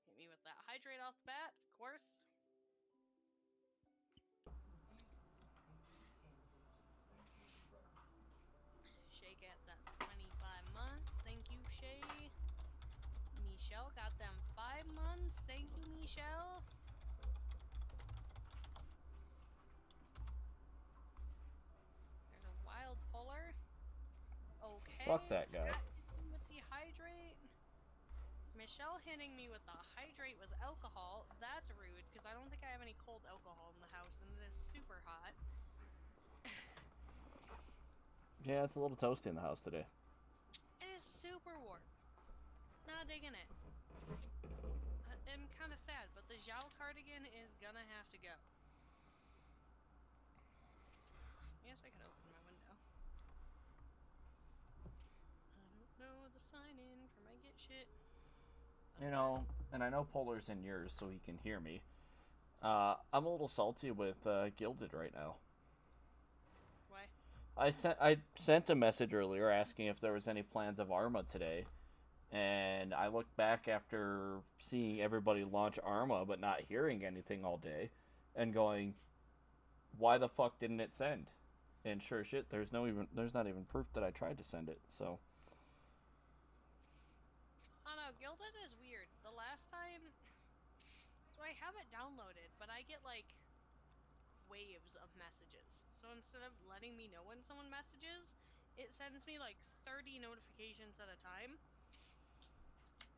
Hit me with that hydrate off the bat, of course. Shay got that 25 months. Thank you, Shay. Michelle got them 5 months. Thank you, Michelle. There's a wild polar. Okay. Fuck that guy. With the hydrate. Michelle hitting me with the hydrate with alcohol. That's rude, because I don't think I have any cold alcohol in the house, and it is super hot. Yeah, it's a little toasty in the house today. It is super warm. Not digging it. I'm kind of sad, but the Zhao cardigan is gonna have to go. Yes, I could open my window. I don't know the sign in for my get shit. You know, and I know Polar's in yours, so he can hear me. I'm a little salty with Gilded right now. Why? I sent a message earlier asking if there was any plans of Arma today, and I looked back after seeing everybody launch Arma but not hearing anything all day, and going, why the fuck didn't it send? And sure shit, there's not even proof that I tried to send it. So I don't know, Gilded is weird. The last time, so I have it downloaded, but I get like waves of messages. So instead of letting me know when someone messages, it sends me like 30 notifications at a time,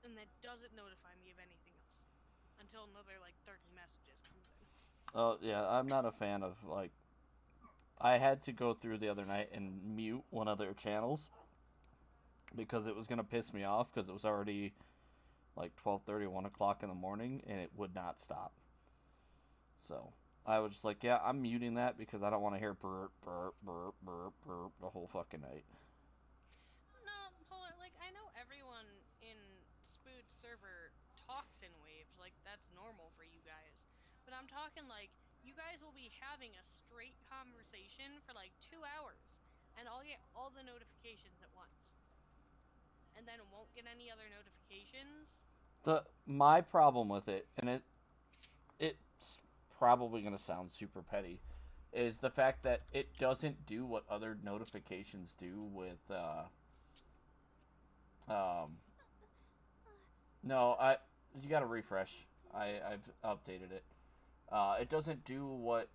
and that doesn't notify me of anything else until another like 30 messages comes in. oh yeah, I'm not a fan of like. I had to go through the other night and mute one of their channels because it was gonna piss me off because it was already like 12:30, 1 o'clock in the morning, and it would not stop. So I was just like, yeah, I'm muting that because I don't want to hear burp, burp, burp, burp, burp the whole fucking night. No, like I know everyone in Spood's server talks in waves, like that's normal for you guys. But I'm talking like you guys will be having a straight conversation for like 2 hours, and I'll get all the notifications at once, and then won't get any other notifications. My problem with it, and it's probably gonna sound super petty, is the fact that it doesn't do what other notifications do with um no, I you got to refresh. I've updated it. It doesn't do what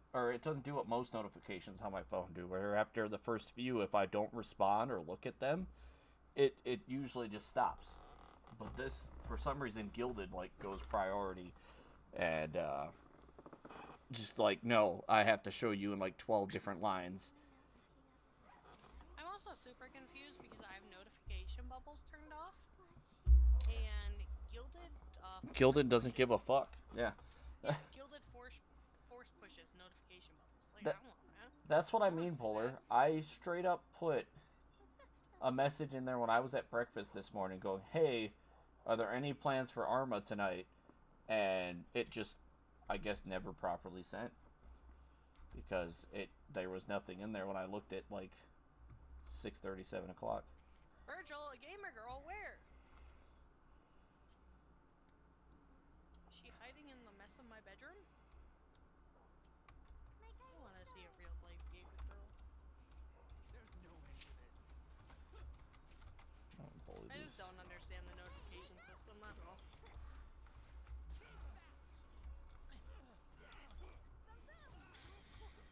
most notifications on my phone do. Where after the first few, if I don't respond or look at them, it usually just stops. But this, for some reason, Gilded like goes priority, and just like no, I have to show you in like 12 different lines. I'm also super confused because I have notification bubbles turned off, and Gilded force Gilded doesn't give pushes. a fuck. Yeah. Yeah, Gilded force pushes notification bubbles. Like that I want that. that's what I I want to mean, see that. Polar. I straight up put a message in there when I was at breakfast this morning going, hey, are there any plans for Arma tonight? And it just, I guess, never properly sent because there was nothing in there when I looked at like 6:30, 7 o'clock. Virgil, a gamer girl, where? Is she hiding in the mess of my bedroom? I want to see a real life gamer girl. There's no end to this. I just don't understand the notification system, that's all.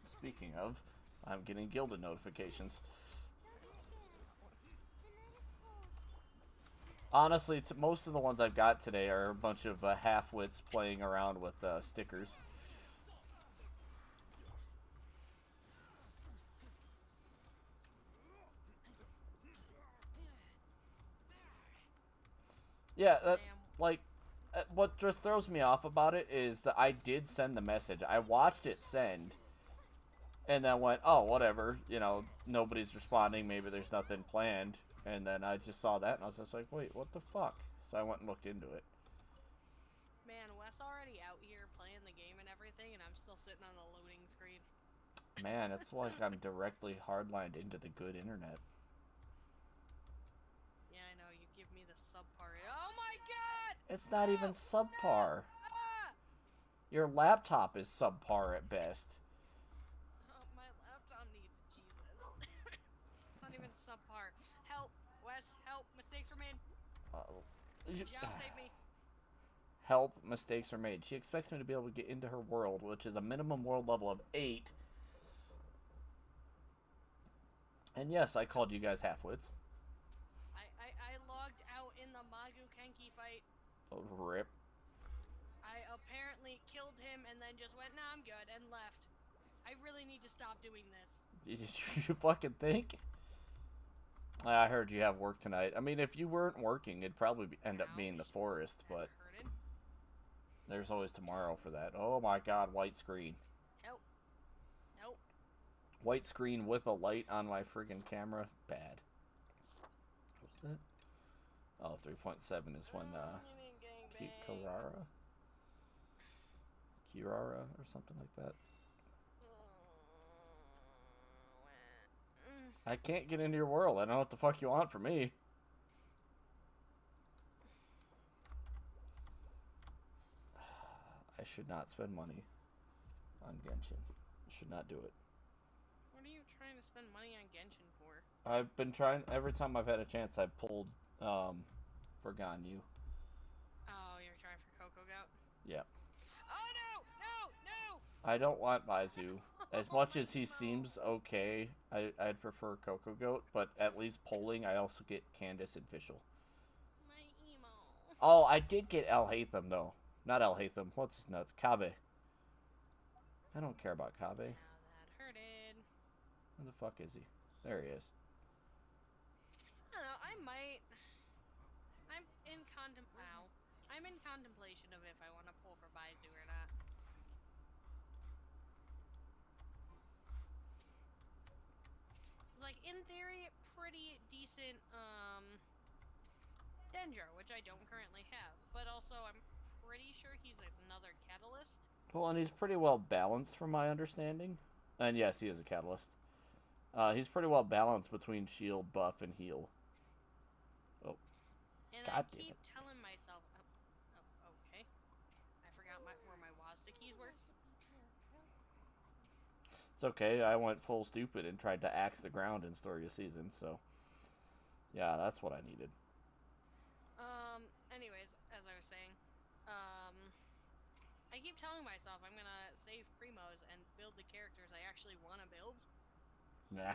Speaking of, I'm getting Gilded notifications. Honestly, most of the ones I've got today are a bunch of half-wits playing around with stickers. Yeah, like, what just throws me off about it is that I did send the message. I watched it send, and then went, oh, whatever, nobody's responding, maybe there's nothing planned. And then I just saw that, and I was just like, wait, what the fuck? So I went and looked into it. Man, Wes already out here playing the game and everything, and I'm still sitting on the loading screen. Man, it's like I'm directly hardlined into the good internet. Yeah, I know, you give me the subpar. Oh my god! It's not even subpar. Ah! Your laptop is subpar at best. Oh, my laptop needs Jesus. Not even subpar. Help, Wes, help. Mistakes were made. Zhao, save me. Help, mistakes are made. She expects me to be able to get into her world, which is a minimum world level of 8. And yes, I called you guys halfwits. I logged out in the Magu Kenki fight. Oh, rip. I apparently killed him and then just went, nah, I'm good, and left. I really need to stop doing this. You fucking think? I heard you have work tonight. I mean, if you weren't working, it'd probably end up being the forest, but there's always tomorrow for that. Oh my god, white screen. Help. Nope. White screen with a light on my friggin' camera. Bad. What's that? Oh, 3.7 is when Kirara or something like that. I can't get into your world. I don't know what the fuck you want from me. I should not spend money on Genshin. I should not do it. What are you trying to spend money on Genshin for? I've been trying, every time I've had a chance, I've pulled Forgotten You. Oh, you're trying for Coco Gout? Yeah. Oh no! No! No! I don't want Baizu. As much as he emo. seems okay, I'd prefer Coco Goat, but at least polling, I also get Candace and Fischl. My emo. Oh, I did get El Hatham, though. Not El Hatham. What's his nuts? Kabe. I don't care about Kabe. Now that hurted. Where the fuck is he? There he is. I don't know, I might... I'm in contemplation of if I want to pull for Baizu or not. Like, in theory, pretty decent, Dendro, which I don't currently have. But also, I'm pretty sure he's another catalyst. Well, and he's pretty well balanced from my understanding. And yes, he is a catalyst. He's pretty well balanced between shield, buff, and heal. Oh. And God I damn keep it. telling myself, okay. I forgot where my WASD keys were. It's okay. I went full stupid and tried to axe the ground in Story of Seasons, so... Yeah, that's what I needed. Anyways, as I was saying, I keep telling myself I'm gonna save Primos and build the characters I actually want to build. Nah.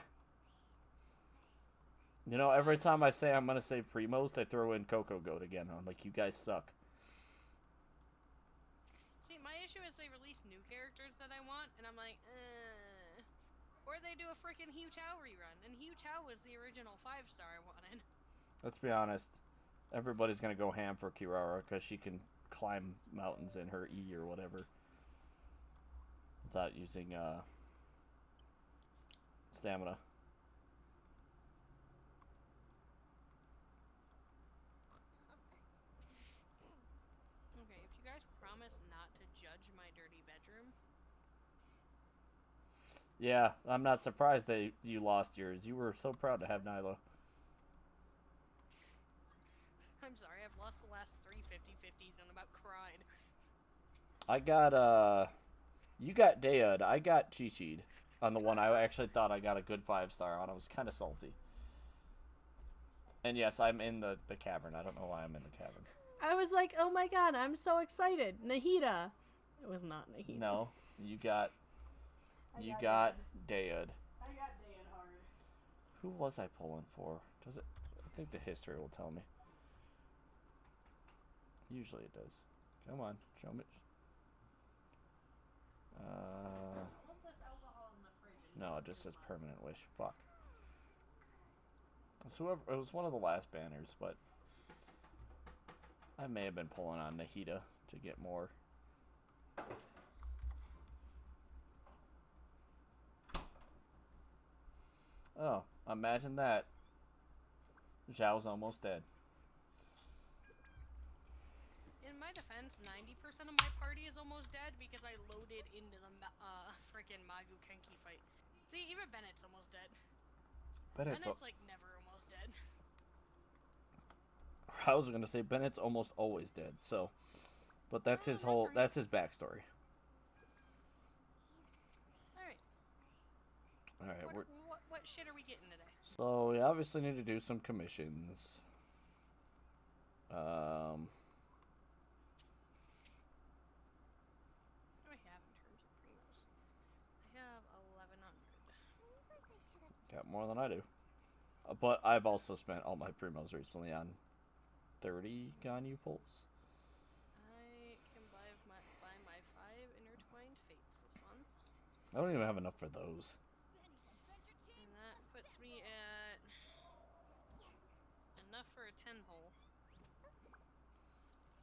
You know, every time I say I'm gonna save Primos, they throw in Coco Goat again. I'm like, you guys suck. See, my issue is they release new characters that I want, and I'm like, Or they do a freaking Hugh Chow rerun, and Hugh Chow was the original 5-star I wanted. Let's be honest. Everybody's gonna go ham for Kirara because she can climb mountains in her E or whatever without using stamina. Okay, if you guys promise not to judge my dirty bedroom. Yeah, I'm not surprised that you lost yours. You were so proud to have Nyla. I'm sorry, I've lost the last 3 50-50s and about cried. I got, you got Dead. I got Chi-Chi'd on the one I actually thought I got a good 5-star on. I was kind of salty. And yes, I'm in the cavern. I don't know why I'm in the cavern. I was like, oh my god, I'm so excited. Nahida. It was not Nahida. No, you got Dead. I got Dead hard. Who was I pulling for? Does it? I think the history will tell me. Usually it does. Come on, show me. No, it just says permanent wish. Fuck. So whoever, it was one of the last banners, but I may have been pulling on Nahida to get more. Oh, imagine that. Zhao's almost dead. In my defense, 90% of my party is almost dead because I loaded into the frickin' Magu Kenki fight. See, even Bennett's almost dead. Bennett's like never almost dead. I was gonna say Bennett's almost always dead. So, but that's his whole. That's his backstory. All right. All right. What shit are we getting today? So we obviously need to do some commissions. What do I have in terms of primos? I have 1100. Got more than I do. But I've also spent all my primos recently on 30 Ganyu pulls. I can buy my 5 intertwined fates this month. I don't even have enough for those. And that puts me at enough for a 10 pull.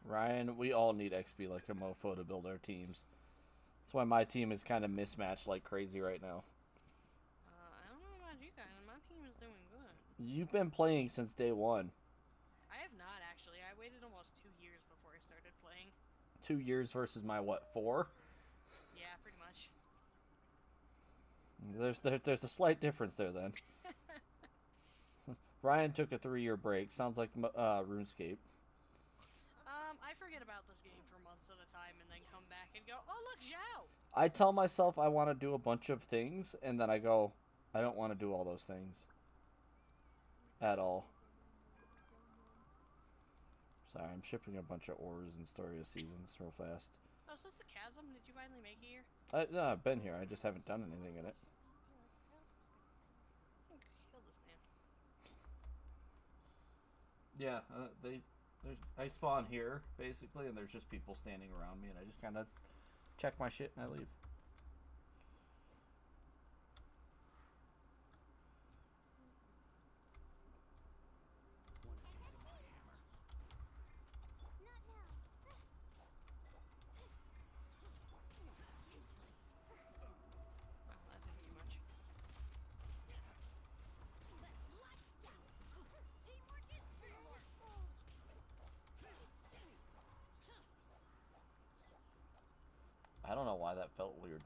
Ryan, we all need XP like a mofo to build our teams. That's why my team is kind of mismatched like crazy right now. I don't know about you guys. My team is doing good. You've been playing since day one. I have not, actually. I waited almost 2 years before I started playing. 2 years versus my, what, 4? Yeah, pretty much. There's a slight difference there then. Ryan took a 3-year break. Sounds like RuneScape. I forget about this game for months at a time and then come back and go, oh, look, Zhao! I tell myself I want to do a bunch of things, and then I go, I don't want to do all those things. At all. Sorry, I'm shipping a bunch of ores in Story of Seasons real fast. Oh, so it's the chasm? Did you finally make it here? No, I've been here. I just haven't done anything in it. Kill this man. Yeah, I spawn here, basically, and there's just people standing around me, and I just kind of check my shit and I leave. Wow, that didn't do much. I don't know why that felt weird.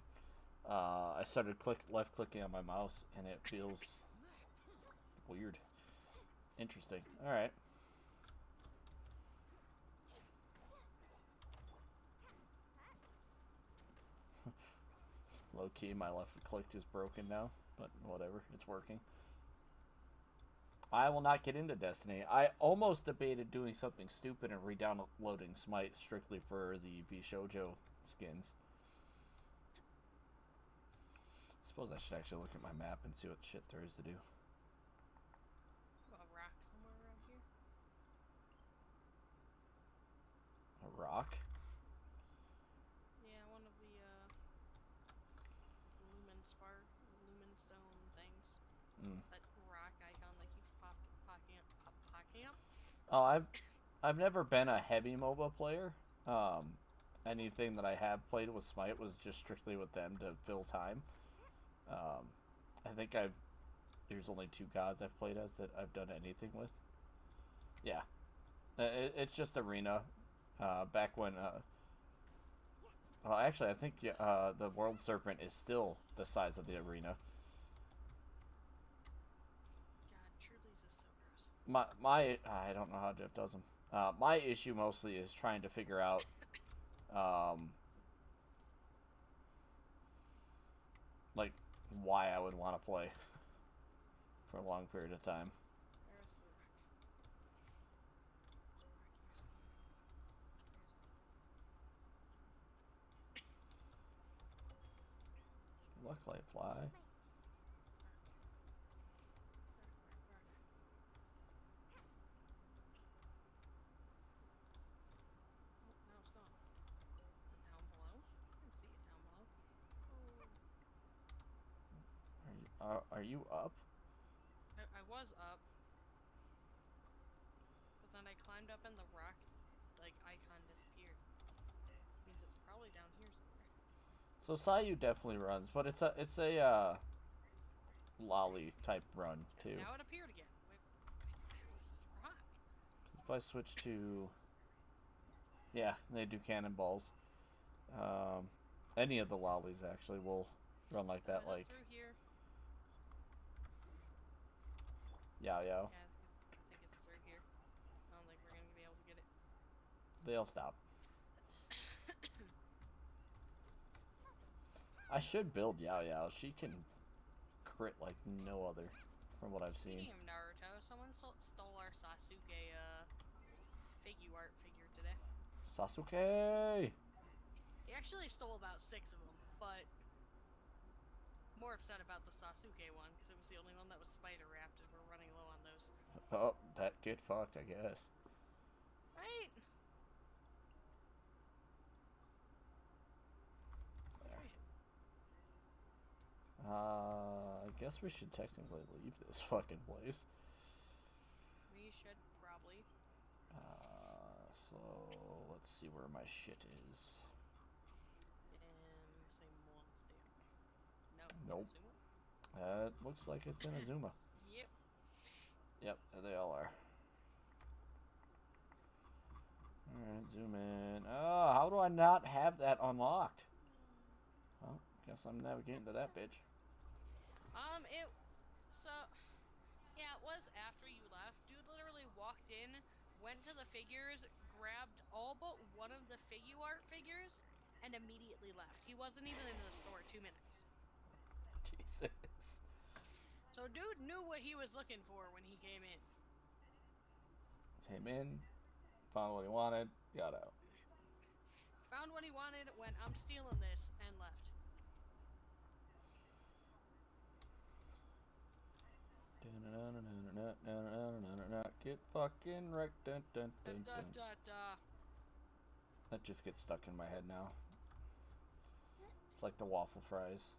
I started left clicking on my mouse, and it feels weird. Interesting. All right. Low key, my left click is broken now, but whatever, it's working. I will not get into Destiny. I almost debated doing something stupid and re-downloading Smite strictly for the VShojo skins. I suppose I should actually look at my map and see what shit there is to do. A rock somewhere around here? A rock? Yeah, one of the, lumen stone things. That rock icon that keeps popping up. Oh, I've never been a heavy MOBA player. Anything that I have played with Smite was just strictly with them to fill time. I think there's only 2 gods I've played as that I've done anything with. Yeah. It's just arena. Back when, well, actually, I think the World Serpent is still the size of the arena. God, Truly's is so gross. I don't know how Jeff does them. My issue mostly is trying to figure out, like, why I would want to play for a long period of time. Where's the rock? Luckily, fly. Rock. Oh, now it's gone. Down below? I can see it down below. Are you up? I was up. But then I climbed up and the rock, like, icon disappeared. Means it's probably down here somewhere. So Sayu definitely runs, but it's a lolly type run too. Now it appeared again. Wait, what the hell is this rock? If I switch to, yeah, they do cannonballs. Any of the lollies actually will run like that, like through here. Yao Yao. Yeah, I think it's through here. I don't think we're gonna They'll stop. I should build Yao Yao. She can crit like no other, from what I've seen. Speaking of Naruto, someone stole our Sasuke figure art figure today. Sasuke! He actually stole about 6 of them, but more upset about the Sasuke one because it was the only one that was spider wrapped, and we're running low on those. Oh, that get fucked, I guess. Right? I guess we should technically leave this fucking place. We should probably. So let's see where my shit is. Say monster. No. Nope. Azuma? Looks like it's in Azuma. Yep. Yep, there they all are. Alright, zoom in. Oh, how do I not have that unlocked? Well, guess I'm navigating to that bitch. Yeah, it was after you left. Dude literally walked in, went to the figures, grabbed all but one of the figure art figures, and immediately left. He wasn't even in the store 2 minutes. Jesus. So dude knew what he was looking for when he came in. Came in, found what he wanted, got out. Found what he wanted, went, I'm stealing this, and left. Get fucking wrecked. Dun, dun, dun, Da, dun. da, da. That just gets stuck in my head now. It's like the waffle fries.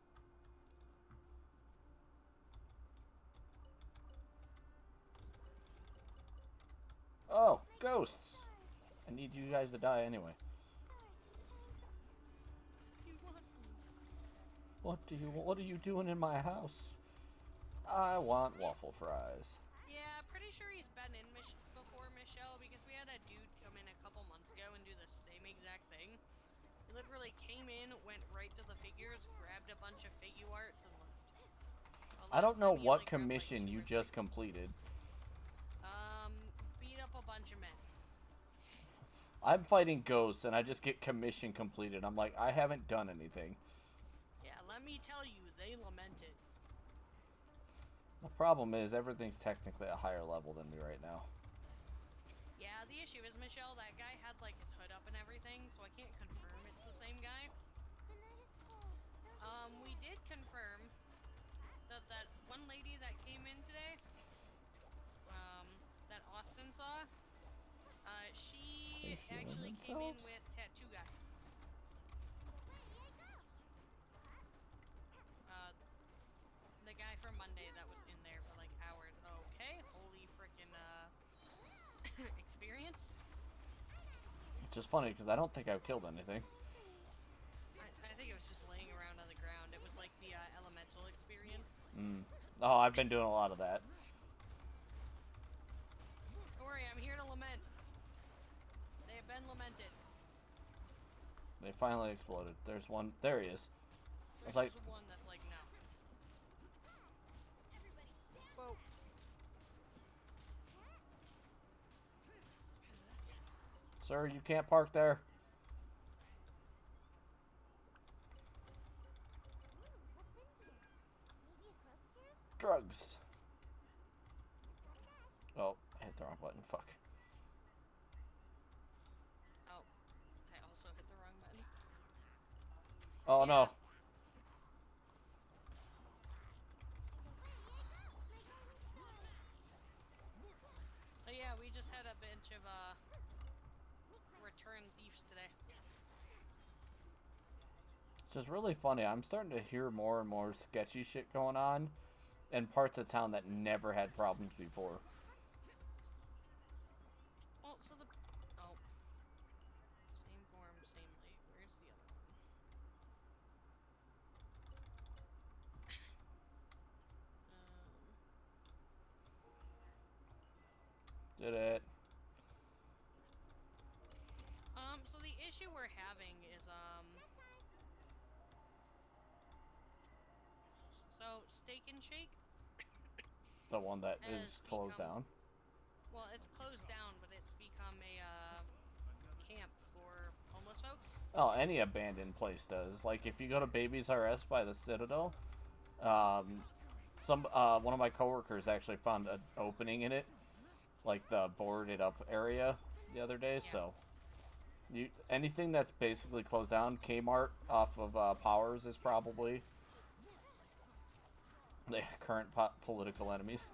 Oh, ghosts! I need you guys to die anyway. What are you doing in my house? I want waffle fries. Yeah, pretty sure he's been in before Michelle because we had a dude come in a couple months ago and do the same exact thing. He literally came in, went right to the figures, grabbed a bunch of figure arts, and left. I don't know what commission you just completed. Beat up a bunch of men. I'm fighting ghosts and I just get commission completed. I'm like, I haven't done anything. Yeah, let me tell you, they lamented. The problem is everything's technically a higher level than me right now. Yeah, the issue is, Michelle, that guy had like his hood up and everything, so I can't confirm it's the same guy. We did confirm that that one lady that came in today, that Austin saw, she actually came in with Tattoo Guy. The guy from Monday that was in there for like hours. Okay, holy frickin' experience. Which is funny because I don't think I've killed anything. I think it was just laying around on the ground. It was like the elemental experience. Oh, I've been doing a lot of that. Don't worry, I'm here to lament. They have been lamented. They finally exploded. There's one. There he is. There's like, just one that's like, no. Whoa. Sir, you can't park there. Drugs. Oh, I hit the wrong button. Fuck. Oh, I also hit the wrong button. Oh Yeah. no. So yeah, we just had a bunch of return thieves today. It's just really funny. I'm starting to hear more and more sketchy shit going on in parts of town that never had problems before. Well, so the same form, same late. Where's the other one? Did it? So the issue we're having is so Steak and Shake. The one that Has is closed become- down. Well, it's closed down, but it's become a camp folks? Oh, any abandoned place does. Like if you go to Babies R Us by the Citadel, um, one of my coworkers actually found an opening in it, like the boarded up area the other day. Yeah. So, anything that's basically closed down, Kmart off of Powers is probably the current political enemies.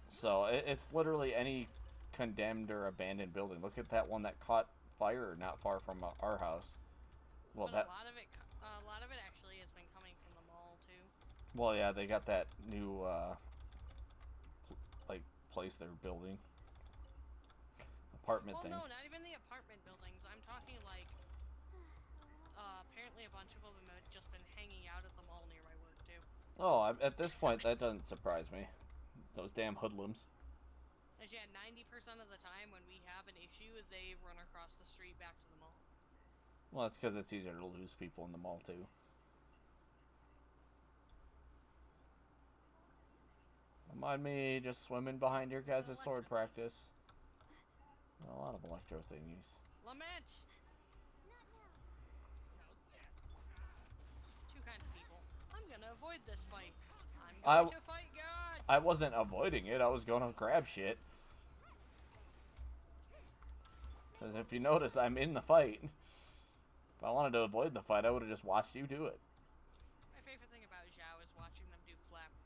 So it's literally any condemned or abandoned building. Look at that one that caught fire not far from our house. Well, But a lot of it actually has been coming from the mall too. Well, yeah, they got that new like place they're building, apartment Well, thing. no, not even the apartment buildings. I'm talking like, apparently a bunch of them have just been hanging out at the mall near my work too. Oh, at this point, that doesn't surprise me. Those damn hoodlums. As yeah, 90% of the time when we have an issue, they run across the street back to the mall. Well, it's because it's easier to lose people in the mall too. Don't mind me just swimming behind your guys' sword practice. A lot of electro thingies. Lament! Two kinds of people. I'm gonna avoid this fight. I'm going to fight God! I wasn't avoiding it. I was going to grab shit. Because if you notice, I'm in the fight. If I wanted to avoid the fight, I would have just watched you do it. My favorite thing about Zhao is watching them do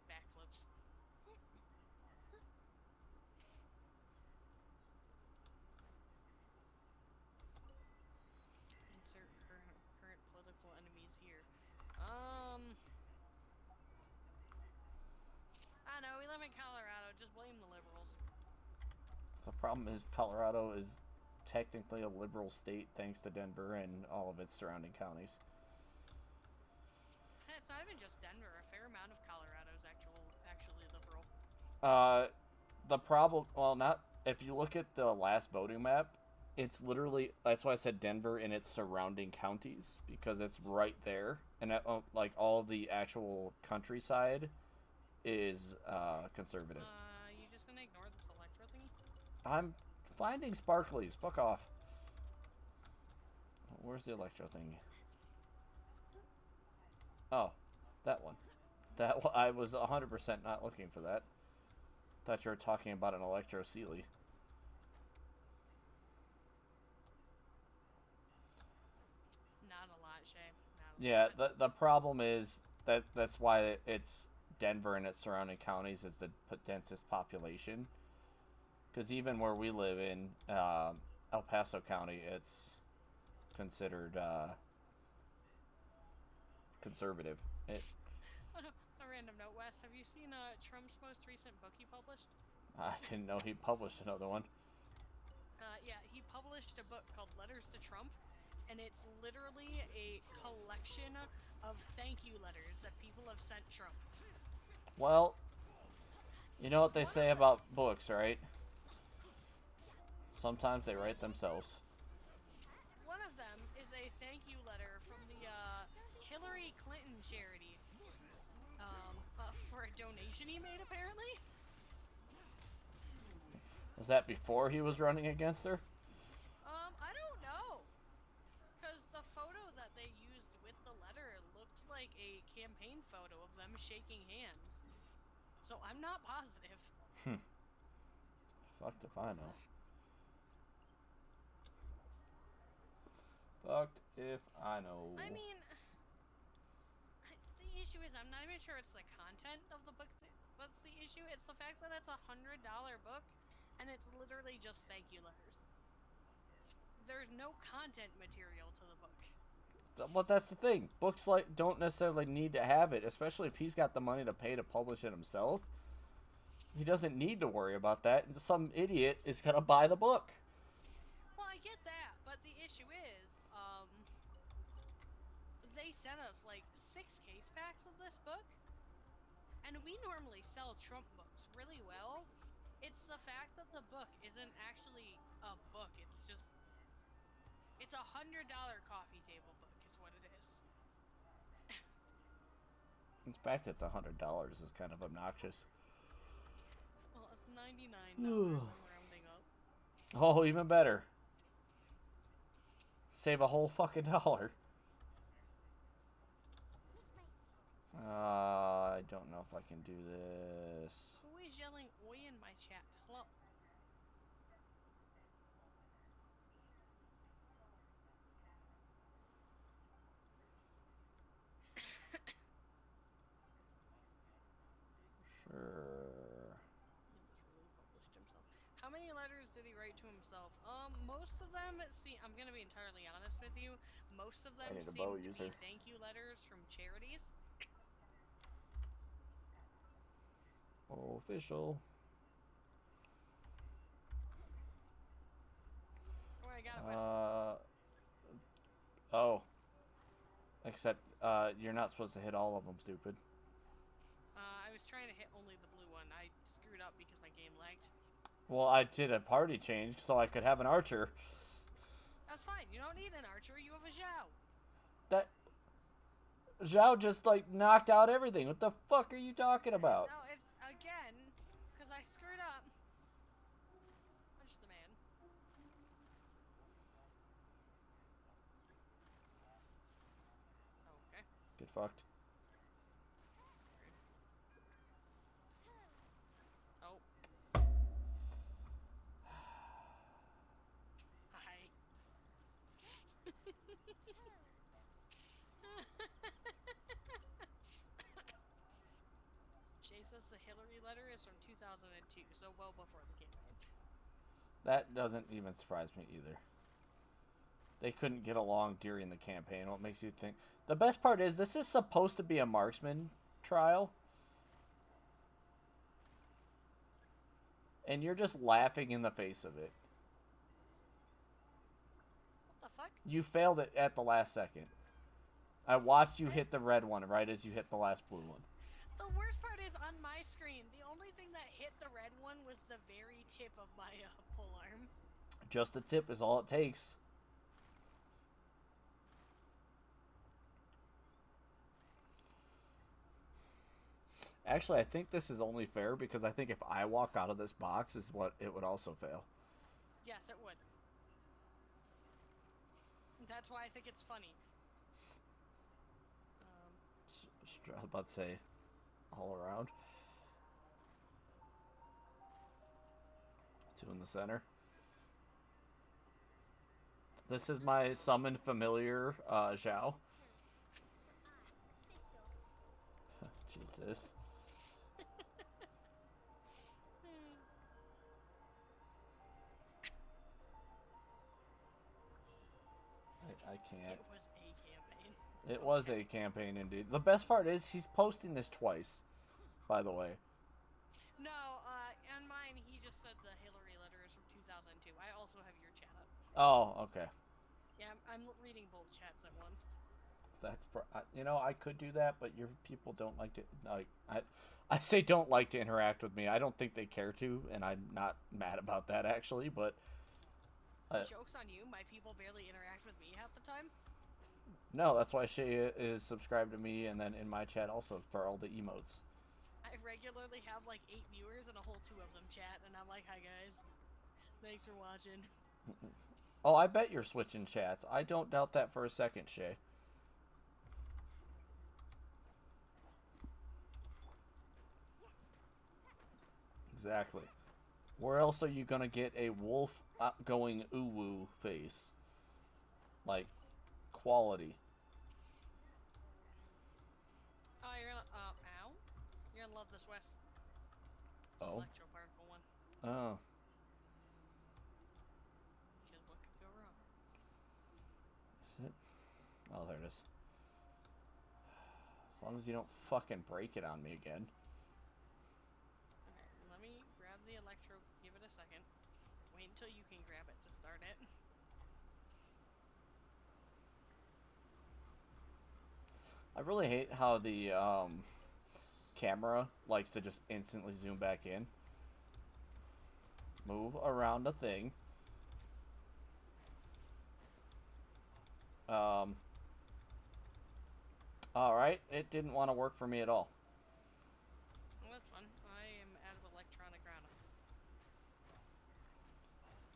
backflips. Insert current political enemies here. I know, we live in Colorado, just blame the liberals. The problem is Colorado is technically a liberal state thanks to Denver and all of its surrounding counties. It's not even just Denver, a fair amount of Colorado is actually liberal. The problem, well, not if you look at the last voting map, it's literally, that's why I said Denver and its surrounding counties, because it's right there, and like all the actual countryside is conservative. You just gonna ignore this electro thingy? I'm finding sparklies. Fuck off. Where's the electro thingy? Oh, that one. I was 100% not looking for that. Thought you were talking about an electro Sealy. Not a lot, Shay. Yeah, the problem is that's why it's Denver and its surrounding counties is the densest population. Because even where we live in El Paso County, it's considered conservative. A random note, Wes, have you seen Trump's most recent book he published? I didn't know he published another one. Yeah, he published a book called Letters to Trump, and it's literally a collection of thank you letters that people have sent Trump. Well, you know what they say about books, right? Sometimes they write themselves. One of them is a thank you letter from the Hillary Clinton charity for a donation he made, apparently. Was that before he was running against her? I don't know. Because the photo that they used with the letter looked like a campaign photo of them shaking hands. So I'm not positive. Fucked if I know. Fucked if I know. I mean, the issue is I'm not even sure it's the content of the book that's the issue. It's the fact that it's $100 book, and it's literally just thank you letters. There's no content material to the book. But that's the thing. Books don't necessarily need to have it, especially if he's got the money to pay to publish it himself. He doesn't need to worry about that. Some idiot is gonna buy the book. Well, I get that, but the issue is, they sent us like 6 case packs of this book, and we normally sell Trump books really well. It's the fact that the book isn't actually a book. It's $100 coffee table book is what it is. In fact, it's $100 is kind of obnoxious. Well, it's $99. I'm rounding up. Oh, even better. Save a whole fucking dollar. I don't know if I can do this. Who is yelling oi in my chat? Hello. Sure. He literally published himself. How many letters did he write to himself? Most of them, see, I'm gonna be entirely honest with you. Most of them need a seem bow to user. be thank you letters from charities. Official. Oh, I got it. Oh. Except, you're not supposed to hit all of them, stupid. I was trying to hit only the blue one. I screwed up because my game lagged. Well, I did a party change so I could have an archer. That's fine. You don't need an archer. You have a Zhao. That... Zhao just, like, knocked out everything. What the fuck are you talking about? No, it's, again, it's because I screwed up. Punch the man. Okay. Get fucked. Oh. Hi. Jay says the Hillary letter is from 2002, so well before the campaign. That doesn't even surprise me either. They couldn't get along during the campaign. What makes you think... The best part is, this is supposed to be a marksman trial. And you're just laughing in the face of it. What the fuck? You failed it at the last second. I watched you hit the red one right as you hit the last blue one. The worst part is, on my screen, the only thing that hit the red one was the very tip of my pole arm. Just a tip is all it takes. Actually, I think this is only fair because I think if I walk out of this box is what it would also fail. Yes, it would. That's why I think it's funny. I was about to say, all around. 2 in the center. This is my summoned familiar, Zhao. Jesus. I can't. It was a campaign. It was a campaign indeed. The best part is he's posting this twice, by the way. No, on mine, he just said the Hillary letter is from 2002. I also have your chat up. Oh, okay. Yeah, I'm reading both chats at once. That's you know, I could do that, but your people don't like to like. I say don't like to interact with me. I don't think they care to, and I'm not mad about that actually. But Joke's on you. My people barely interact with me half the time. no, that's why Shay is subscribed to me, and then in my chat also for all the emotes. I regularly have like 8 viewers, and a whole 2 of them chat, and I'm like, "Hi guys, thanks for watching." Oh, I bet you're switching chats. I don't doubt that for a second, Shay. Exactly. Where else are you gonna get a wolf going ooh-woo face? Like, quality. Oh, you're gonna, ow? You're gonna love this West. Oh. Electro particle one. Oh. Because what could go wrong? Is it? Oh, there it is. As long as you don't fucking break it on me again. Okay, let me grab the electro. Give it a second. Wait until you can grab it to start it. I really hate how the camera likes to just instantly zoom back in. Move around a thing. Alright, it didn't want to work for me at all. Well, that's fun. I am out of electronic grana.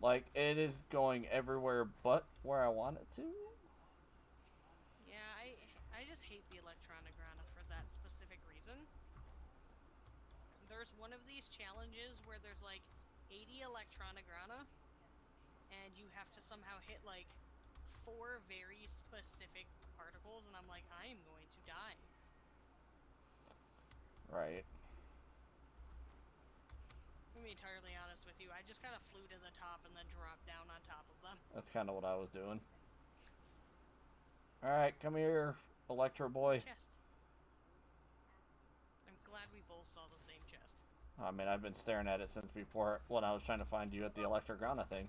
Like, it is going everywhere but where I want it to. Yeah, I just hate the Electronigrana for that specific reason. There's one of these challenges where there's like 80 Electronigrana, and you have to somehow hit like 4 very specific particles, and I'm like, I am going to die. Right. To be entirely honest with you, I just kind of flew to the top and then dropped down on top of them. That's kind of what I was doing. Alright, come here, Electro Boy. Chest. I'm glad we both saw the same chest. I mean, I've been staring at it since before when I was trying to find you at the Electrograna thing.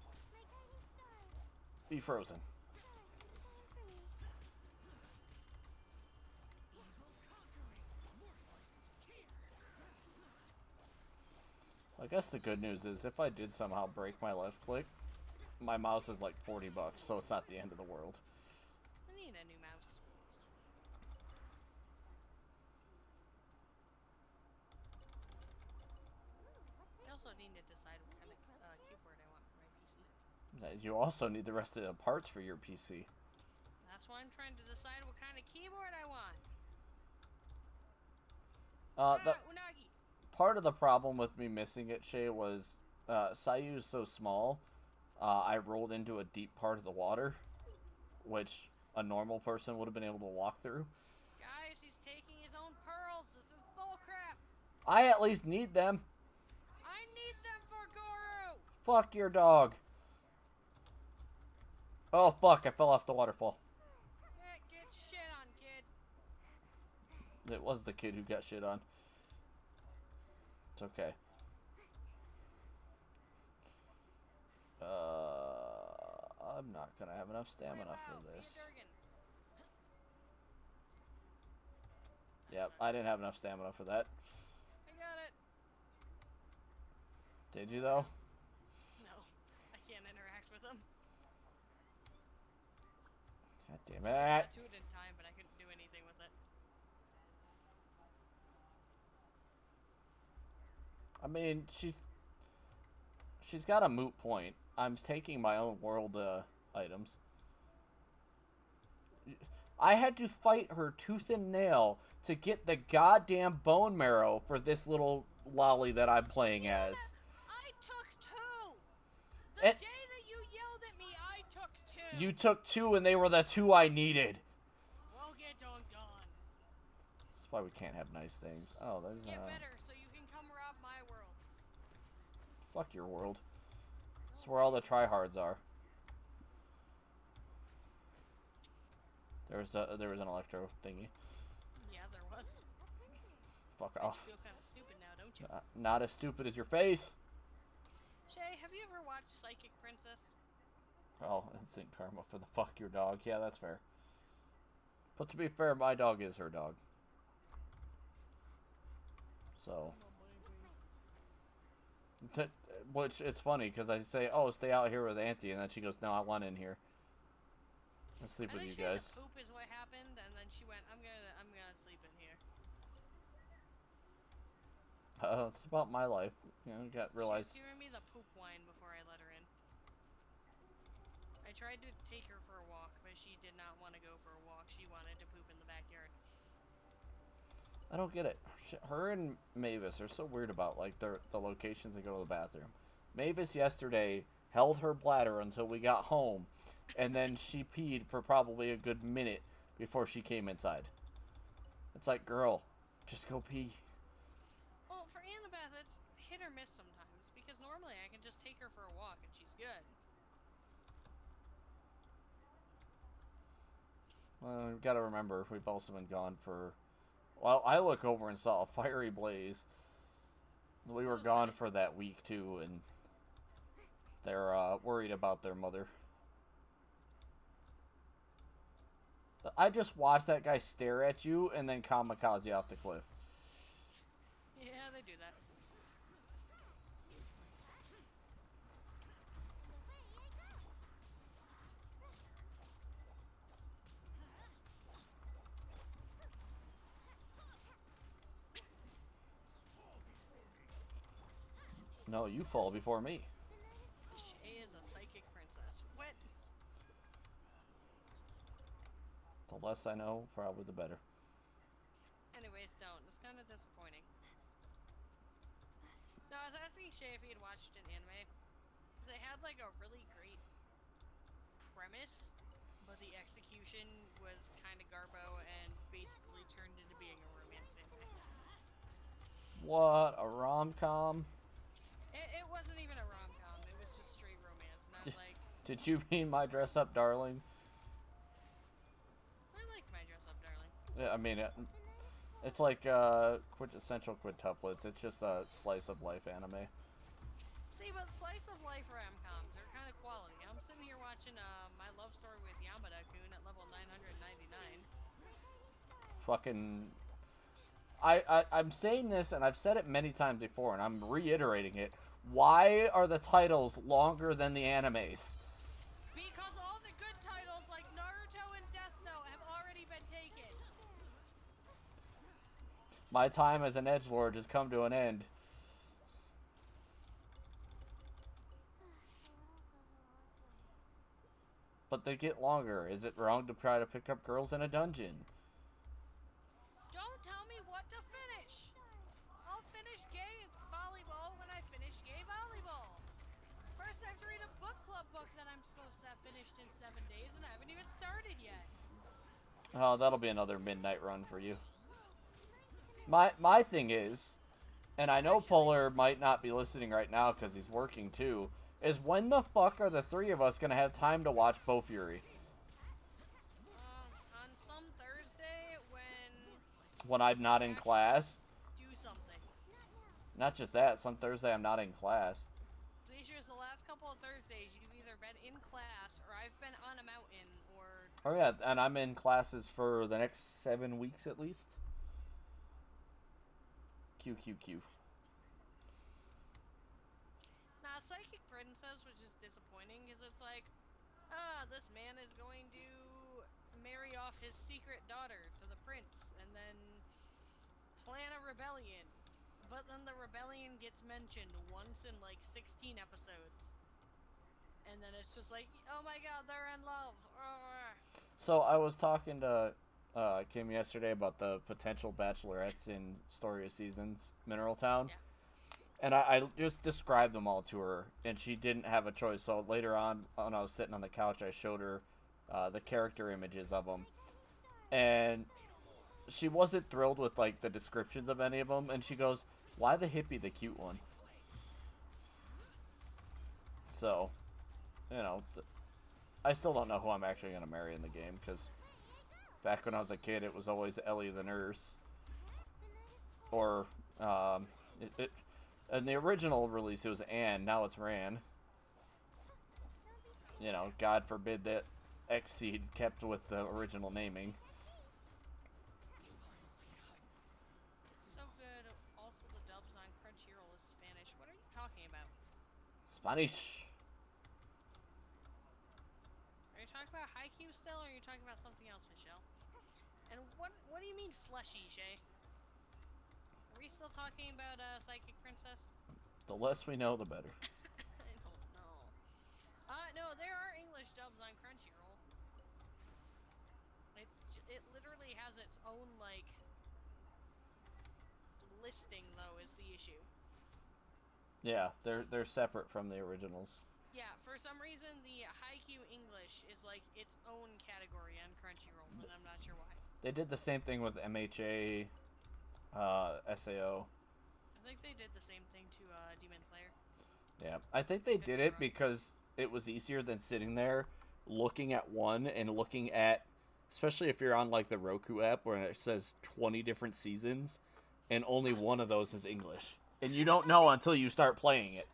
My guiding stars. Be frozen. Stars, shine for me. Evil conquering, worthless fear. I guess the good news is if I did somehow break my left click, my mouse is like $40, so it's not the end of the world. I need a new mouse. I also need to decide what kind of keyboard I want for my PC. You also need the rest of the parts for your PC. That's why I'm trying to decide what kind of keyboard I want. The Unagi! part of the problem with me missing it, Shay, was Sayu is so small. I rolled into a deep part of the water, which a normal person would have been able to walk through. Guys, he's taking his own pearls. This is bullcrap. I at least need them. I need them for Guru. Fuck your dog. Oh fuck, I fell off the waterfall. Yeah, get shit on, kid. It was the kid who got shit on. It's okay. I'm not gonna have enough stamina for this. Yep, I didn't have enough stamina for that. I got it. Did you though? No, I can't interact with him. God damn I it. got to it in time, but I couldn't do anything with it. I mean, she's got a moot point. I'm taking my own world items. I had to fight her tooth and nail to get the goddamn bone marrow for this little lolly that I'm playing as. I took 2. The And day that you yelled at me, I took 2. you took 2 and they were the 2 I needed. Well, get dunked on. That's why we can't have nice things. Oh, there's Get better so you can come rob my world. fuck your world. That's where all the tryhards are. There was an electro thingy. Yeah, there was. Fuck You off. feel kind of stupid now, don't you? Not as stupid as your face. Shay, have you ever watched Psychic Princess? Oh, instant karma for the fuck your dog. Yeah, that's fair. But to be fair, my dog is her dog. So. Which it's funny because I say, "Oh, stay out here with Auntie," and then she goes, "No, I want in here. Let's sleep I with think you she had guys." to poop is what happened, and then she went, I'm gonna sleep in here. It's about my life. You know, you got realized. She was giving me the poop whine before I let her in. I tried to take her for a walk, but she did not want to go for a walk. She wanted to poop in the backyard. I don't get it. Her and Mavis are so weird about like the locations they go to the bathroom. Mavis yesterday held her bladder until we got home, and then she peed for probably a good minute before she came inside. It's like, girl, just go pee. Well, for Annabeth, it's hit or miss sometimes, because normally I can just take her for a walk and she's good. Well, we've got to remember, we've also been gone for... Well, I look over and saw a fiery blaze. We were gone for that week, too, and they're worried about their mother. I just watched that guy stare at you and then kamikaze off the cliff. Yeah, they do that. No, you fall before me. Shay is a psychic princess. What? The less I know, probably the better. Anyways, don't. It's kind of disappointing. No, I was asking Shay if he had watched an anime. Because they had like a really great premise, but the execution was kind of garbo and basically turned into being a romance anime. What, a rom-com? It wasn't even a rom-com. It was just straight romance. And I was like, Did you mean My Dress Up Darling? I like My Dress Up Darling. Yeah, I mean, it's like quintessential quintuplets. It's just a slice of life anime. See, but slice of life rom-coms are kind of quality. I'm sitting here watching My Love Story with Yamada-kun at level 999. Fucking... I'm saying this, and I've said it many times before, and I'm reiterating it. Why are the titles longer than the animes? Because all the good titles like Naruto and Death Note have already been taken. My time as an edgelord has come to an end. But they get longer. Is it wrong to try to pick up girls in a dungeon? Don't tell me what to finish. I'll finish gay volleyball when I finish gay volleyball. First, I have to read a book club book that I'm supposed to have finished in 7 days, and I haven't even started yet. Oh, that'll be another midnight run for you. My thing is, and I know Polar might not be listening right now because he's working too, is when the fuck are the three of us gonna have time to watch Bofuri? On some Thursday When I'm not in class? do something. Not just that, some Thursday I'm not in class. The issue is the last couple of Thursdays you've either been in class or I've been on a mountain or... Oh yeah, and I'm in classes for the next 7 weeks at least. QQQ. Nah, Psychic Princess was just disappointing because it's like, this man is going to marry off his secret daughter to the prince and then plan a rebellion. But then the rebellion gets mentioned once in like 16 episodes. And then it's just like, oh my god, they're in love. So I was talking to Kim yesterday about the potential bachelorettes in Story of Seasons, Mineral Town. Yeah. And I just described them all to her, and she didn't have a choice. So later on, when I was sitting on the couch, I showed her the character images of them. And she wasn't thrilled with, like, the descriptions of any of them. And she goes, why the hippie the cute one? So, you know, I still don't know who I'm actually going to marry in the game, because back when I was a kid, it was always Ellie the nurse. Or, in the original release, it was Anne. Now it's Ran. You know, God forbid that Xseed kept with the original naming. So good. Also, the dubs on Crunchyroll is Spanish. What are you talking about? Spanish. Are you talking about Haikyuu still, or are you talking about something else, Michelle? And what do you mean fleshy, Shay? Are we still talking about Psychic Princess? The less we know, the better. I don't know. No, there are English dubs on Crunchyroll. It literally has its own, like, listing, though, is the issue. Yeah, they're separate from the originals. Yeah, for some reason, the Haikyuu English is, like, its own category on Crunchyroll, and I'm not sure why. They did the same thing with MHA, SAO. I think they did the same thing to Demon Slayer. Yeah, I think they did it because it was easier than sitting there looking at one and looking at, especially if you're on like the Roku app where it says 20 different seasons and only one of those is English. And you don't know until you start playing it.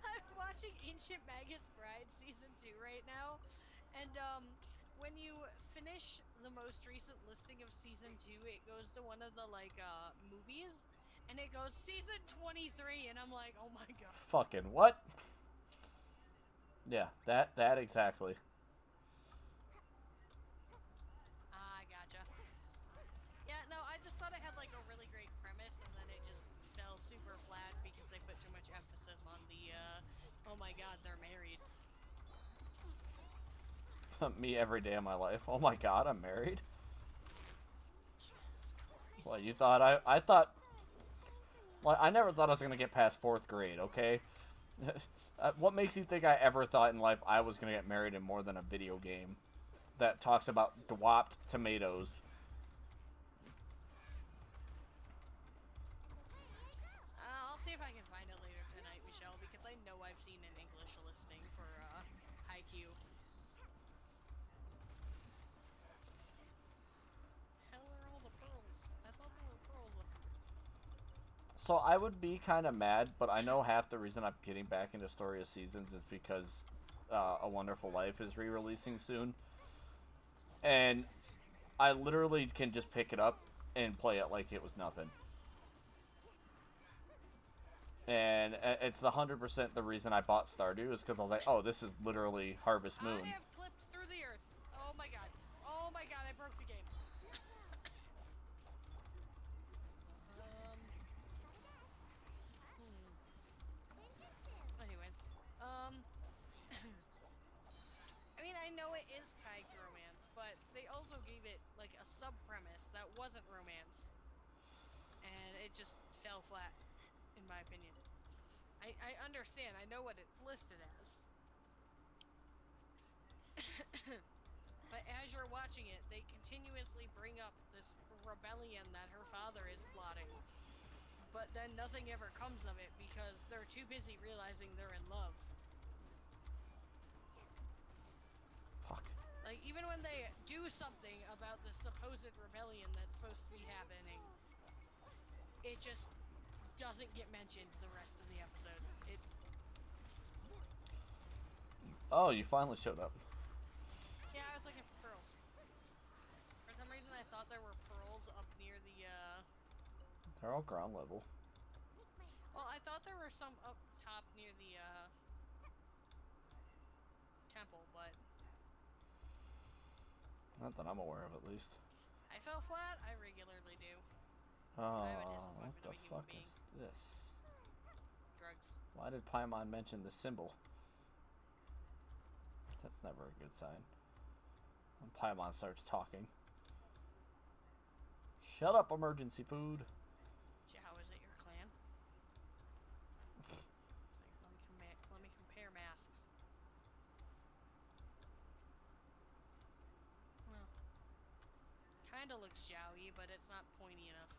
I'm watching Ancient Magus Bride Season 2 right now, and when you finish the most recent listing of Season 2, it goes to one of the, like, movies, and it goes Season 23, and I'm like, oh my god. Fucking what? Yeah, that exactly. I gotcha. Yeah, no, I just thought it had, like, a really great premise, and then it just fell super flat because they put too much emphasis on the, oh my god, they're married. Me every day of my life. Oh my god, I'm married. Jesus Christ. Well, you thought I thought. Well, I never thought I was gonna get past 4th grade. Okay. What makes you think I ever thought in life I was gonna get married in more than a video game that talks about dwarfed tomatoes? I'll see if I can find it later tonight, Michelle, because I know I've seen an English listing for, Haikyuu. Hell are all the pearls? I thought there were pearls up. So I would be kind of mad, but I know half the reason I'm getting back into Story of Seasons is because A Wonderful Life is re-releasing soon, and I literally can just pick it up and play it like it was nothing. And it's 100% the reason I bought Stardew is because I was like, oh, this is literally Harvest Moon. I have clipped through the earth. Oh my god. Oh my god, I broke the game. Anyways, I mean, I know it is tied to romance, but they also gave it, like, a sub-premise that wasn't romance. And it just fell flat, in my opinion. I understand, I know what it's listed as. But as you're watching it, they continuously bring up this rebellion that her father is plotting. But then nothing ever comes of it because they're too busy realizing they're in love. Fuck. Like, even when they do something about the supposed rebellion that's supposed to be happening, it just doesn't get mentioned the rest of the episode. Oh, you finally showed up. Yeah, I was looking for pearls. For some reason, I thought there were pearls up near the, They're all ground level. well, I thought there were some up top near the, temple, but Not that I'm aware of, at least. I fell flat. I regularly do. Oh, I have a what disappointment the of a human fuck being. is this? Drugs. Why did Paimon mention the symbol? That's never a good sign. When Paimon starts talking. Shut up, emergency food. How is it your clan? It's like, let me compare masks. Well, kinda looks Jowy, but it's not pointy enough.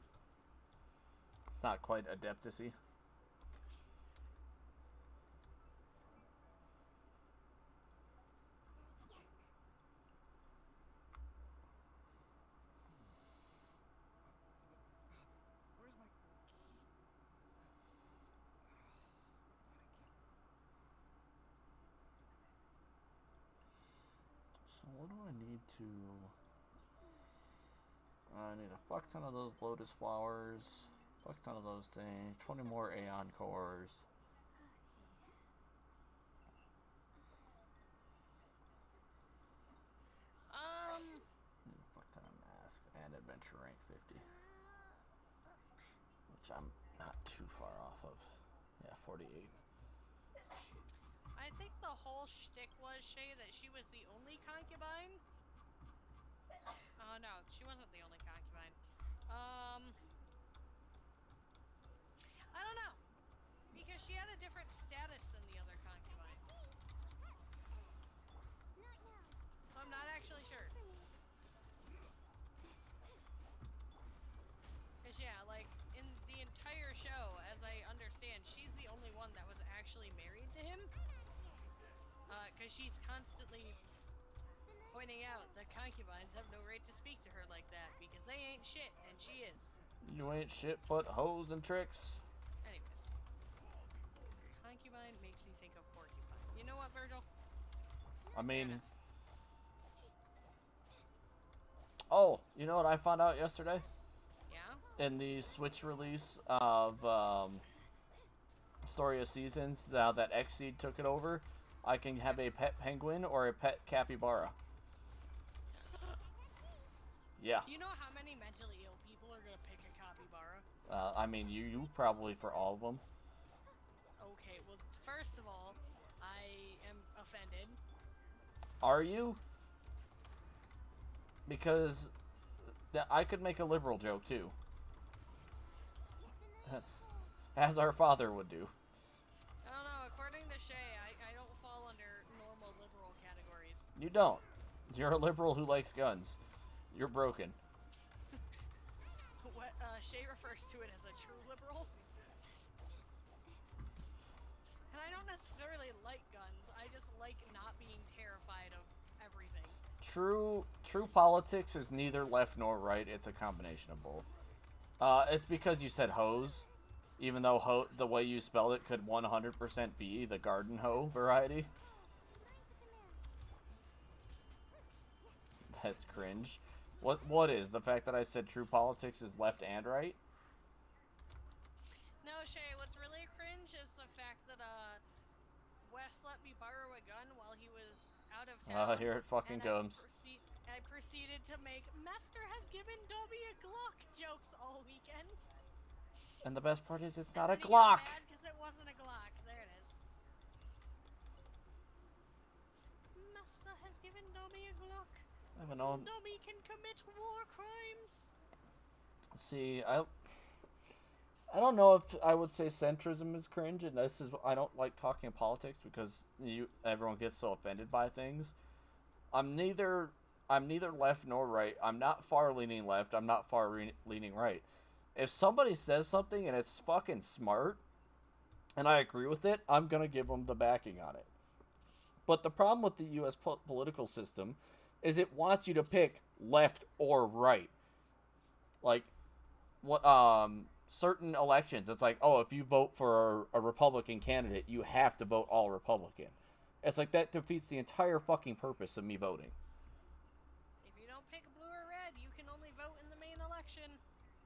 It's not quite Adeptus-y. Where's my key? So what do I need to... I need a fuck ton of those lotus flowers, fuck ton of those things, 20 more Aeon cores. Need a fuck ton of masks and adventure rank 50. Which I'm not too far off of. Yeah, 48. I think the whole shtick was, Shay, that she was the only concubine. Oh, no, she wasn't the only concubine. I don't know. Because she had a different status than the other concubines. Not now. So I'm not actually sure. For me. Because, yeah, like, in the entire show, as I understand, she's the only one that was actually married to him. Because she's constantly pointing out that concubines have no right to speak to her like that, because they ain't shit, and she is. You ain't shit but hoes and tricks. Anyways. Concubine makes me think of porcupine. You know what, Virgil? I Fair mean... enough. Oh, you know what I found out yesterday? Yeah? In the Switch release of Story of Seasons, now that Xseed took it over, I can have a pet penguin or a pet capybara. Yeah. Do you know how many mentally ill people are gonna pick a capybara? I mean, you probably for all of them. Okay, well, first of all, I am offended. Are you? Because I could make a liberal joke too, as our father would do. I don't know, according to Shay, I don't fall under normal liberal categories. You don't. You're a liberal who likes guns. You're broken. What, Shay refers to it as a true liberal. And I don't necessarily like guns, I just like not being terrified of everything. True politics is neither left nor right. It's a combination of both. It's because you said hose, even though the way you spelled it could 100% be the garden hoe variety. That's cringe. What is the fact that I said true politics is left and right? No, Shay, what's really cringe is the fact that, Wes let me borrow a gun while he was out of town. Here it fucking and comes. I proceeded to make Master has given Dobby a Glock jokes all weekend. And the best part is it's And not a then he got Glock. mad because it wasn't a Glock. There it is. Master has given Dobby a Glock. I don't know. Dobby can commit war crimes. See, I don't know if I would say centrism is cringe, and this is I don't like talking politics because everyone gets so offended by things. I'm neither left nor right. I'm not far leaning left. I'm not far leaning right. If somebody says something and it's fucking smart, and I agree with it, I'm gonna give them the backing on it. But the problem with the U.S. political system is it wants you to pick left or right. Like, what certain elections, it's like, oh, if you vote for a Republican candidate, you have to vote all Republican. It's like that defeats the entire fucking purpose of me voting. If you don't pick blue or red, you can only vote in the main election.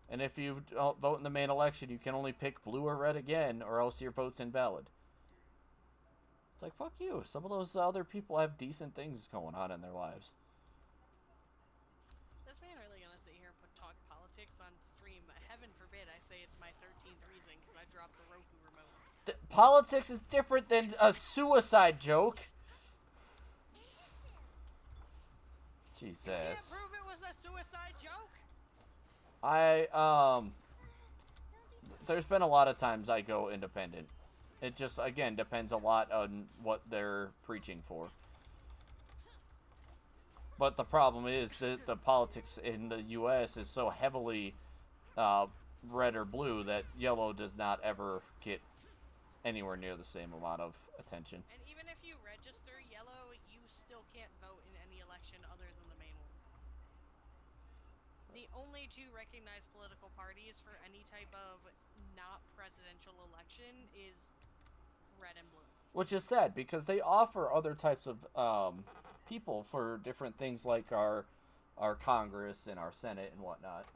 And if you don't vote in the main election, you can only pick blue or red again, or else your vote's invalid. It's like, fuck you. Some of those other people have decent things going on in their lives. This man really gonna sit here and talk politics on stream. Heaven forbid I say it's my 13th reason because I dropped the Roku remote. Politics is different than a suicide joke. Jesus. You can't prove it was a suicide joke. There's been a lot of times I go independent. It just, again, depends a lot on what they're preaching for. But the problem is that the politics in the U.S. is so heavily red or blue that yellow does not ever get anywhere near the same amount of attention. And even if you register yellow, you still can't vote in any election other than the main one. The only two recognized political parties for any type of not presidential election is red and blue. Which is sad, because they offer other types of people for different things like our Congress and our Senate and whatnot.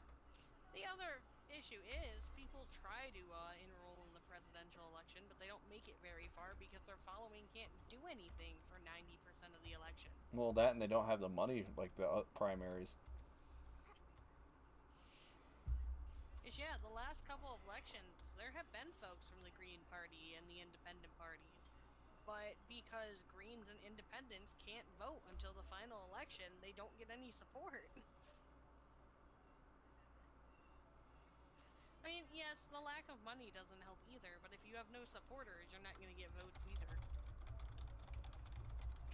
The other issue is people try to enroll in the presidential election, but they don't make it very far because their following can't do anything for 90% of the election. Well, that and they don't have the money like the primaries. Yeah, the last couple of elections, there have been folks from the Green Party and the Independent Party. But because Greens and Independents can't vote until the final election, they don't get any support. I mean, yes, the lack of money doesn't help either, but if you have no supporters, you're not going to get votes either.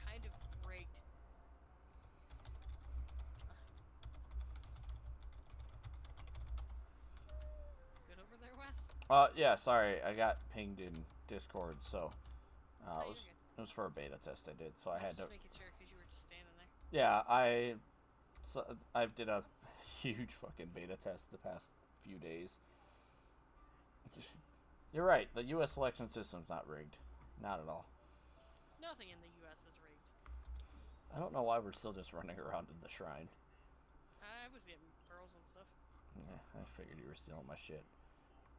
Kind of rigged. Good over there, Wes? Yeah, sorry, I got pinged in Discord, so Oh, it was for a beta test I did, so I had to. Just making sure because you were just standing there. Yeah, I did a huge fucking beta test the past few days. You're right. The U.S. election system's not rigged, not at all. Nothing in the U.S. is rigged. I don't know why we're still just running around in the shrine. I was getting pearls and stuff. Yeah, I figured you were stealing my shit.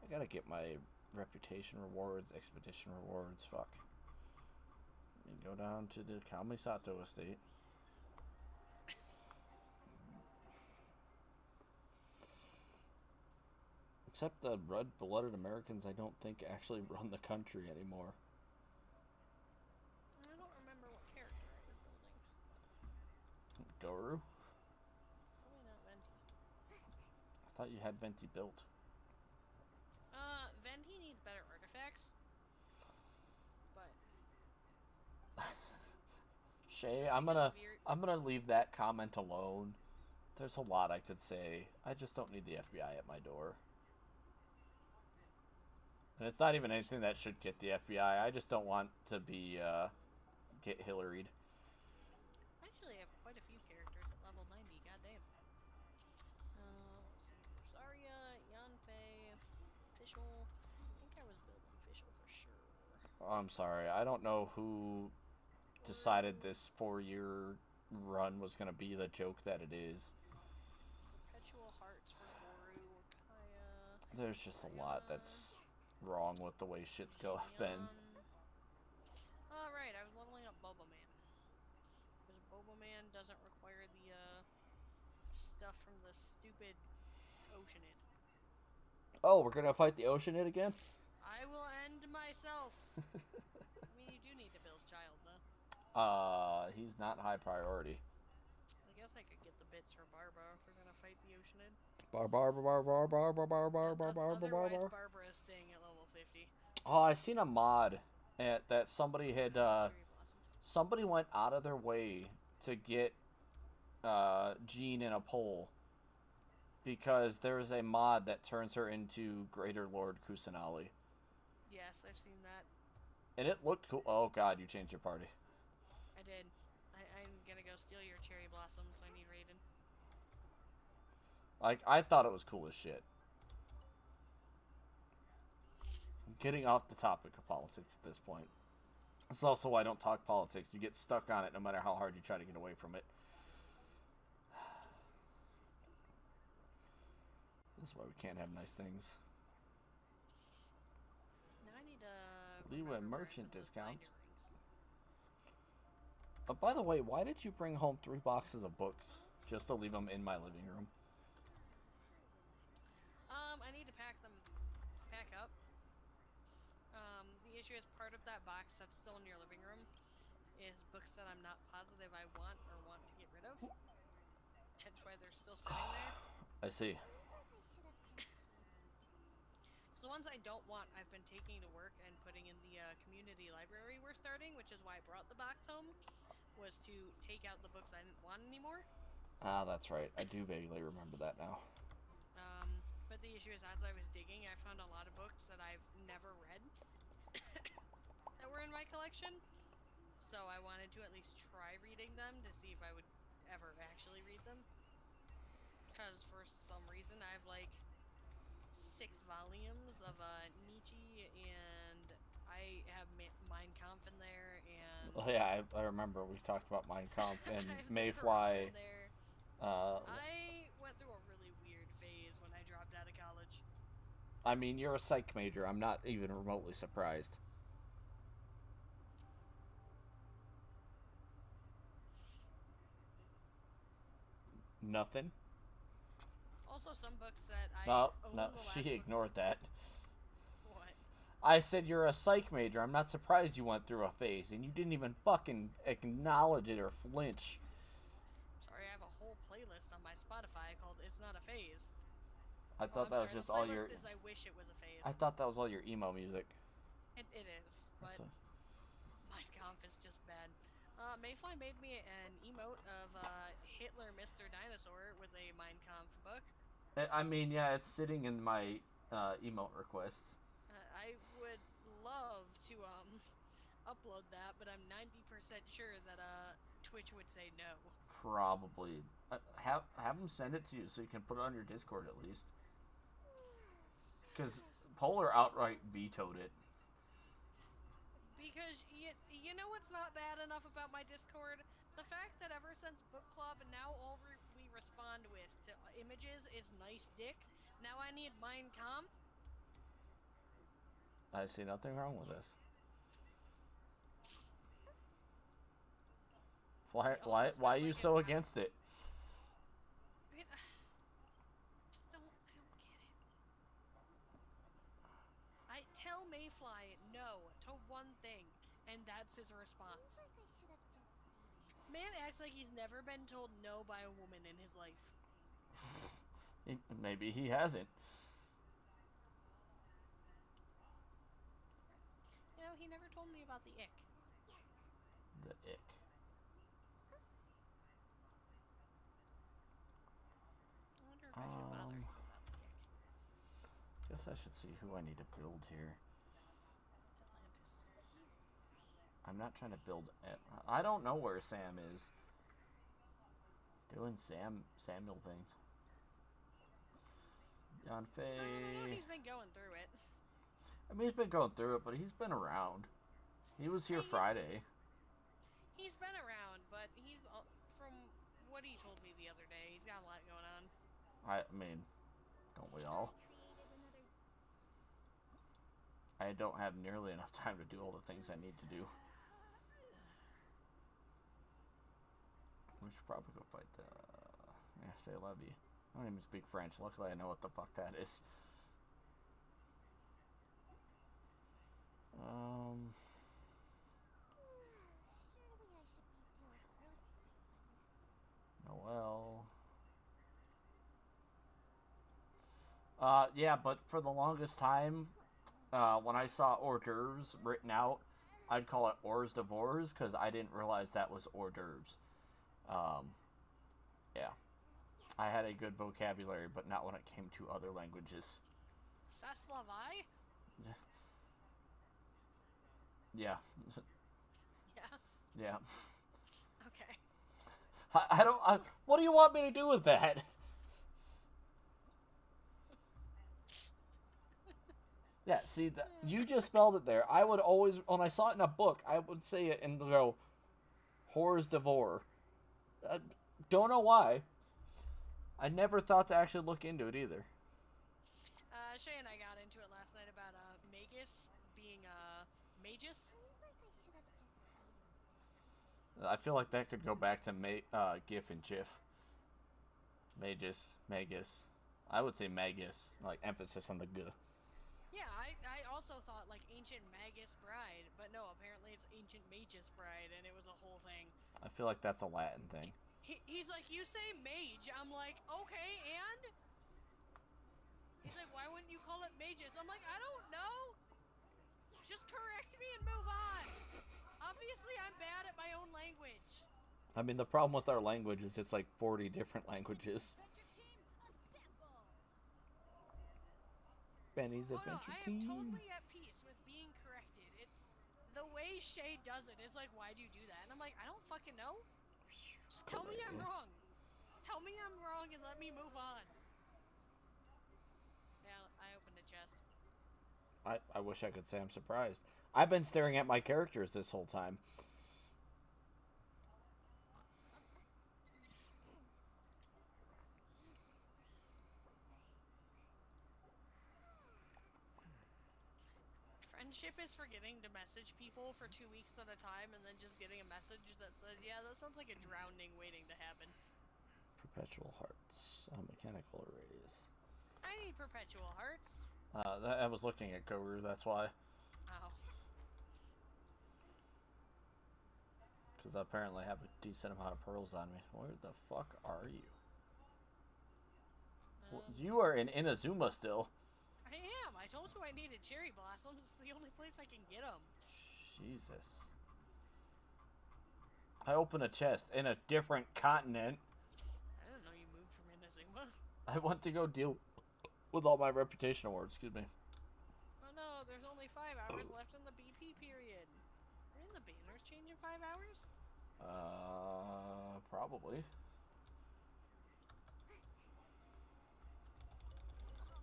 I gotta get my reputation rewards, expedition rewards. Fuck. Let me go down to the Kamisato estate. Except the red-blooded Americans, I don't think actually run the country anymore. I don't remember what character I was building. Goru? Probably not Venti. I thought you had Venti built. Venti needs better artifacts. But Shay, that's I'm because gonna leave that comment alone. There's a lot I could say. I just don't need the FBI at my door. And it's not even anything that should get the FBI. I just don't want to be get Hillaried. Actually, I have quite a few characters at level 90. Goddamn. Let's see. Rosaria, Yanfei, Fischl. I think I was building Fischl for sure. Oh, I'm sorry. I don't know who decided this 4-year run was gonna be the joke that it is. Perpetual Hearts for Goru, Kaya. There's just a lot that's wrong with the way shit's been. Alright, I was leveling up Boba Man. Because Boba Man doesn't require the stuff from the stupid Oceanid. Oh, we're gonna fight the Oceanid again? I will end myself. I mean, you do need to build child, though. He's not high priority. I guess I could get the bits for Barbara if we're gonna fight the Oceanid. Otherwise, Barbara is staying at level 50. Oh, I seen a mod that somebody had. Cherry Blossoms. Somebody went out of their way to get Jean in a pole because there is a mod that turns her into Greater Lord Kusanali. Yes, I've seen that. And it looked cool. Oh god, you changed your party. I did. I'm gonna go steal your cherry blossoms, so I need Raiden. Like, I thought it was cool as shit. Getting off the topic of politics at this point. This is also why I don't talk politics. You get stuck on it no matter how hard you try to get away from it. This is why we can't have nice things. Now I need to. Leeway merchant discounts. By the way, why did you bring home 3 boxes of books just to leave them in my living room? I need to pack up. The issue is part of that box that's still in your living room is books that I'm not positive I want or want to get rid of. Hence why they're still sitting there. I see. So the ones I don't want, I've been taking to work and putting in the community library we're starting, which is why I brought the box home, was to take out the books I didn't want anymore. Ah, that's right. I do vaguely remember that now. But the issue is, as I was digging, I found a lot of books that I've never read that were in my collection. So I wanted to at least try reading them to see if I would ever actually read them. Because for some reason I have like 6 volumes of Nietzsche, and I have Mein Kampf in there, and Oh, yeah, I remember we talked about Mein Kampf and I've Mayfly. in there. Uh, I went through a really weird phase when I dropped out of college. I mean, you're a psych major. I'm not even remotely surprised. Nothing? Also, some books that I No, own no, the last she book- ignored that. What? I said you're a psych major. I'm not surprised you went through a phase, and you didn't even fucking acknowledge it or flinch. Sorry, I have a whole playlist on my Spotify called "It's Not a Phase." I thought that was just all your. Is I wish it was a phase. I thought that was all your emo music. It is, but That's Mein Kampf is just bad. Mayfly made me an emote of Hitler Mr. Dinosaur with a Mein Kampf book. I mean, yeah, it's sitting in my emote requests. I would love to upload that, but I'm 90% sure that Twitch would say no. Probably. Have them send it to you so you can put it on your Discord at least. Because Polar outright vetoed it. Because you know what's not bad enough about my Discord? The fact that ever since book club, now all we respond with to images is nice dick. Now I need Mein Kampf. I see nothing wrong with this. Why are you so against it? I mean, I don't get it. no to one thing, and that's his response. Seems like I should have just stayed. Man acts like he's never been told no by a woman in his life. Maybe he hasn't. You know, he never told me about the ick. The ick. I wonder if I should bother him about the ick. Guess I should see who I need to build here. Atlantis. I'm not trying to build. I don't know where Sam is. Doing Samuel things. Jan No, Fei. he's been going through it. I mean, he's been going through it, but he's been around. He was here Friday. He's been around, but he's, from what he told me the other day, he's got a lot going on. I mean, don't we all? Created another. I don't have nearly enough time to do all the things I need to do. We should probably go fight the... Yeah, say Levy. I don't even speak French. Luckily, I know what the fuck that is. Surely I should be doing close. Noel. Yeah, but for the longest time, when I saw hors d'oeuvres written out, I'd call it hors d'oeuvres because I didn't realize that was hors d'oeuvres. Yeah. I had a good vocabulary, but not when it came to other languages. Saslavai? Yeah. Yeah. Yeah. Okay. I don't... what do you want me to do with that? Yeah, see, you just spelled it there. I would always... When I saw it in a book, I would say it and go, hors d'oeuvre. Don't know why. I never thought to actually look into it either. Shay and I got into it last night about Magus being Magus. Seems like I should have just stayed. I feel like that could go back to GIF and GIF. Magus. I would say Magus, like emphasis on the G. Yeah, I also thought like ancient Magus bride, but no, apparently it's ancient Magus bride, and it was a whole thing. I feel like that's a Latin thing. He's like, you say mage. I'm like, okay, and? He's like, why wouldn't you call it magus? I'm like, I don't know. Just correct me and move on. Obviously, I'm bad at my own language. I mean, the problem with our language is it's like 40 different languages. Benny's Oh no, Adventure I am Team. totally at peace with being corrected. It's the way Shay does it. It's like, why do you do that? And I'm like, I don't fucking know. Just tell me I'm wrong. Tell me I'm wrong and let me move on. Yeah, I opened a chest. I wish I could say I'm surprised. I've been staring at my characters this whole time. Friendship is forgetting to message people for 2 weeks at a time and then just getting a message that says, yeah, that sounds like a drowning waiting to happen. Perpetual hearts. Mechanical arrays. I need perpetual hearts. I was looking at Goru, that's why. Oh. Because I apparently have a decent amount of pearls on me. Where the fuck are you? You are in Inazuma still. I am. I told you I needed cherry blossoms. It's the only place I can get them. Jesus. I opened a chest in a different continent. I didn't know you moved from Inazuma. I went to go deal with all my reputation awards. Excuse me. Oh no, there's only 5 hours left in the BP period. Are the banners change in 5 hours? Probably.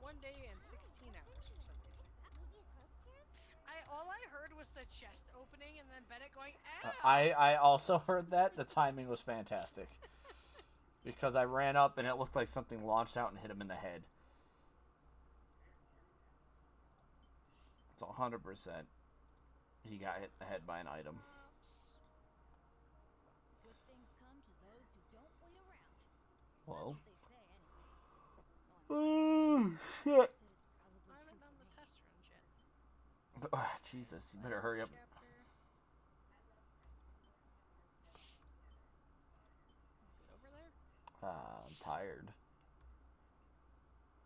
1 day and 16 hours for some reason. Maybe a growth serum? All I heard was the chest opening and then Bennett going, ow! I also heard that. The timing was fantastic. Because I ran up and it looked like something launched out and hit him in the head. It's 100%. He got hit in the head by an item. Good things come to those who don't wait around. Well. That's what they say anyway. Oh, shit. It is probably I haven't true done for the me. test runs yet. Jesus, you better hurry up. Chapter. Good over there? I'm tired,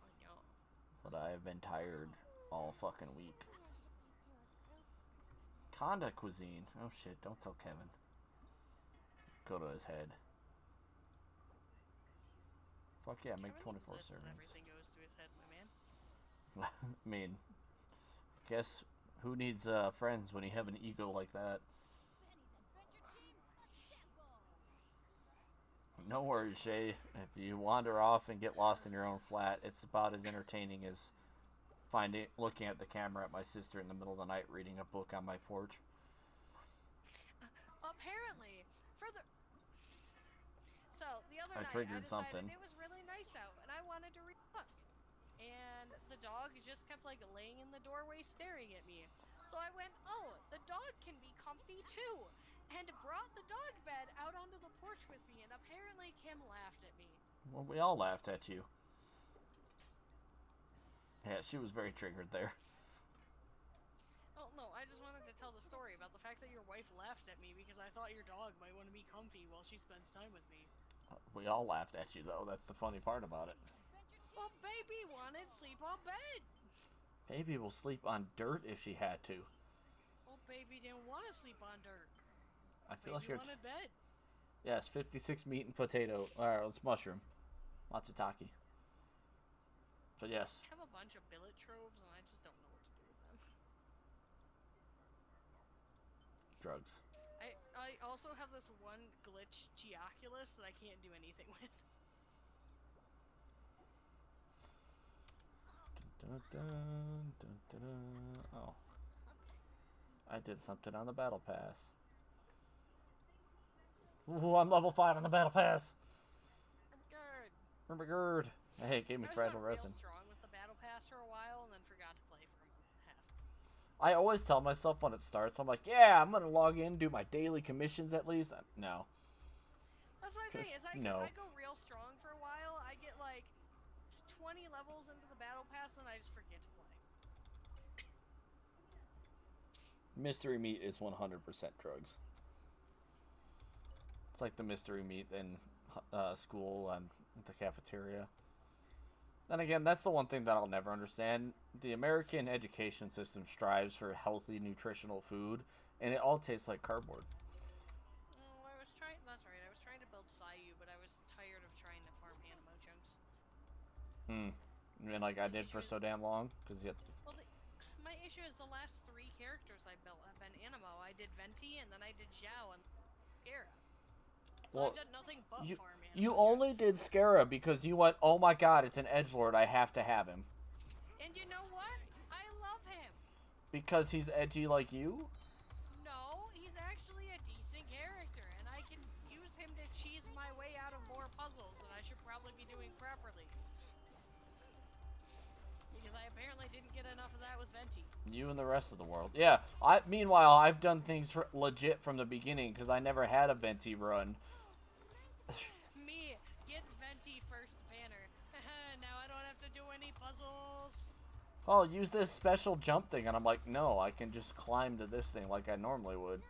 I know. but I have been tired all fucking week. Conda cuisine. Oh shit, don't tell Kevin. Go to his head. Fuck yeah, make Kevin 24 exists and servings. everything goes to his head, my man. I mean, guess who needs friends when you have an ego like that? Benny's adventure team assemble. No worries, Shay. If you wander off and get lost in your own flat, it's about as entertaining as looking at the camera at my sister in the middle of the night reading a book on my porch. Apparently, So, the other I night, I triggered decided something. it was really nice out, and I wanted to read a book. And the dog just kept, like, laying in the doorway staring at me. So I went, oh, the dog can be comfy too! And brought the dog bed out onto the porch with me, and apparently Kim laughed at me. Well, we all laughed at you. Yeah, she was very triggered there. Oh, no, I just wanted to tell the story about the fact that your wife laughed at me because I thought your dog might want to be comfy while she spends time with me. We all laughed at you, though. That's the funny part about it. Adventure team. Well, baby wanted sleep on bed! Baby will sleep on dirt if she had to. Well, baby didn't want to sleep on dirt. I feel like Baby you're... wanted bed. Yes, 56 meat and potato. Alright, it's mushroom. Matsutake. But yes. I have a bunch of billet troves, and I just don't know what to do with them. Drugs. I also have this one glitch Geoculus that I can't do anything with. Dun, dun, dun, dun, dun. Oh. I did something on the battle pass. Ooh, I'm level 5 on the battle pass. I'm good. Remember, hey, it gave me I fragile got real resin. strong with the battle pass for a while, and then forgot to play for a month and a half. I always tell myself when it starts, I'm like, yeah, I'm gonna log in, do my daily commissions at least. No. That's what I say. Is No. I go real strong for a while. I get like 20 levels into the battle pass, and I just forget to play. Mystery meat is 100% drugs. It's like the mystery meat in school and the cafeteria. Then again, that's the one thing that I'll never understand. The American education system strives for healthy, nutritional food, and it all tastes like cardboard. Oh, I was trying. That's right. I was trying to build Sayu, but I was tired of trying to farm animo chunks. And like I did for so damn long, because you. Well, my issue is the last 3 characters I built have been animo. I did Venti, and then I did Zhao and Kara. So Well, I've done nothing but farm animo You only chunks. did Scara because you went, oh my god, it's an edgelord, I have to have him. And you know what? I love him. Because he's edgy like you? No, he's actually a decent character, and I can use him to cheese my way out of more puzzles that I should probably be doing properly. Because I apparently didn't get enough of that with Venti. You and the rest of the world. Yeah, meanwhile, I've done things legit from the beginning because I never had a Venti run. Me gets Venti first banner. Now I don't have to do any puzzles. Oh, use this special jump thing, and I'm like, no, I can just climb to this thing like I normally would.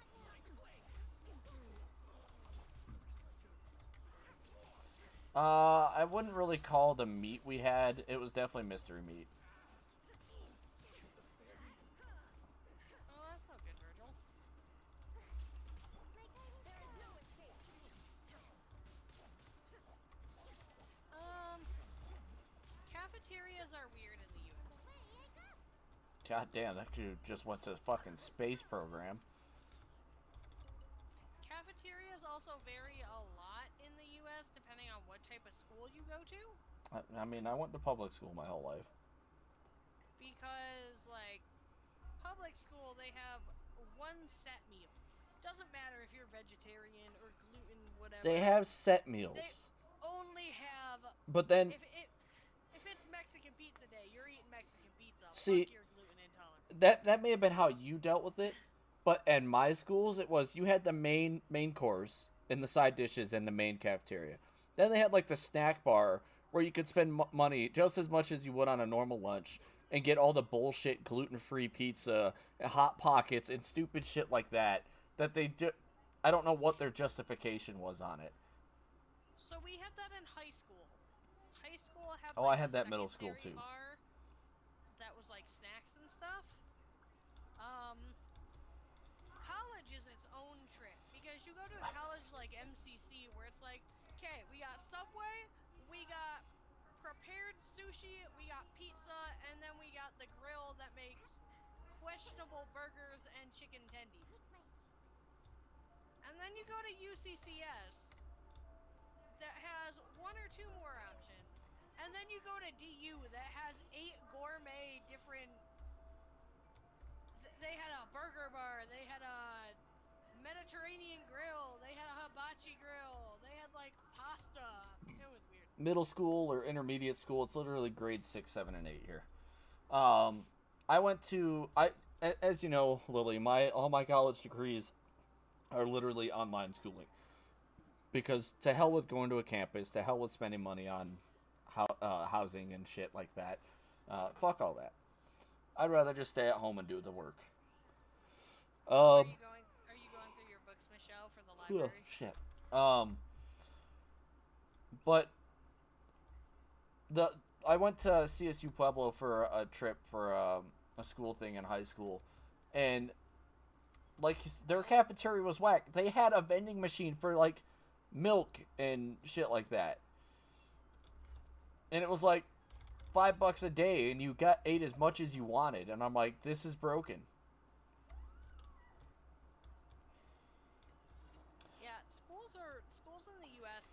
I wouldn't really call the meat we had. It was definitely mystery meat. Oh, that's not good, Virgil. Cafeterias are weird in the US. God damn, that dude just went to the fucking space program. Cafeterias also vary a lot in the US depending on what type of school you go to. I mean, I went to public school my whole life. Because, like, public school, they have one set meal. Doesn't matter if you're vegetarian or gluten, whatever. They have set meals. Only have. But then, If it's Mexican pizza day, you're eating Mexican pizza. See, Fuck your gluten intolerant. that may have been how you dealt with it. But in my schools, it was you had the main course and the side dishes in the main cafeteria. Then they had like the snack bar where you could spend money just as much as you would on a normal lunch and get all the bullshit gluten-free pizza, hot pockets, and stupid shit like that. That they do. I don't know what their justification was on it. So we had that in high school. High school had Oh, like I had a that middle school secondary too. bar that was like snacks and stuff. Um, college is its own trip because you go to a college like MCC where it's like, okay, we got Subway, we got prepared sushi, we got pizza, and then we got the grill that makes questionable burgers and chicken tendies. And then you go to UCCS that has one or two more options. And then you go to DU that has 8 gourmet different. They had a burger bar, they had a Mediterranean grill, they had a hibachi grill, they had like pasta. It was weird. Middle school or intermediate school, it's literally grades 6, 7, and 8 here. I went to as you know, Lily, all my college degrees are literally online schooling. Because to hell with going to a campus, to hell with spending money on housing and shit like that. Fuck all that. I'd rather just stay at home and do the work. Are you going through your books, Michelle, for the library? Shit. But I went to CSU Pueblo for a trip for a school thing in high school, and like their cafeteria was whack. They had a vending machine for like milk and shit like that, and it was like $5 a day, and you ate as much as you wanted. And I'm like, this is broken. Yeah, schools in the U.S.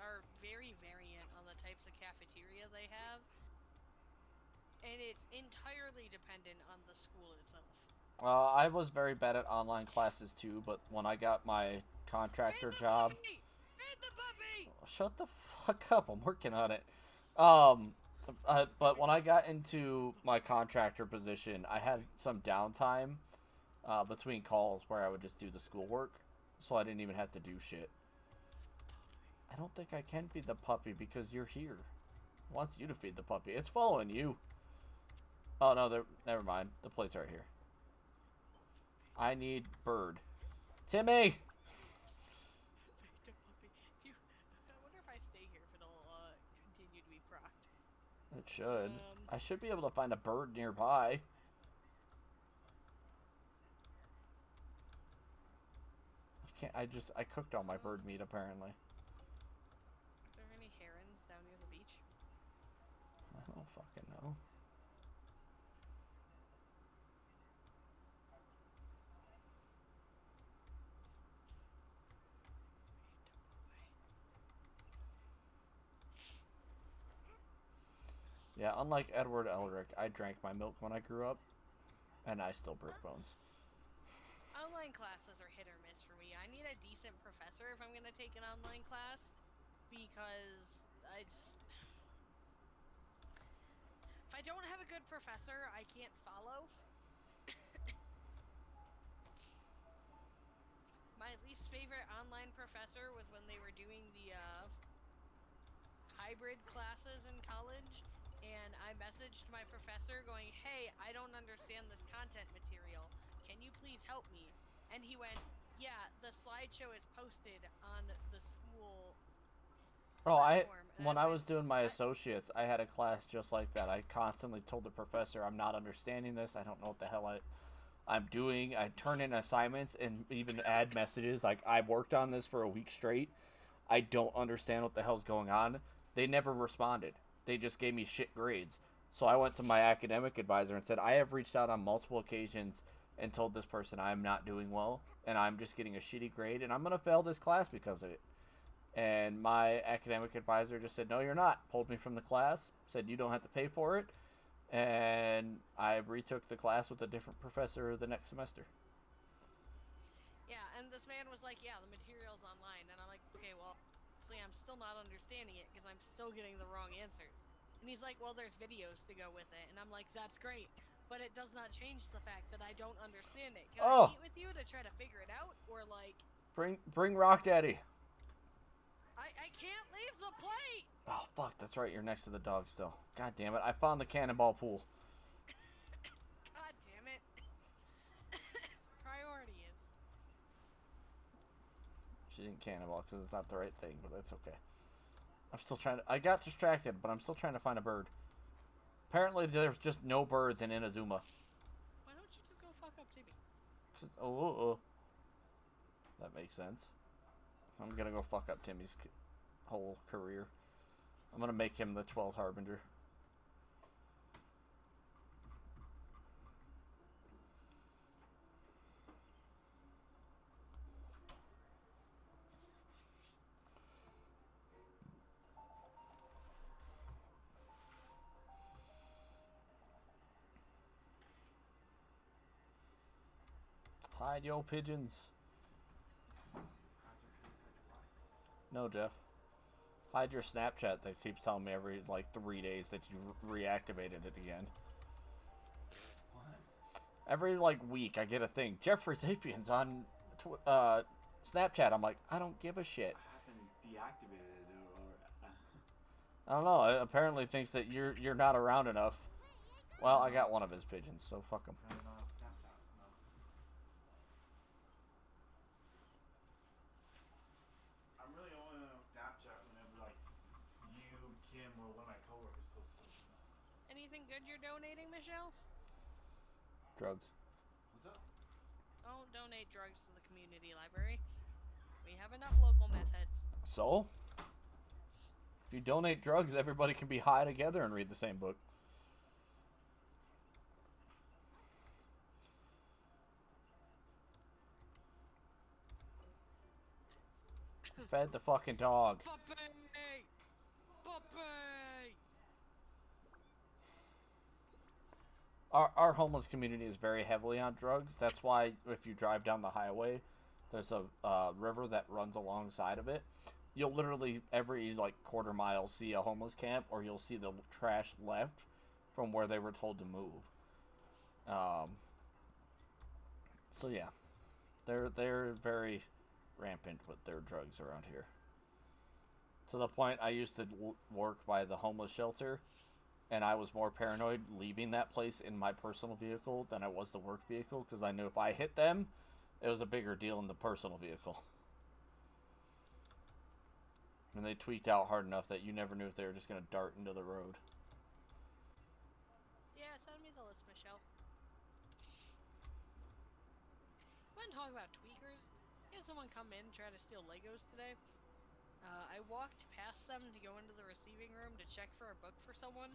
are very variant on the types of cafeteria they have, and it's entirely dependent on the school itself. I was very bad at online classes too, but when I got my contractor job, Puppy! Feed the puppy! shut the fuck up! I'm working on it. But when I got into my contractor position, I had some downtime between calls where I would just do the schoolwork, so I didn't even have to do shit. I don't think I can feed the puppy because you're here. It wants you to feed the puppy. It's following you. Oh no, never mind. The plate's right here. I need bird. Timmy! Feed the puppy. I wonder if I stay here if it'll continue to be procced. It should. I should be able to find a bird nearby. I cooked all my bird meat apparently. Are there any herons down near the beach? I don't fucking know. Yeah, unlike Edward Elric, I drank my milk when I grew up, and I still break bones. Online classes are hit or miss for me. I need a decent professor if I'm going to take an online class, because if I don't have a good professor, I can't follow. My least favorite online professor was when they were doing the hybrid classes in college, and I messaged my professor going, hey, I don't understand this content material. Can you please help me? And he went, yeah, the slideshow is posted on the school platform. When I was doing my associates, I had a class just like that. I constantly told the professor, I'm not understanding this. I don't know what the hell I'm doing. I turn in assignments and even add messages like, I've worked on this for a week straight. I don't understand what the hell's going on. They never responded. They just gave me shit grades. So I went to my academic advisor and said, I have reached out on multiple occasions and told this person I'm not doing well and I'm just getting a shitty grade and I'm going to fail this class because of it. And my academic advisor just said, no, you're not. Pulled me from the class, said you don't have to pay for it. And I retook the class with a different professor the next semester. Yeah, and this man was like, yeah, the material's online. And I'm like, okay, well, obviously I'm still not understanding it because I'm still getting the wrong answers. And he's like, well, there's videos to go with it. And I'm like, that's great. But it does not change the fact that I don't understand it. Can I meet with you to try to figure it out? Or like... Bring Rock Daddy. I can't leave the plate! Oh, fuck, that's right. You're next to the dog still. God damn it. I found the cannonball pool. She didn't cannonball because it's not the right thing, but that's okay. I'm still trying to... I got distracted, but I'm still trying to find a bird. Apparently, there's just no birds in Inazuma. Why don't you just go fuck up Timmy? Oh. That makes sense. I'm gonna go fuck up Timmy's whole career. I'm gonna make him the 12th Harbinger. Hide yo pigeons. No, Jeff. Hide your Snapchat that keeps telling me every, like, 3 days that you reactivated it again. Every, like, week I get a thing. Jeffrey Sapiens on Snapchat. I'm like, I don't give a shit. I haven't deactivated it or I don't know. It apparently thinks that you're not around enough. Well, I got one of his pigeons, so fuck him. no, Snapchat. No. I'm really only on Snapchat whenever like you, Kim, or one of my coworkers post something. Anything good you're donating, Michelle? Drugs. What's up? Don't donate drugs to the community library. We have enough local meth heads. So? If you donate drugs, everybody can be high together and read the same book. Fed the fucking dog. Puppy! Puppy! Our homeless community is very heavily on drugs. That's why if you drive down the highway, there's a river that runs alongside of it. You'll literally every like quarter mile see a homeless camp, or you'll see the trash left from where they were told to move. So yeah, they're very rampant with their drugs around here. To the point I used to work by the homeless shelter, and I was more paranoid leaving that place in my personal vehicle than I was the work vehicle, because I knew if I hit them, it was a bigger deal in the personal vehicle. And they tweaked out hard enough that you never knew if they were just going to dart into the road. Yeah, send me the list, Michelle. Want to talk about tweakers? We had someone come in and try to steal Legos today. I walked past them to go into the receiving room to check for a book for someone.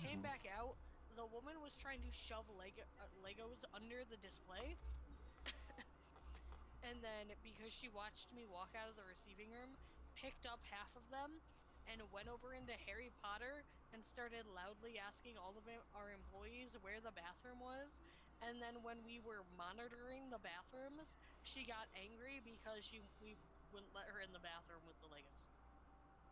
Came back out. The woman was trying to shove Legos under the display. And then, because she watched me walk out of the receiving room, picked up half of them and went over into Harry Potter and started loudly asking all of our employees where the bathroom was. And then when we were monitoring the bathrooms, she got angry because we wouldn't let her in the bathroom with the Legos.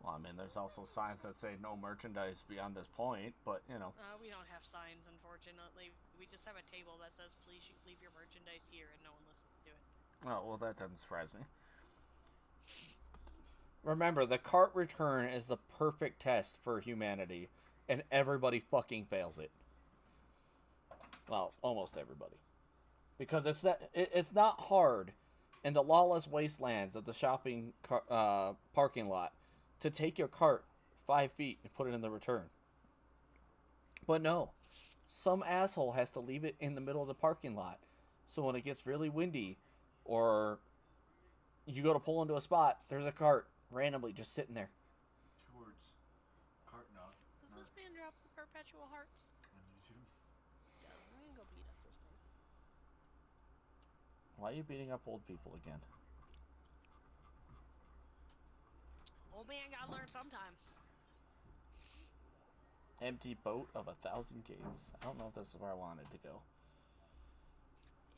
Well, I mean, there's also signs that say no merchandise beyond this point, but, you know. We don't have signs, unfortunately. We just have a table that says, please leave your merchandise here, and no one listens to it. Oh, well, that doesn't surprise me. Remember, the cart return is the perfect test for humanity, and everybody fucking fails it. Well, almost everybody. Because it's not hard in the lawless wastelands of the shopping parking lot to take your cart 5 feet and put it in the return. But no, some asshole has to leave it in the middle of the parking lot. So when it gets really windy, or you go to pull into a spot, there's a cart randomly just sitting there. Towards cart knock. Does this man drop the perpetual hearts? On YouTube. Yeah, I'm gonna go beat up this man. Why are you beating up old people again? Old man gotta learn sometime. Empty boat of 1,000 gates. I don't know if this is where I wanted to go.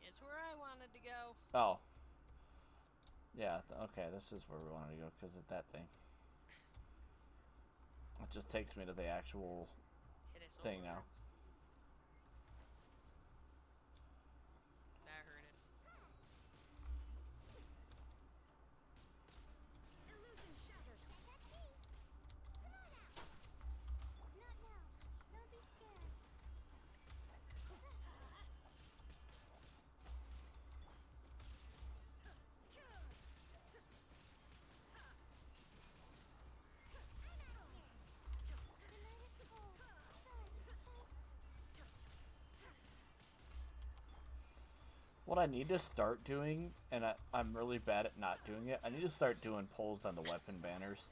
It's where I wanted to go. Oh. Yeah, okay, this is where we wanted to go because of that thing. It just takes me to the actual Hit us thing over. now. That hurt it. Illusion shattered. That's me. Come on out. Not now. Don't be scared. What I need to start doing, and I'm really bad at not doing it, I need to start doing polls on the weapon banners.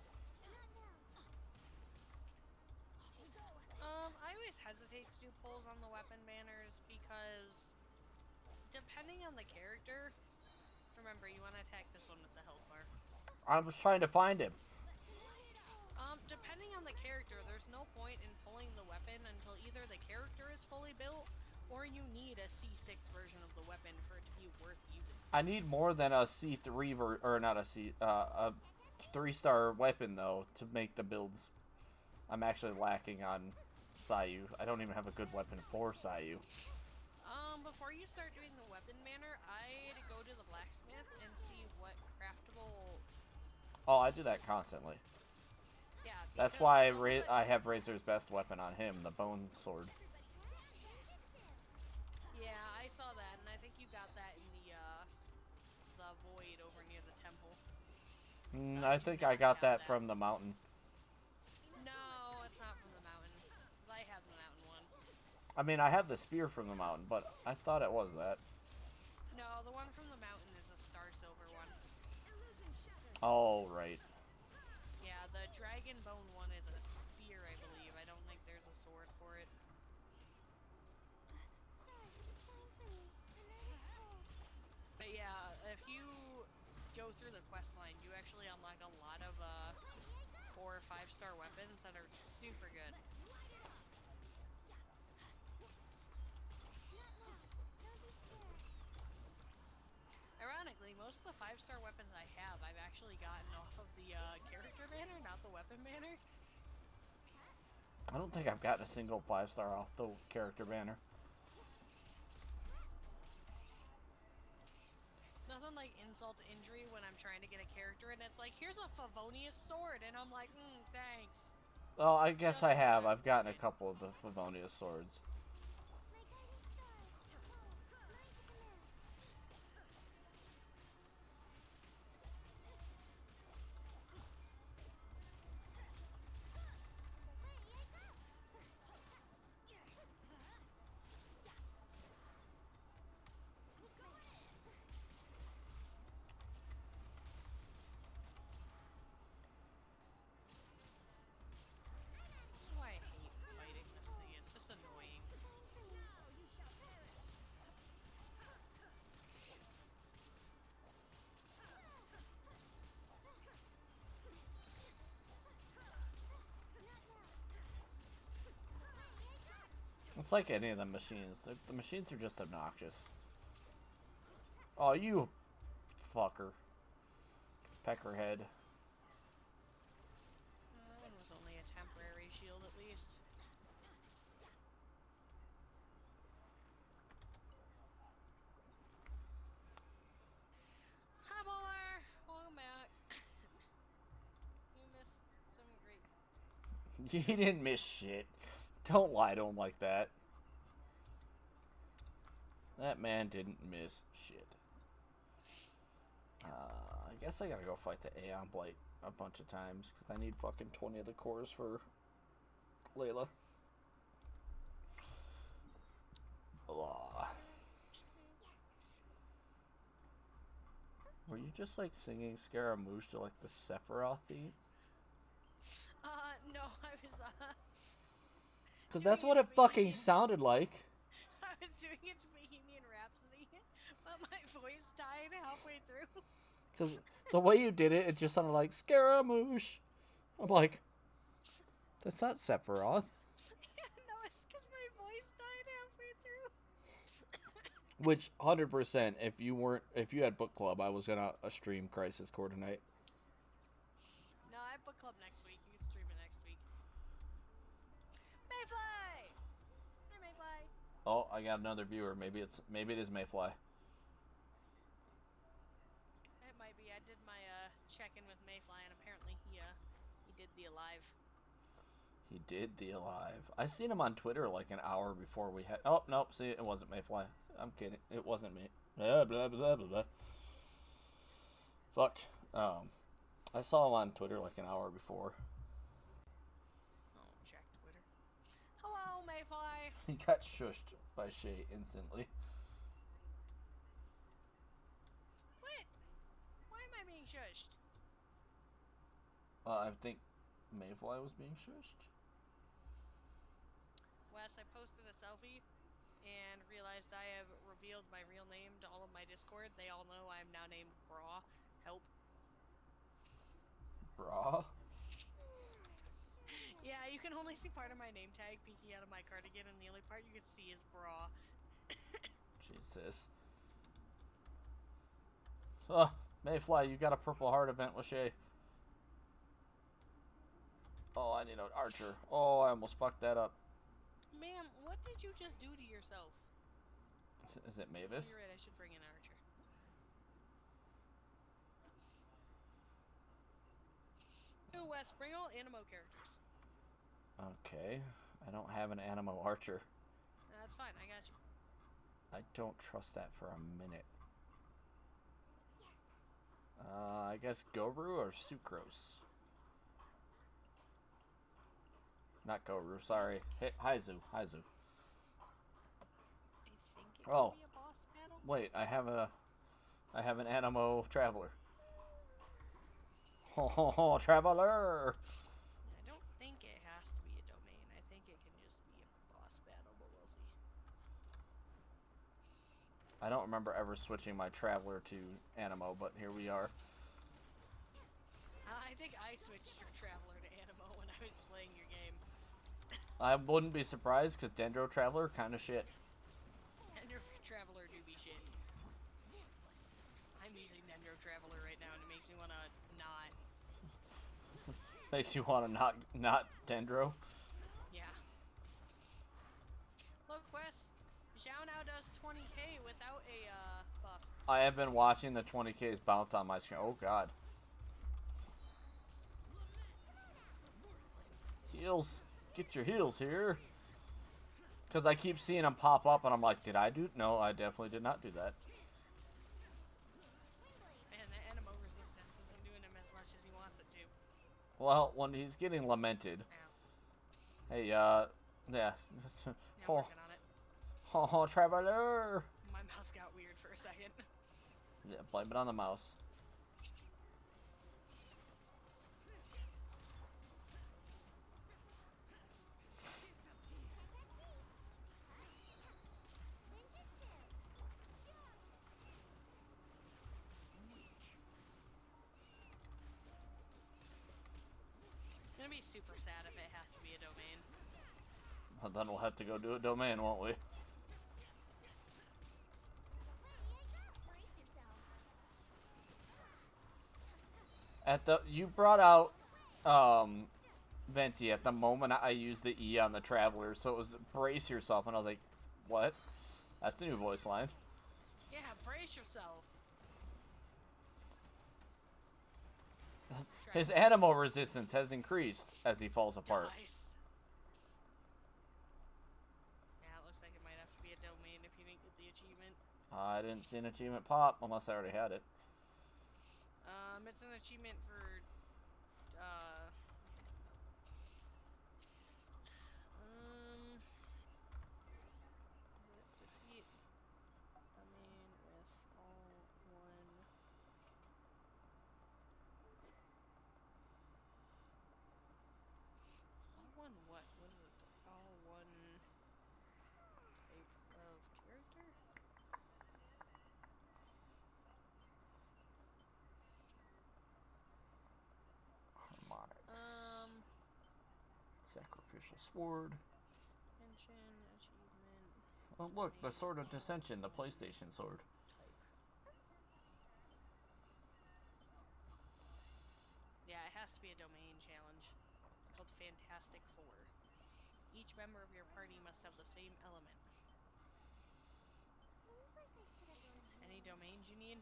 I always hesitate to do polls on the weapon banners because depending on the character, remember you want to attack this one with the health bar. I was trying to find him. Depending on the character, there's no point in pulling the weapon until either the character is fully built or you need a C6 version of the weapon for it to be worth using. I need more than a C3 or not a a 3-star weapon though to make the builds. I'm actually lacking on Sayu. I don't even have a good weapon for Sayu. Before you start doing the weapon banner, I'd go to the blacksmith and see what craftable. Oh, I do that constantly. Yeah. That's why I have Razor's best weapon on him, the bone sword. Yeah, I saw that, and I think you got that in the void over near the temple. So I think I got that from the mountain. No, it's not from the mountain. I had the mountain one. I mean, I have the spear from the mountain, but I thought it was that. No, the one from the mountain is a star silver one. Oh, right. Yeah, the dragon bone one is a spear, I believe. I don't think there's a sword for it. But yeah, if you go through the quest line, you actually unlock a lot of 4 or 5-star weapons that are super good. Ironically, most of the 5-star weapons I have, I've actually gotten off of the character banner, not the weapon banner. I don't think I've gotten a single 5-star off the character banner. Nothing like insult to injury when I'm trying to get a character and it's like, here's a Favonius sword, and I'm like, thanks. Well, I guess I have. I've gotten a couple of the Favonius swords. This is why I hate fighting this thing. It's just annoying. It's like any of the machines. The machines are just obnoxious. Oh, you fucker. Peckerhead. That one was only a temporary shield at least. Hi, Bowler! Welcome back. You missed some great... You didn't miss shit. Don't lie to him like that. That man didn't miss shit. I guess I gotta go fight the Aeon Blight a bunch of times because I need fucking 20 of the cores for Layla. Blah. Were you just like singing Scaramouche to like the Sephiroth theme? No, I was, Because that's what it fucking sounded like. I was doing it to Bohemian Rhapsody, but my voice died halfway through. Because the way you did it, it just sounded like Scaramouche. I'm like, that's not Sephiroth. No, it's because my voice died halfway through. Which 100%, if you had book club, I was gonna stream Crisis Core tonight. No, I have book club next week. You can stream it next week. Mayfly! Hi, Mayfly. Oh, I got another viewer. Maybe it is Mayfly. It might be. I did my check-in with Mayfly, and apparently he did the alive. He did the alive. I seen him on Twitter like an hour before we had. Oh nope, see, it wasn't Mayfly. I'm kidding. It wasn't me. Blah blah blah blah blah. Fuck. I saw him on Twitter like an hour before. Oh, check Twitter. Hello, Mayfly. He got shushed by Shay instantly. shushed? I think Mayfly was being shushed. Wes, I posted a selfie and realized I have revealed my real name to all of my Discord. They all know I am now named Bra. Help. Bra. Yeah, you can only see part of my name tag peeking out of my cardigan, and the only part you can see is Bra. Jesus. Mayfly, you got a Purple Heart event with Shay. Oh, I need an archer. Oh, I almost fucked that up. Ma'am, what did you just do to yourself? Is it Oh, Mavis? you're right, I should bring in Archer. Ooh, Wes, bring all Animo characters. Okay. I don't have an Animo archer. That's fine, I got you. I don't trust that for a minute. I guess Goru or Sucrose? Not Goru, sorry. Hey, Haizu. I think it could Oh. be a boss battle. Wait, I have an Animo Traveler. Oh, Traveler! I don't think it has to be a domain. I think it can just be a boss battle, but we'll see. I don't remember ever switching my Traveler to Animo, but here we are. I think I switched your Traveler to Animo when I was playing your game. I wouldn't be surprised, because Dendro Traveler kind of shit. And your Traveler do be shit. I'm using Dendro Traveler right now, and it makes me want to not. Makes you want to not Dendro. Yeah. Look, Wes, Xiao now does 20k without a buff. I have been watching the 20Ks bounce on my screen. Oh, God. Heals. Get your heals here. Because I keep seeing them pop up, and I'm like, did I do? No, I definitely did not do that. Man, the Animo resistance isn't doing him as much as he wants it to. Well, when he's getting lamented. Ow. Hey, yeah. Yeah, I'm working on it. Oh, Traveler. My mouse got weird for a second. Yeah, blame it on the mouse. It's gonna be super sad if it has to be a domain. Well, then we'll have to go do a domain, won't we? Brace yourself. You brought out Venti at the moment I used the E on the Traveler, so it was brace yourself, and I was like, what? That's the new voice line. Yeah, brace yourself. His Animo resistance has increased as he falls apart. Dice. Yeah, it looks like it might have to be a domain if you didn't get the achievement. I didn't see an achievement pop unless I already had it. It's an achievement for defeat domain with all one. All one what? What is it? All one type of character? Harmonics. Sacrificial Sword. Genshin achievement. Oh, look, the Sword of Dissension, the PlayStation sword. Type. Yeah, it has to be a domain challenge. It's called Fantastic Four. Each member of your party must have the same element. Seems like I should have gone. Any domains you need?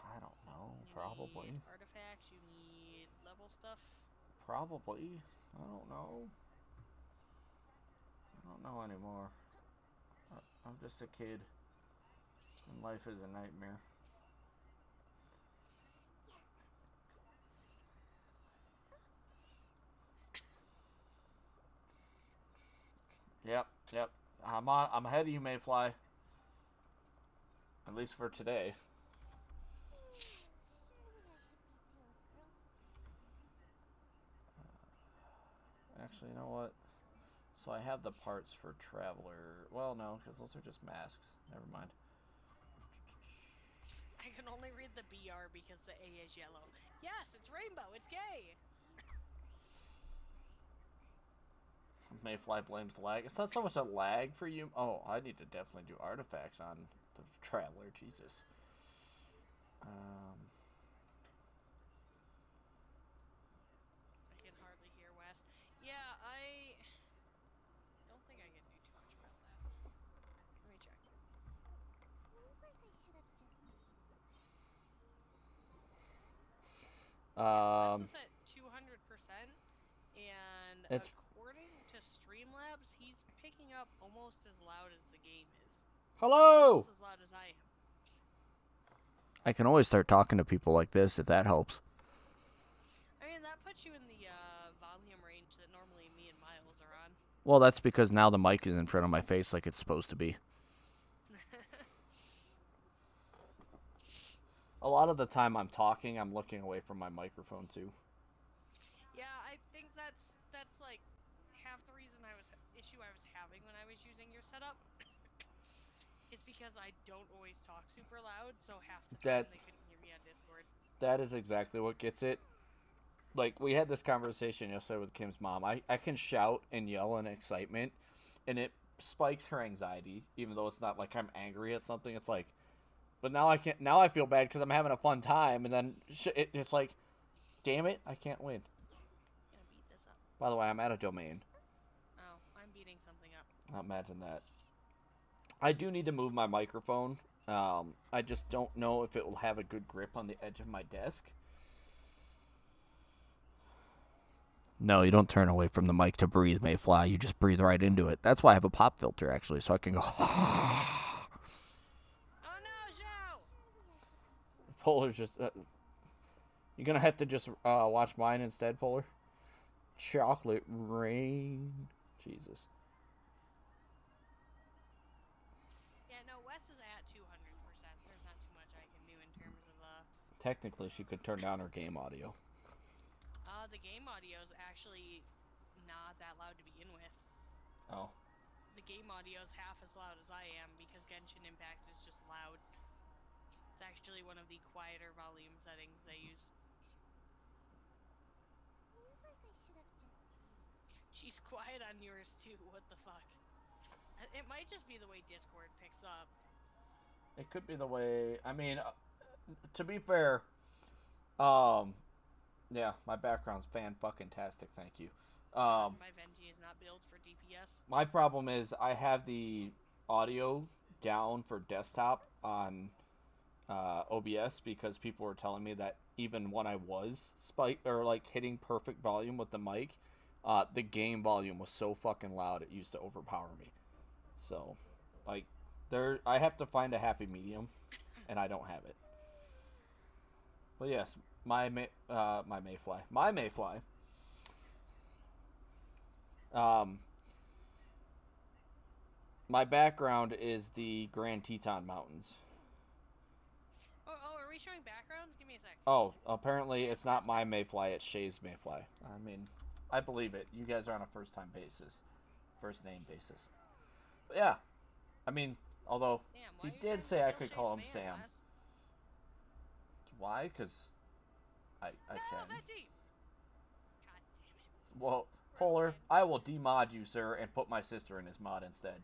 I don't know. You Probably. need artifacts, you need level stuff. Probably. I don't know. I don't know anymore. I'm just a kid. And life is a nightmare. Yep. I'm ahead of you, Mayfly. At least for today. Actually, you know what? So I have the parts for Traveler. Well, no, because those are just masks. Never mind. I can only read the BR because the A is yellow. Yes, it's rainbow. It's gay. Mayfly blames lag. It's not so much a lag for you. Oh, I need to definitely do artifacts on the Traveler. Jesus. I can hardly hear Wes. Yeah, I don't think I can do too much about that. Let me check. Seems like I should have just stayed. Yeah, Wes is at 200%, and It's according to Streamlabs, he's picking up almost as loud as the game is. hello. Almost as loud as I am. I can always start talking to people like this if that helps. I mean, that puts you in the volume range that normally me and Miles are on. Well, that's because now the mic is in front of my face like it's supposed to be. A lot of the time I'm talking, I'm looking away from my microphone too. Yeah, I think that's like half the reason I was having when I was using your setup. Is because I don't always talk super loud, so half the time they couldn't hear me on Discord. That is exactly what gets it. Like, we had this conversation yesterday with Kim's mom. I can shout and yell in excitement, and it spikes her anxiety, even though it's not like I'm angry at something. It's like, but now I can't. Now I feel bad because I'm having a fun time, and then it's like, damn it, I can't win. Gonna beat this up. By the way, I'm at a domain. Oh, I'm beating something up. Imagine that. I do need to move my microphone. I just don't know if it will have a good grip on the edge of my desk. No, you don't turn away from the mic to breathe, Mayfly. You just breathe right into it. That's why I have a pop filter, actually, so I can go. Oh no, Zhao! Polar's just. You're gonna have to just watch mine instead, Polar. Chocolate rain. Jesus. Yeah, no, Wes is at 200%. There's not too much I can do in terms of Technically, she could turn down her game audio. the game audio is actually not that loud to begin with. Oh. The game audio is half as loud as I am because Genshin Impact is just loud. It's actually one of the quieter volume settings they use. Seems like I should have just stayed. She's quiet on yours too. What the fuck? It might just be the way Discord picks up. It could be the way. I mean, to be fair, yeah, my background's fan-fucking-tastic, thank you. My Venti is not built for DPS. My problem is I have the audio down for desktop on OBS because people were telling me that even when I was hitting perfect volume with the mic, the game volume was so fucking loud it used to overpower me. So, like, I have to find a happy medium, and I don't have it. But yes, my Mayfly. My background is the Grand Teton Mountains. Oh, are we showing backgrounds? Give me a sec. Oh, apparently it's not my Mayfly, it's Shay's Mayfly. I mean, I believe it. You guys are on a first name basis. But yeah, I mean, although Damn, he why are you did trying say to I steal could Shay's call him man, Sam. Wes? Why? Because I No, can. Venti! God damn it. Well, Polar, I will demod you, sir, and put my sister in his mod instead.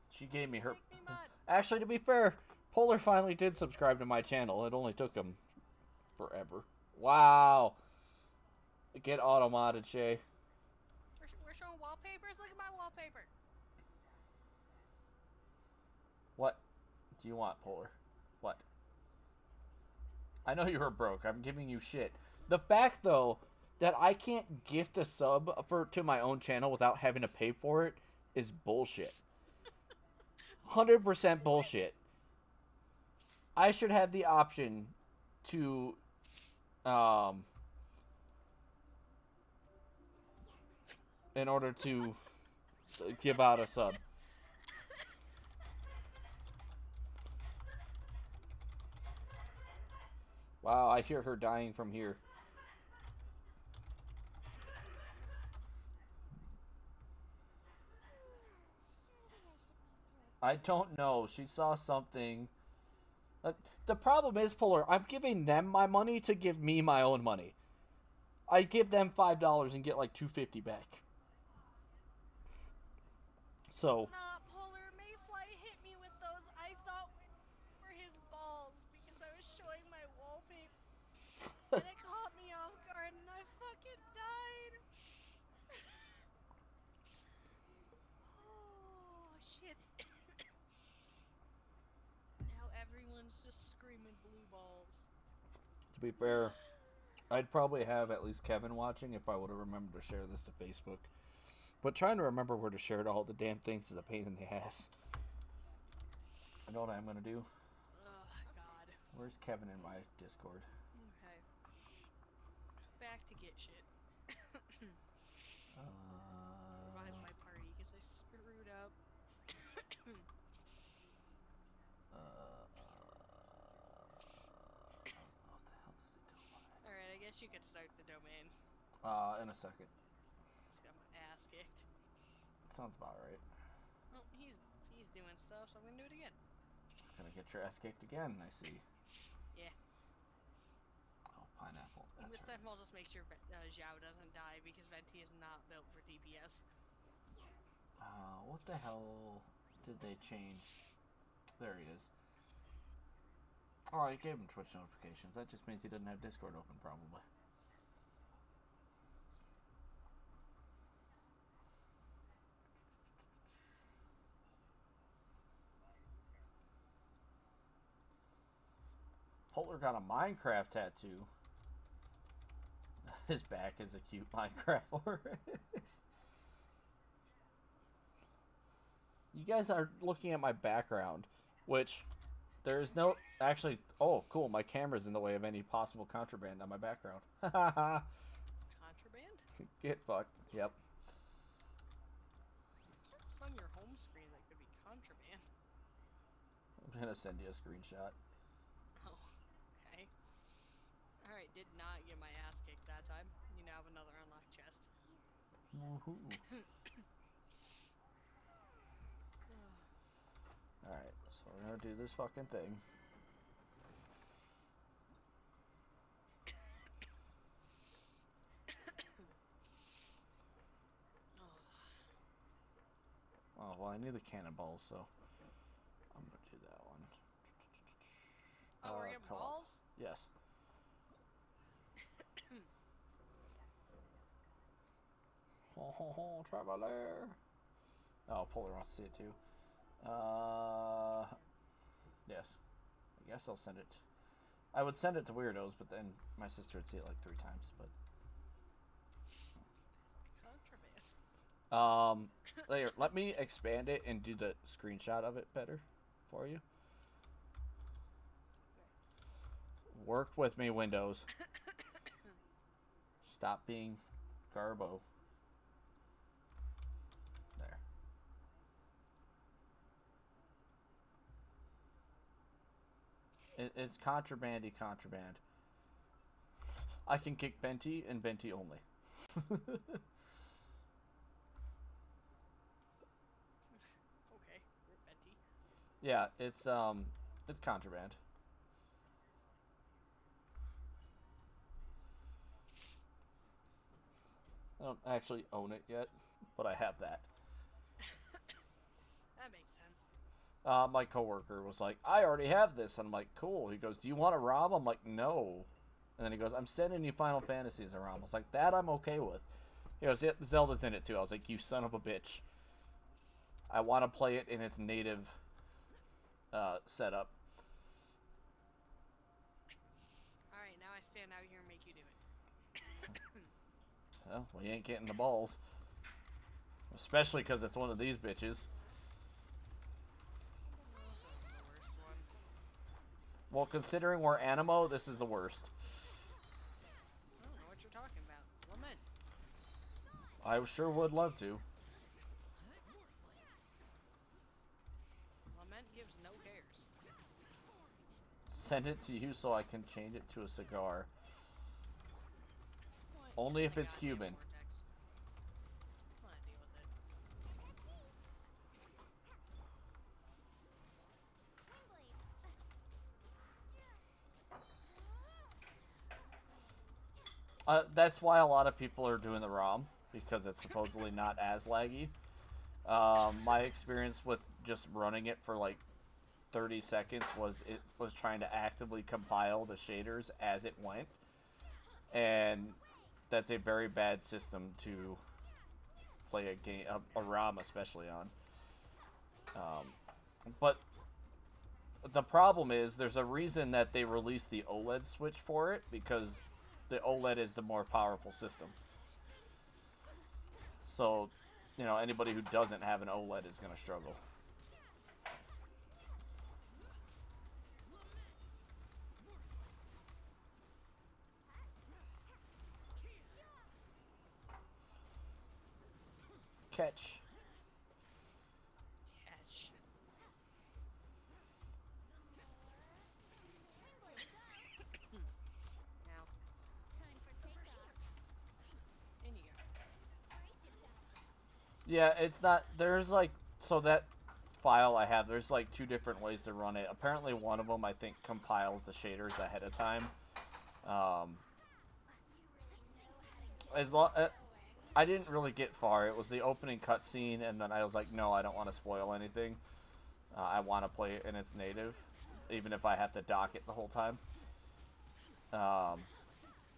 She gave me her. Make me mod. Actually, to be fair, Polar finally did subscribe to my channel. It only took him forever. Wow. Get auto modded, Shay. We're showing wallpapers? Look at my wallpaper. What do you want, Polar? What? I know you were broke. I'm giving you shit. The fact, though, that I can't gift a sub to my own channel without having to pay for it is bullshit. 100% bullshit. I should have the option to in order to give out a sub. Wow, I hear her dying from here. I don't know. She saw something. The problem is, Polar, I'm giving them my money to give me my own money. I give them $5 and get like $2.50 back. So Nah, Polar Mayfly hit me with those I thought were his balls because I was showing my wallpaper. And it caught me off guard and I fucking died. Oh, shit. Now everyone's just screaming blue balls. to be fair, I'd probably have at least Kevin watching if I would have remembered to share this to Facebook. But trying to remember where to share it all the damn things is a pain in the ass. I know what I'm gonna do. Oh, God. Where's Kevin in my Discord? Okay. Back to get shit. Revive my party because I screwed up. What the hell does it go by? Alright, I guess you could start the domain. In a second. Just got my ass kicked. Sounds about right. Oh, he's doing stuff, so I'm gonna do it again. Gonna get your ass kicked again, I see. Yeah. Oh, pineapple. That's This right. time I'll just make sure Zhao doesn't die because Venti is not built for DPS. What the hell did they change? There he is. Oh, I gave him Twitch notifications. That just means he doesn't have Discord open, probably. Polar got a Minecraft tattoo. His back is a cute Minecraft forest. You guys are looking at my background, which there is no... Actually, oh, cool. My camera's in the way of any possible contraband on my background. Contraband? Get fucked. Yep. What's on your home screen that could be contraband? I'm gonna send you a screenshot. Oh, okay. Alright, did not get my ass kicked that time. You now have another unlocked chest. Woohoo. Alright, so we're gonna do this fucking thing. Oh, well, I need the cannonballs, so I'm gonna do that one. Oh, we're getting co-op. balls? Yes. Ho ho ho, traveler. Oh, Polar wants to see it too. Yes. I guess I'll send it. I would send it to Weirdos, but then my sister would see it like 3 times, but... Contraband. Later, let me expand it and do the screenshot of it better for you. Work with me, Windows. Stop being garbo. There. It's contrabandy contraband. I can kick Venti and Venti only. Okay, rip Venti. Yeah, it's contraband. I don't actually own it yet, but I have that. That makes sense. My coworker was like, I already have this. And I'm like, cool. He goes, do you want to rob? I'm like, no. And then he goes, I'm sending you Final Fantasies around. I was like, that I'm okay with. He goes, yeah, Zelda's in it too. I was like, you son of a bitch. I want to play it in its native setup. Alright, now I stand out here and make you do it. Well, we ain't getting the balls. Especially because it's one of these bitches. Oh, this is the worst one. Well, considering we're Animo, this is the worst. I don't know what you're talking about. Lament. I sure would love to. Lament gives no cares. Send it to you so I can change it to a cigar. What? Only if The it's goddamn Cuban. vortex. I wanna deal with it. That's why a lot of people are doing the ROM, because it's supposedly not as laggy. My experience with just running it for like 30 seconds was it was trying to actively compile the shaders as it went, and that's a very bad system to play a game, a ROM especially on. But the problem is there's a reason that they released the OLED switch for it, because the OLED is the more powerful system. So, you know, anybody who doesn't have an OLED is going to struggle. Catch. Catch. Now, Time for takeoff. in you go. Brace yourself. Yeah, it's not. There's like. So that file I have, there's like two different ways to run it. Apparently, one of them, I think, compiles the shaders ahead of time. As long. I didn't really get far. It was the opening cutscene, and then I was like, no, I don't want to spoil anything. I want to play it in its native, even if I have to dock it the whole time.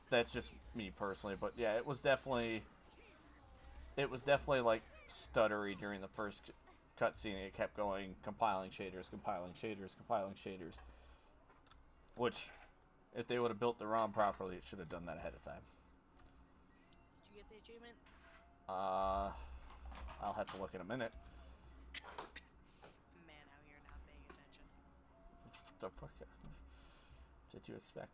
That's just me personally, but yeah, it was definitely like stuttery during the first cutscene. It kept going, compiling shaders, compiling shaders, compiling shaders. Which, if they would have built the ROM properly, it should have done that ahead of time. Did you get the achievement? I'll have to look in a minute. Man, out here not paying attention. What the fuck did you expect?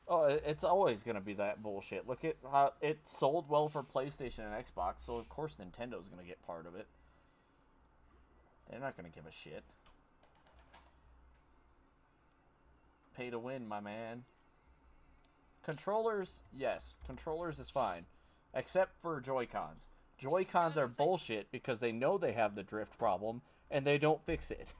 Oh, it's always gonna be that bullshit. Look at how it sold well for PlayStation and Xbox, so of course Nintendo's gonna get part of it. They're not gonna give a shit. Pay to win, my man. Controllers, yes. Controllers is fine. Except for Joy-Cons. Joy-Cons are bullshit because they know they have the drift problem, and they don't fix it.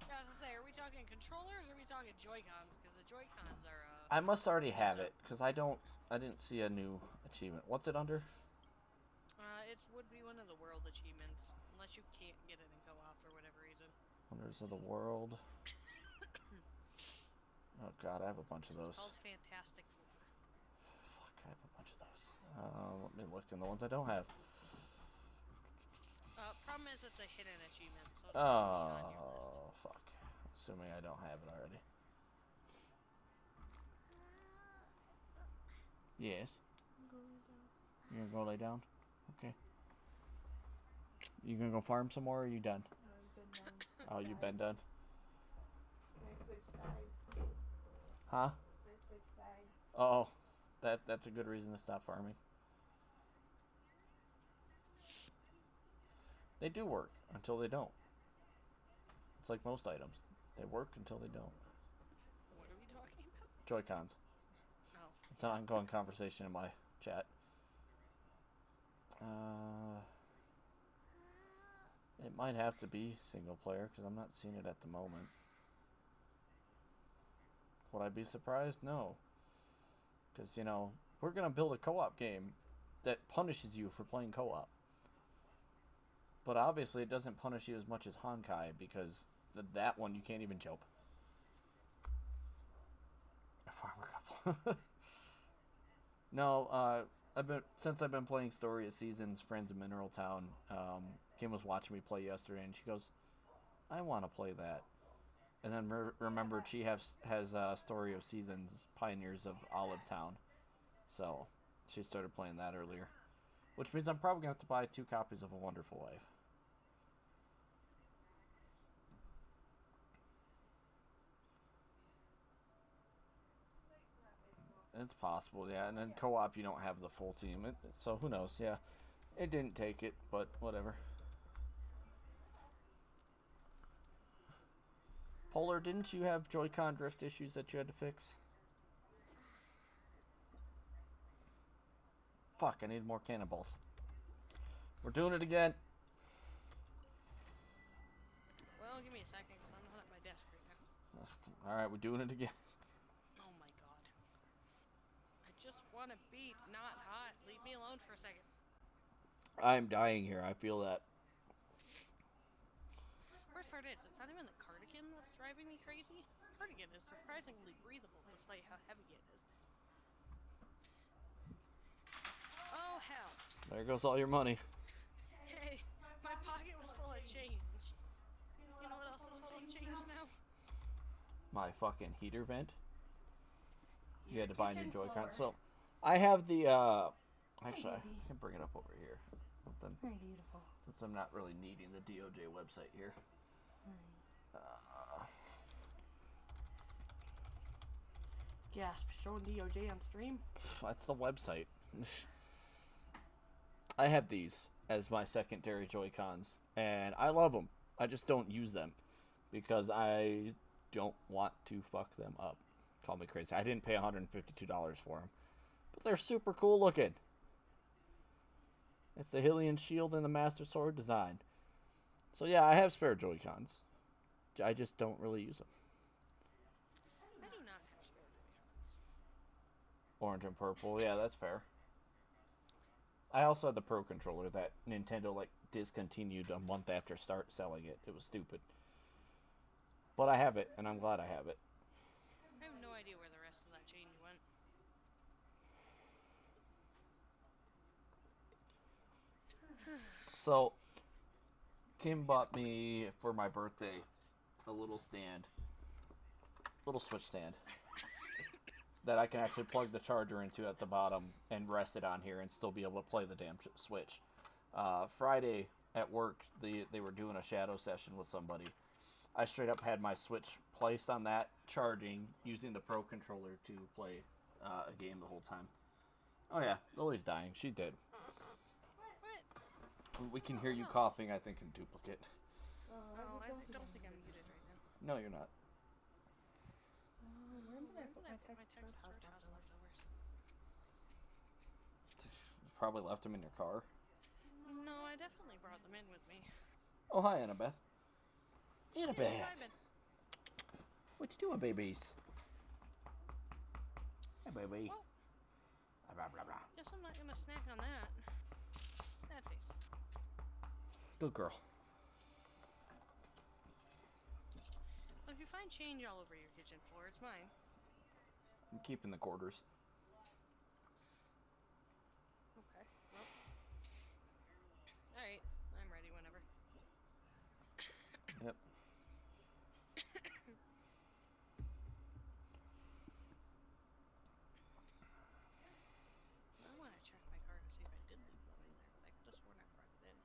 Yeah, I was gonna say, are we talking controllers or are we talking Joy-Cons? Because the Joy-Cons are, I must already have it, because I didn't see a new achievement. What's it under? it would be one of the world achievements. Unless you can't get it in co-op for whatever reason. Wonders of the World. Oh god, I have a bunch of those. It's called Fantastic Four. Fuck, I have a bunch of those. Let me look in the ones I don't have. Problem is it's a hidden achievement, so it's probably on your list. Oh, fuck. Assuming I don't have it already. Yes. You're gonna go lay down? Okay. You gonna go farm some more, or are you done? No, I've been done. Oh, you've been done? My Switch died. Huh? My Switch died. Oh, that's a good reason to stop farming. They do work until they don't. It's like most items. They work until they don't. What are we talking about? Joy-Cons. Oh. It's an ongoing conversation in my chat. It might have to be single player because I'm not seeing it at the moment. Would I be surprised? No. Because, you know, we're going to build a co-op game that punishes you for playing co-op. But obviously it doesn't punish you as much as Honkai, because that one you can't even jump. A farmer couple. No, since I've been playing Story of Seasons, Friends of Mineral Town, Kim was watching me play yesterday, and she goes, I want to play that. And then remembered she has Story of Seasons, Pioneers of Olive Town. So she started playing that earlier. Which means I'm probably going to have to buy 2 copies of A Wonderful Life. It's possible, yeah. And then co-op, you don't have the full team. So who knows, yeah. It didn't take it, but whatever. Polar, didn't you have Joy-Con drift issues that you had to fix? Fuck, I need more cannonballs. We're doing it again. Well, give me a second, because I'm not at my desk right now. Alright, we're doing it again. Oh my god. want to be not hot. Leave me alone for a second. I'm dying here. I feel that. Worst part is, it's not even the cardigan that's driving me crazy. Cardigan is surprisingly breathable despite how heavy it is. Oh, hell. There goes all your money. Hey, my pocket was full of change. You know what else is full of change now? My fucking heater vent. You had to Your buy new kitchen Joy-Con. floor. So, I have the, actually, I can bring it up over here. With them, Very beautiful. since I'm not really needing the DOJ website here. Gasp, showing DOJ on stream. That's the website. I have these as my secondary Joy-Cons, and I love them. I just don't use them because I don't want to fuck them up. Call me crazy. I didn't pay $152 for them, but they're super cool looking. It's the Hylian shield and the Master Sword design. So yeah, I have spare Joy-Cons. I just don't really use them. I do not have spare Joy-Cons. Orange and purple, yeah, that's fair. I also had the Pro Controller that Nintendo discontinued a month after selling it. It was stupid. But I have it, and I'm glad I have it. I have no idea where the rest of that change went. So, Kim bought me for my birthday a little switch stand that I can actually plug the charger into at the bottom and rest it on here and still be able to play the damn Switch. Friday at work, they were doing a shadow session with somebody. I straight up had my Switch placed on that, charging, using the Pro Controller to play a game the whole time. Oh yeah, Lily's dying. She's dead. What? We can hear you coughing, I think, in duplicate. Oh, I don't think I'm muted right now. No, you're not. Where did I put my My Texas Texas Roadhouse Roadhouse leftovers? You probably left them in your car. No, I definitely brought them in with me. Oh, hi, Annabeth. Annabeth! Vibing. What you doing, babies? Hey, baby. Well- Blah, blah, blah. Guess I'm not gonna snack on that. Sad face. Good girl. Well, if you find change all over your kitchen floor, it's mine. I'm keeping the quarters. Okay. Well. Alright. I'm ready whenever. Yep. I want to check my car to see if I did leave one in there, but I could have sworn I brought it in.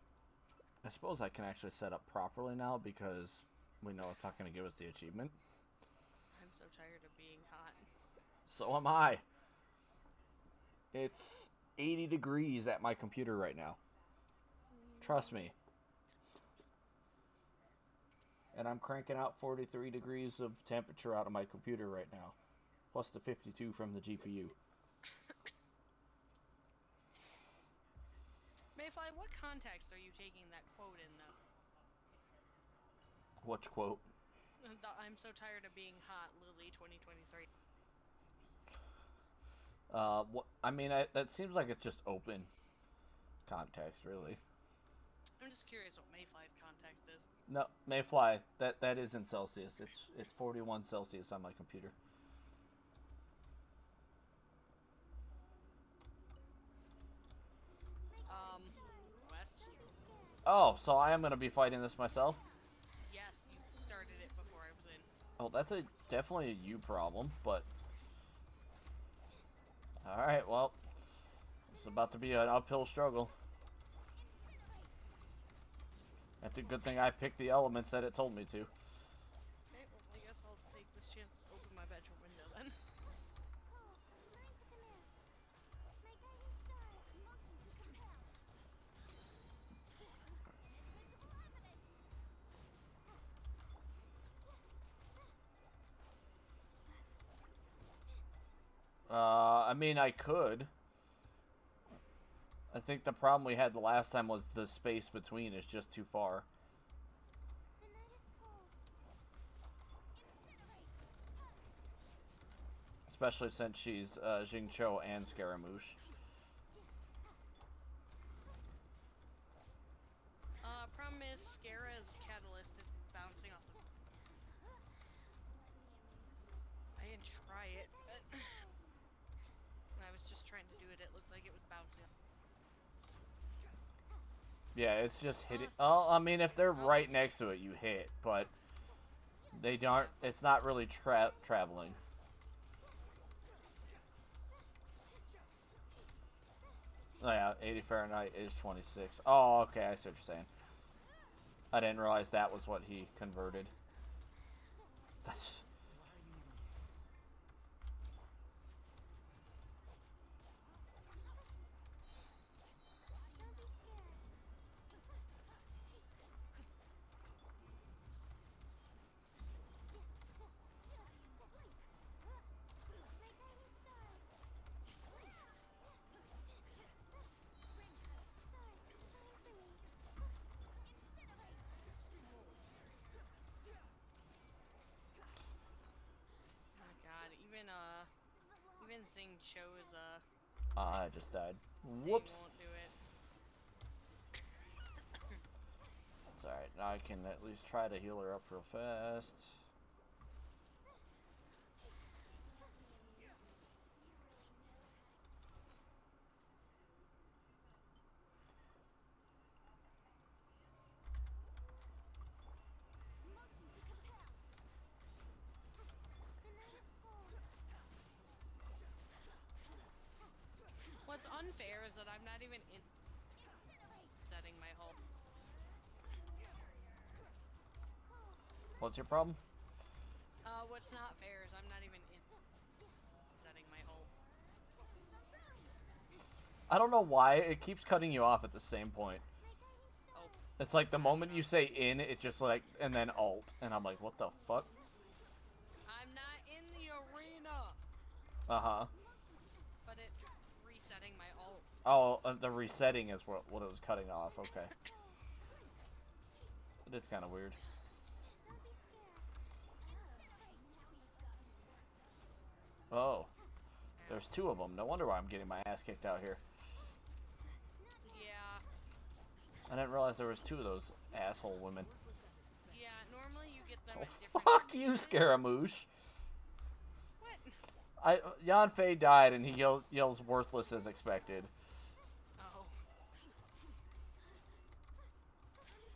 I suppose I can actually set up properly now because we know it's not going to give us the achievement. I'm so tired of being hot. So am I. It's 80 degrees at my computer right now. Trust me. And I'm cranking out 43 degrees of temperature out of my computer right now. Plus the 52 from the GPU. Mayfly, what context are you taking that quote in, though? Which quote? The I'm so tired of being hot, Lily 2023. What? I mean, that seems like it's just open context, really. I'm just curious what Mayfly's context is. No, Mayfly, that is in Celsius. It's 41 Celsius on my computer. Wes? Oh, so I am gonna be fighting this myself? Yes, you started it before I was in. Oh, that's definitely a you problem, but... Alright, well, it's about to be an uphill struggle. That's a good thing I picked the elements that it told me to. Okay, well, I guess I'll take this chance to open my bedroom window then. I mean, I could. I think the problem we had the last time was the space between is just too far. The night is cold. especially since she's Xingqiu and Scaramouche. Problem is, Scara's catalyst is bouncing off the. I didn't try it, but when I was just trying to do it, it looked like it was bouncing off. Yeah, it's just hitting. Oh, I mean, if they're right it's- next to it, you hit, but they aren't. It's not really traveling. Oh yeah, 80 Fahrenheit is 26. Oh, okay, I see what you're saying. I didn't realize that was what he converted. That's. Don't be scared. My guiding stars. Stars, shine for me. Incinerate. Oh my god, even Xingqiu's I just died. thing Whoops. won't do it. It's alright. Now I can at least try to heal her up real fast. Motion to compel. The night is cold. What's unfair is that I'm not even in Incinerate. setting my hull. What's your problem? What's not fair is I'm not even in setting my hull. I don't know why it keeps cutting you off at the same point. My guiding stars. Oh, It's like the moment you say in, it just like, and then alt. And I'm like, what the fuck? I'm not in the arena, Uh-huh. but it's resetting my ult. Oh, the resetting is what it was cutting off. Okay. It is kind of weird. Don't be scared. Incinerate. Oh. There's two of them. No wonder why I'm getting my ass kicked out here. Yeah, I didn't realize there was two of those asshole women. yeah. Normally you get them Oh, at different. fuck you, Scaramouche. What? Yan Fei died and he yells worthless as expected. Oh.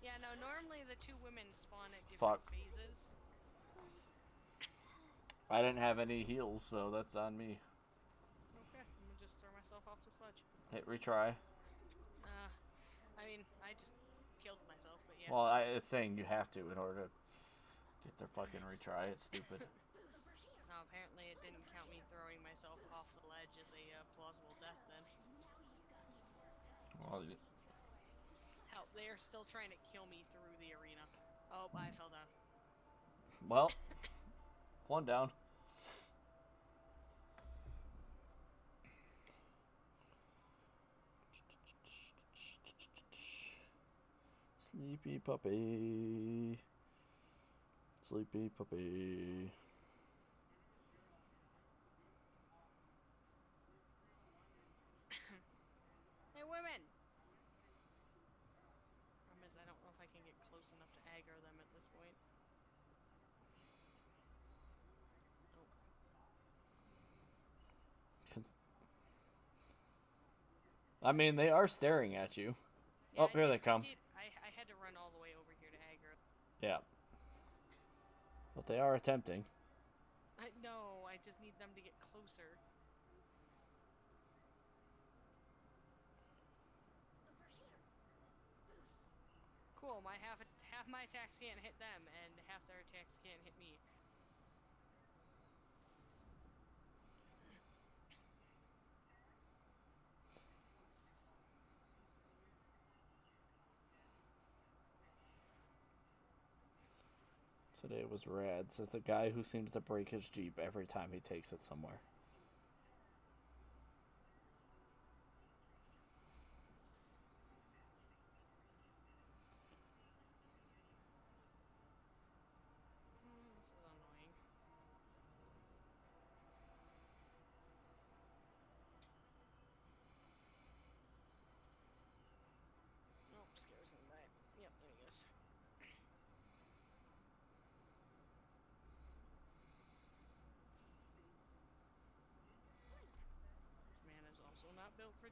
Yeah, no. Normally the two women spawn at different Fuck. phases. I didn't have any heals, so that's on me. Okay, I'm gonna just throw myself off the sledge. Hit retry. I mean, I just killed myself, but yeah. Well, it's saying you have to in order to get their fucking retry. It's stupid. No, apparently it didn't count me throwing myself off the ledge as a plausible death then. Well, Hell, they are still trying to kill me through the arena. Oh, I fell down. well, one down. Sleepy puppy. Sleepy puppy. Hey, women! Problem is, I don't know if I can get close enough to aggro them at this point. Nope. I mean, they are staring at you. Yeah, Oh, here they come. I had to run all the way over here to aggro. Yeah. But they are attempting. No, I just need them to get closer. Cool, half my attacks can't hit them, and half their attacks can't hit me. Today was rad, says the guy who seems to break his Jeep every time he takes it somewhere. This is annoying.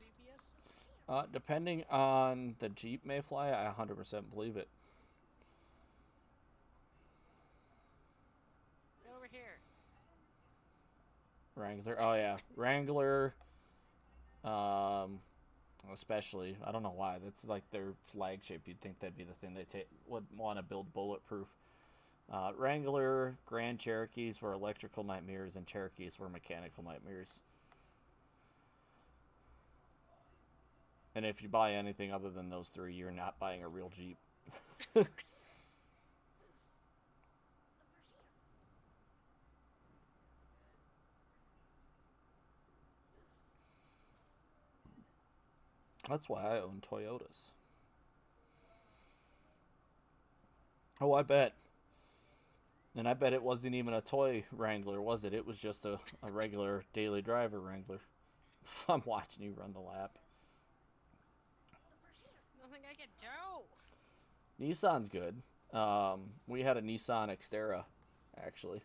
DPS? Depending on the Jeep Mayfly, I 100% believe it. Get over here. Wrangler. Oh yeah, Wrangler. Especially, I don't know why. That's like their flagship. You'd think that'd be the thing they would want to build bulletproof. Wrangler, Grand Cherokees were electrical nightmares, and Cherokees were mechanical nightmares. And if you buy anything other than those three, you're not buying a real Jeep. That's why I own Toyotas. Oh, I bet. And I bet it wasn't even a toy Wrangler, was it? It was just a regular daily driver Wrangler. I'm watching you run the lap. Nothing I can do. Nissan's good. We had a Nissan Xterra, actually,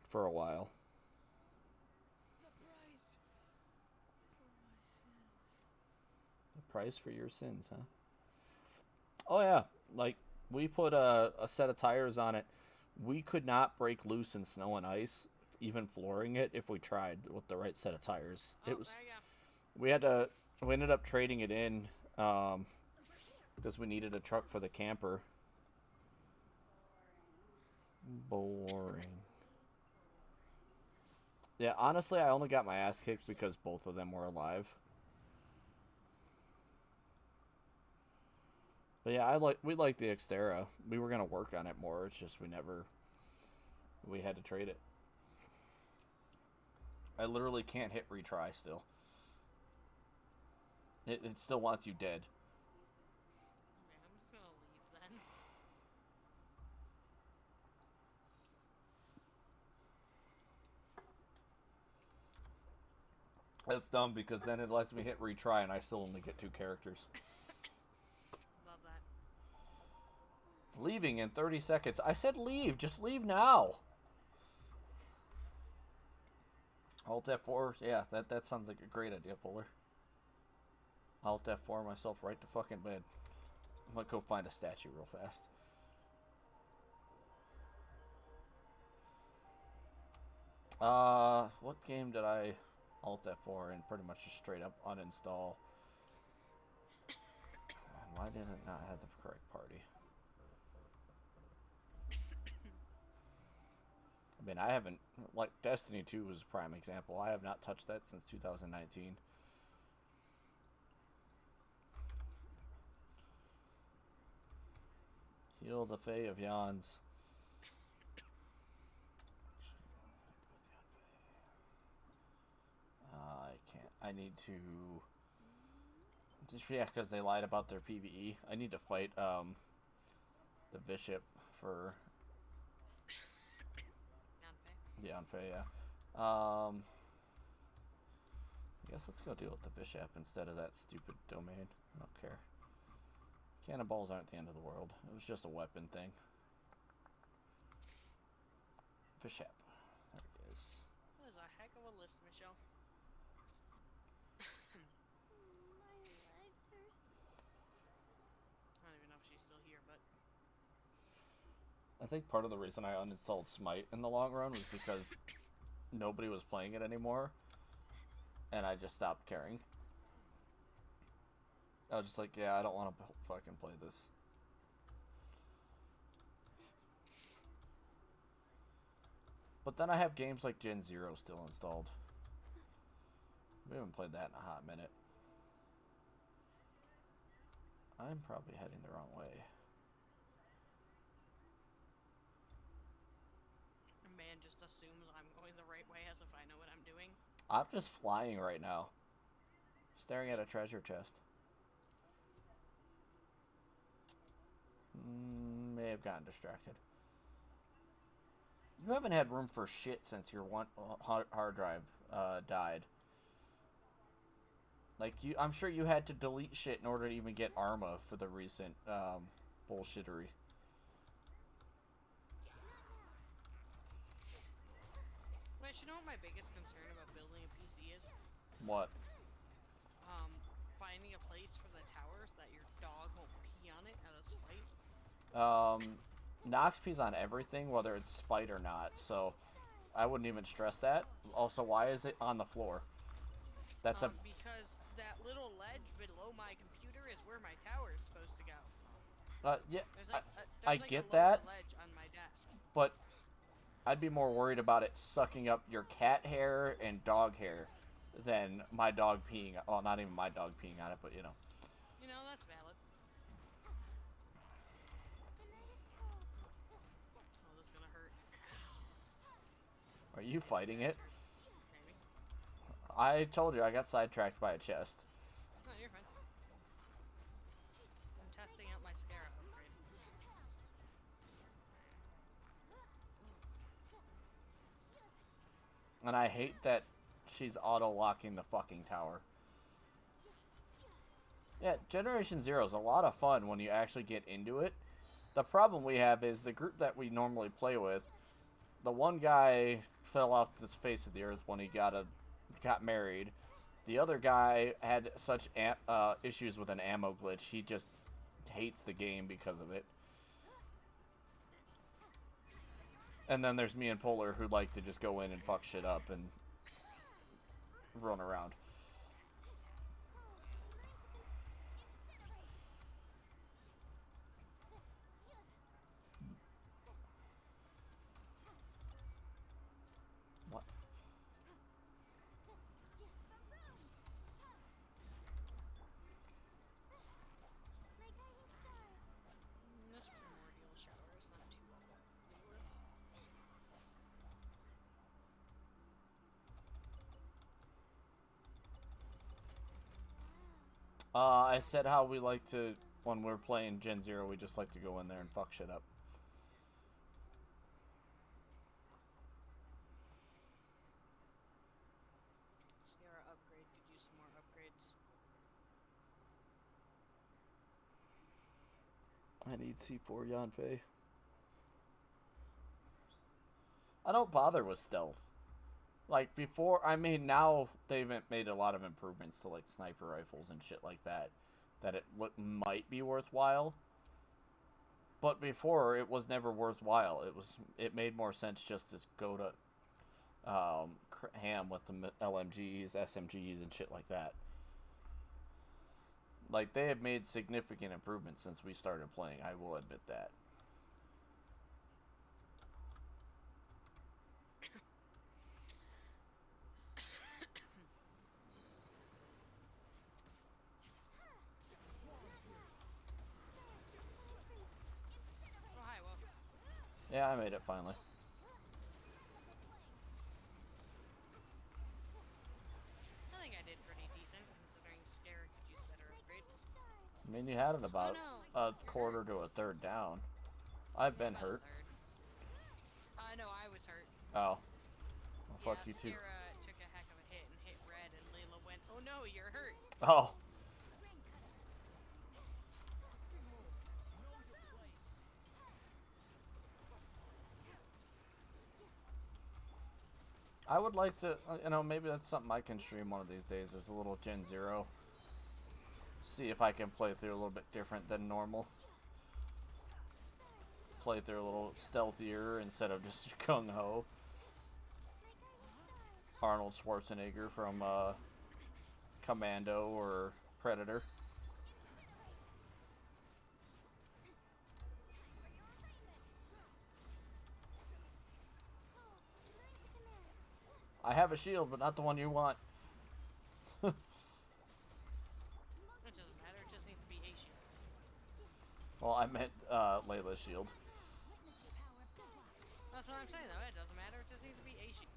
for a while. The price for your sins, huh? Oh yeah, like we put a set of tires on it. We could not break loose in snow and ice, even flooring it, if we tried with the right set of tires. Oh, It was. there you go. We ended up trading it in because we needed a truck for the camper. Boring. Yeah, honestly, I only got my ass kicked because both of them were alive. But yeah, we like the Xterra. We were gonna work on it more. It's just we had to trade it. I literally can't hit retry still. It still wants you dead. Okay, I'm just gonna leave then. That's dumb because then it lets me hit retry and I still only get 2 characters. Love that. Leaving in 30 seconds. I said leave. Just leave now. Alt F4. Yeah, that sounds like a great idea, Polar. Alt F4 myself right to fucking bed. I'm gonna go find a statue real fast. What game did I Alt F4 and pretty much just straight up uninstall? Why did it not have the correct party? I mean, I haven't, like, Destiny 2 was a prime example. I have not touched that since 2019. Heal the Fae of Yawns. I can't. I need to. Yeah, because they lied about their PvE. I need to fight the bishop for. Yanfei. Yeah. I guess let's go deal with the bishop instead of that stupid domain. I don't care. Cannonballs aren't the end of the world. It was just a weapon thing. Bishop. There he is. That is a heck of a list, Michelle. My legs are. I don't even know if she's still here, but I think part of the reason I uninstalled Smite in the long run was because nobody was playing it anymore, and I just stopped caring. I was just like, yeah, I don't want to fucking play this. But then I have games like Gen 0 still installed. We haven't played that in a hot minute. I'm probably heading the wrong way. a man just assumes I'm going the right way as if I know what I'm doing. I'm just flying right now. Staring at a treasure chest. May have gotten distracted. You haven't had room for shit since your one hard drive died. Like I'm sure you had to delete shit in order to even get Arma for the recent bullshittery. But you know what my biggest concern about building a PC is? What? Finding a place for the towers that your dog won't pee on it out of spite. Nox pees on everything, whether it's spite or not, so I wouldn't even stress that. Also, why is it on the floor? That's Because that little ledge below my computer is where my tower is supposed to go. Yeah, There's I like get a lower that, ledge on my desk. but I'd be more worried about it sucking up your cat hair and dog hair than my dog peeing. Well, not even my dog peeing on it, but you know. You know, that's valid. The night is cold. Oh, this is gonna hurt. Are you fighting it? Maybe. I told you I got sidetracked by a chest. No, you're fine. I'm testing out my Scarab upgrade. And I hate that she's auto-locking the fucking tower. Yeah, Generation Zero is a lot of fun when you actually get into it. The problem we have is the group that we normally play with, the one guy fell off the face of the earth when he got married. The other guy had such issues with an ammo glitch, he just hates the game because of it. And then there's me and Polar who like to just go in and fuck shit up and run around. What? My guiding stars. This primordial shower is not too well worth. I said how we like to, when we're playing Gen Zero, we just like to go in there and fuck shit up. Sierra upgrade could use some more upgrades. I need C4 Yanfei. I don't bother with stealth. Like before, I mean, now they've made a lot of improvements to like sniper rifles and shit like that, that it might be worthwhile. But before, it was never worthwhile. It made more sense just to go to ham with the LMGs, SMGs, and shit like that. Like they have made significant improvements since we started playing. I will admit that. Oh, hi, welcome. Yeah, I made it finally. I think I did pretty decent, considering Sierra could use better upgrades. I mean, you had it about no. a quarter to a third down. I've been About a hurt. third. No, I was hurt. Oh. Well, fuck Yeah, you too. Sierra took a heck of a hit and hit red, and Layla went, "Oh no, you're hurt." Oh. I would like to, maybe that's something I can stream one of these days, is a little Gen Zero. See if I can play through a little bit different than normal. Play through a little stealthier instead of just gung ho. Arnold Schwarzenegger from Commando or Predator. I have a shield, but not the one you want. It doesn't matter, it just needs to be a shield. Well, I meant Layla's shield. That's what I'm saying, though. It doesn't matter, it just needs to be a shield.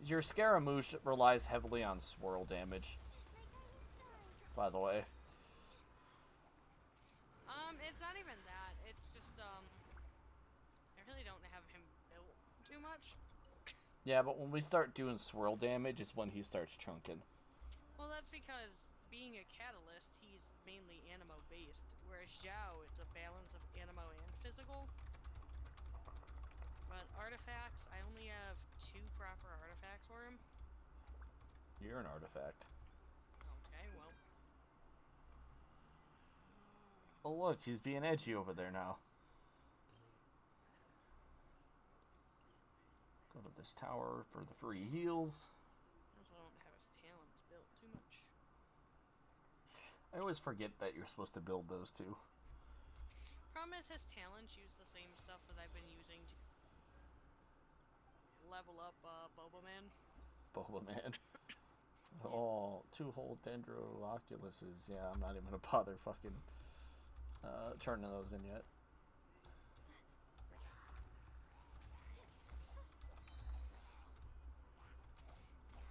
Your Scaramouche relies heavily on swirl damage, by the way. It's not even that. It's just, I really don't have him built too much. Yeah, but when we start doing swirl damage is when he starts chunking. Well, that's because being a catalyst, he's mainly animo-based, whereas Zhao, it's a balance of animo and physical. But artifacts, I only have 2 proper artifacts for him. You're an artifact. Okay, well. Oh look, he's being edgy over there now. Go to this tower for the free heals. I also don't have his talents built too much. I always forget that you're supposed to build those two. Problem is, his talents use the same stuff that I've been using to level up Boba Man. Boba Man. Oh, 2 whole Dendro Oculuses. Yeah, I'm not even gonna bother fucking turning those in yet.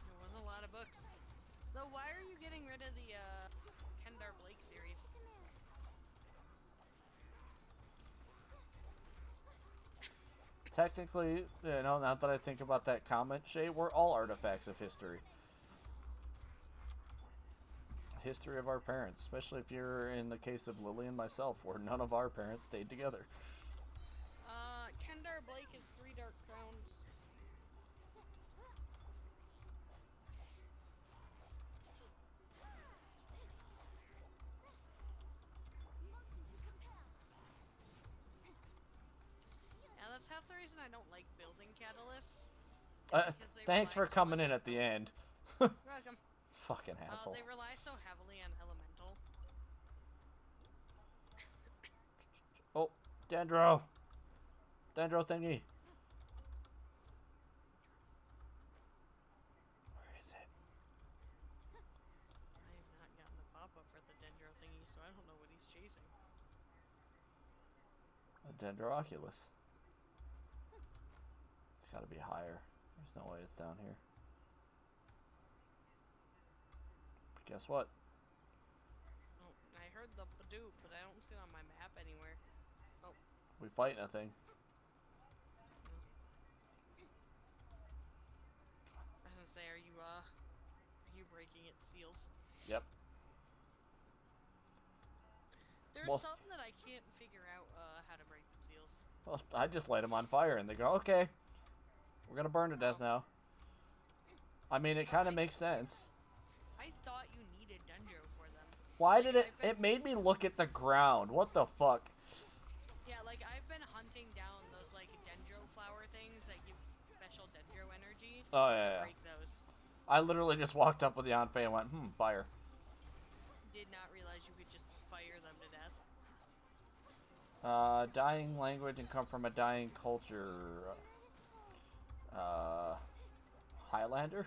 There wasn't a lot of books. Though, why are you getting rid of the Kendar Blake series? Technically, you know, now that I think about that comment, Shay, we're all artifacts of history. History of our parents, especially if you're in the case of Lily and myself, where none of our parents stayed together. Kendar Blake is 3 Dark Crowns. Yeah, that's half the reason I don't like building catalysts. Because they Thanks rely for so coming much in on- at the end. You're welcome. Fucking asshole. They rely so heavily on elemental. Oh, Dendro! Dendro thingy! Where is it? I have not gotten the pop-up for the Dendro thingy, so I don't know what he's chasing. A Dendro Oculus. It's gotta be higher. There's no way it's down here. But guess what? Oh, I heard the Badoop, but I don't see it on my map anywhere. Oh. We fighting a thing. I was gonna say, are you breaking its seals? Yep. There's Well- something that I can't figure out how to break the seals. Well, I just light them on fire and they go, okay, we're gonna burn to death now. I mean, it kind of makes sense. I thought you needed Dendro for them. Why did it made me look at the ground. What the fuck? Yeah, like, I've been hunting down those, like, Dendro flower things that give special Dendro energy Oh, to yeah. break those. I literally just walked up with the Yanfei and went, fire. Did not realize you could just fire them to death. Dying language and come from a dying culture. Highlander?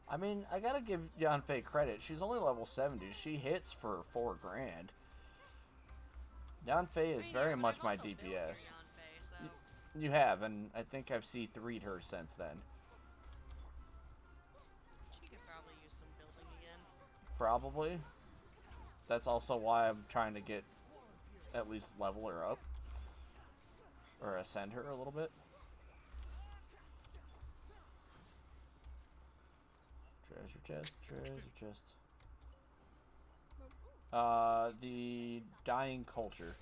I mean, I gotta give Yanfei credit. She's only level 70. She hits for 4 grand. Yanfei is very but much I've my also built your DPS. Yanfei, so You have, and I think I've C3'd her since then. she could probably use some building again. Probably. That's also why I'm trying to get at least level her up. Or ascend her a little bit. Treasure chest, treasure chest. The dying culture.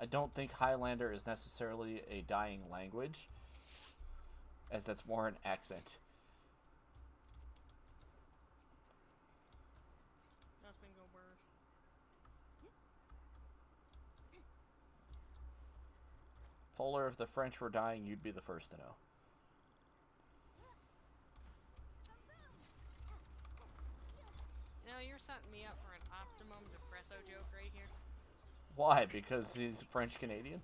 I don't think Highlander is necessarily a dying language, as that's more an accent. That's bingo bird. Polar, if the French were dying, you'd be the first to know. You know, you're setting me up for an optimum depresso joke right here. Why? Because he's French Canadian?